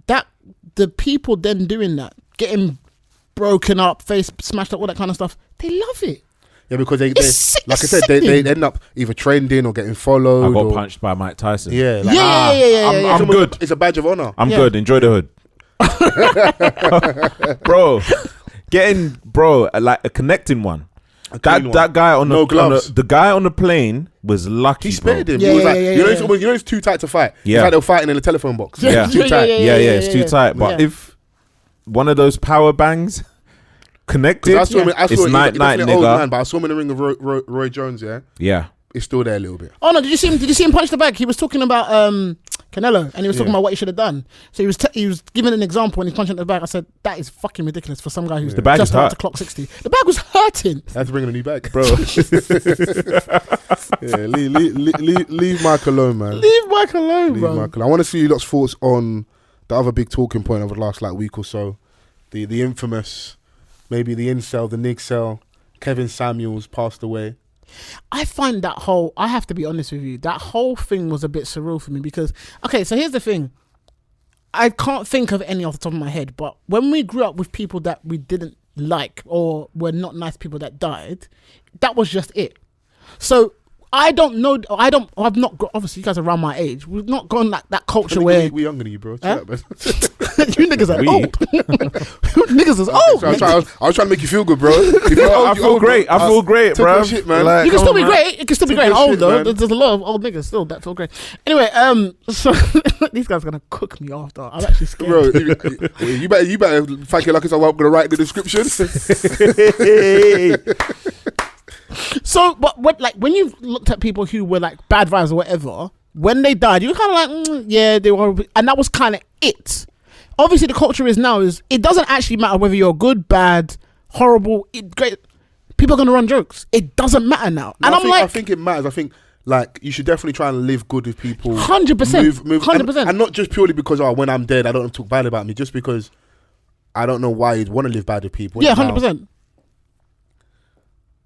the people then doing that, getting broken up, face smashed up, all that kind of stuff, they love it. Yeah, because they like I said, they end up either trending or getting followed. I got punched by Mike Tyson. Yeah, like, I'm good. It's a badge of honor. I'm good. Enjoy the hood. Bro, like a connecting one. That guy on the guy on the plane was lucky. He spared him. Yeah, he was like, it's too tight to fight. Yeah, it's like they were fighting in a telephone box. Yeah, it's too tight. It's too tight. But if one of those power bangs connected, I saw him, it's night, nigga. Old man, but I saw him in the ring of Roy Jones. Yeah. It's still there a little bit. Oh no! Did you see him punch the bag? He was talking about Canelo, and he was talking about what he should have done. So he was giving an example when he's punching the bag. I said that is fucking ridiculous for some guy who's just about to clock 60. The bag was hurting. I had to bring in a new bag, bro. Leave Mike alone, man. Leave Mike alone, bro. Mike alone. I want to see you lot's thoughts on the other big talking point over the last week or so, the infamous, maybe the incel, the nigcel, KevinSamuels passed away. I find I have to be honest with you, that whole thing was a bit surreal for me because, okay, so here's the thing. I can't think of any off the top of my head, but when we grew up with people that we didn't like or were not nice people that died, that was just it. So I don't know. I've not got. Obviously, you guys are around my age. We've not gone like that culture where we're younger than you, bro. Huh? You niggas are old. Niggas is old. So I was trying to make you feel good, bro. I feel great. I feel great, bro. Shit, man. Like, you can still be great. It can still be great. Old though. Man. There's a lot of old niggas still that feel great. Anyway, so these guys are gonna cook me after. I'm actually scared. Bro, you better thank your lucky so I'm gonna write in the description. So, but when you looked at people who were like bad vibes or whatever, when they died, you were kind of like, yeah, they were, and that was kind of it. Obviously, the culture is now it doesn't actually matter whether you're good, bad, horrible, great. People are going to run jokes. It doesn't matter now. No, And I think it matters. I think like you should definitely try and live good with people. 100%. Move 100%. and not just purely because when I'm dead, I don't talk bad about me. Just because I don't know why you'd want to live bad with people. Yeah, 100%.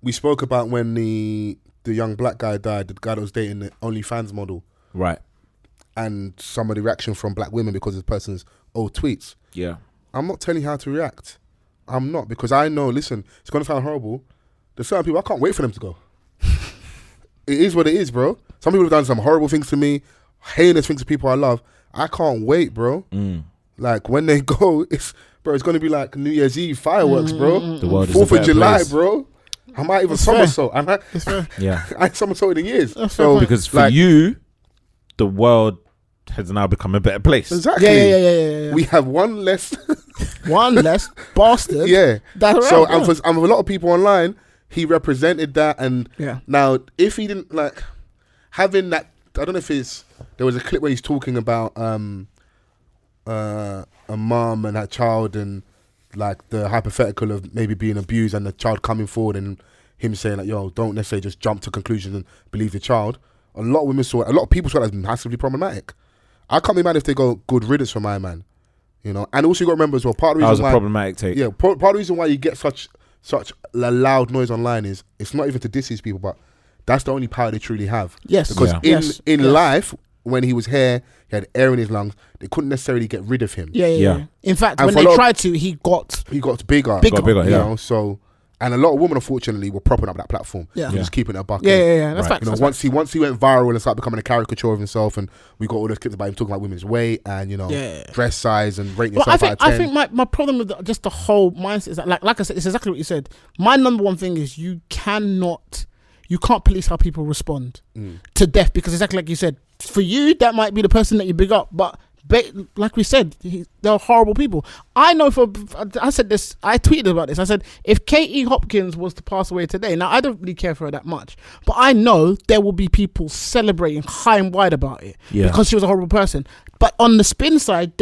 We spoke about when the young black guy died, the guy that was dating the OnlyFans model. Right. And some of the reaction from black women because of the person's old tweets. Yeah. I'm not telling you how to react. I'm not, because I know, listen, it's going to sound horrible. There's certain people, I can't wait for them to go. It is what it is, bro. Some people have done some horrible things to me, heinous things to people I love. I can't wait, bro. Like, when they go, it's going to be like New Year's Eve fireworks, bro. The world 4th is a of July, place. bro. I might even It's somersault. It's fair. Yeah. I ain't somersaulted in years. fair. Because for like, you, the world has now become a better place. Exactly. Yeah. We have one less. One less bastard. Yeah. That's So, right, and for a lot of people online, he represented that. And now, if he didn't like having that, I don't know if it's, there was a clip where he's talking about a mom and her child and like the hypothetical of maybe being abused and the child coming forward and him saying like, yo, don't necessarily just jump to conclusions and believe the child. A lot of women a lot of people saw that as massively problematic. I can't be mad if they go good riddance for my man, you know. And also you got to remember as well, part of the That was reason a why, problematic take. yeah, part of the reason why you get such a loud noise online is it's not even to diss these people, but that's the only power they truly have. Yes. Because Yeah. in life, when he was here, he had air in his lungs. They couldn't necessarily get rid of him. Yeah. In fact, And when for a they lot of- tried to, he got He got bigger. Got bigger, you yeah. know, so. And a lot of women, unfortunately, were propping up that platform. Yeah. And just keeping it a buck. Yeah. That's Right. facts. You know, that's once he went viral and started becoming a caricature of himself, and we got all those clips about him talking about women's weight and, you know, dress size and rating Well, yourself out of 10. I think my problem with just the whole mindset is that, like I said, it's exactly what you said. My number one thing is you can't police how people respond to death, because exactly like you said, for you, that might be the person that you big up, but like we said, they're horrible people. I know I said this, I tweeted about this. I said, if Katie Hopkins was to pass away today, now I don't really care for her that much, but I know there will be people celebrating high and wide about it because she was a horrible person. But on the spin side,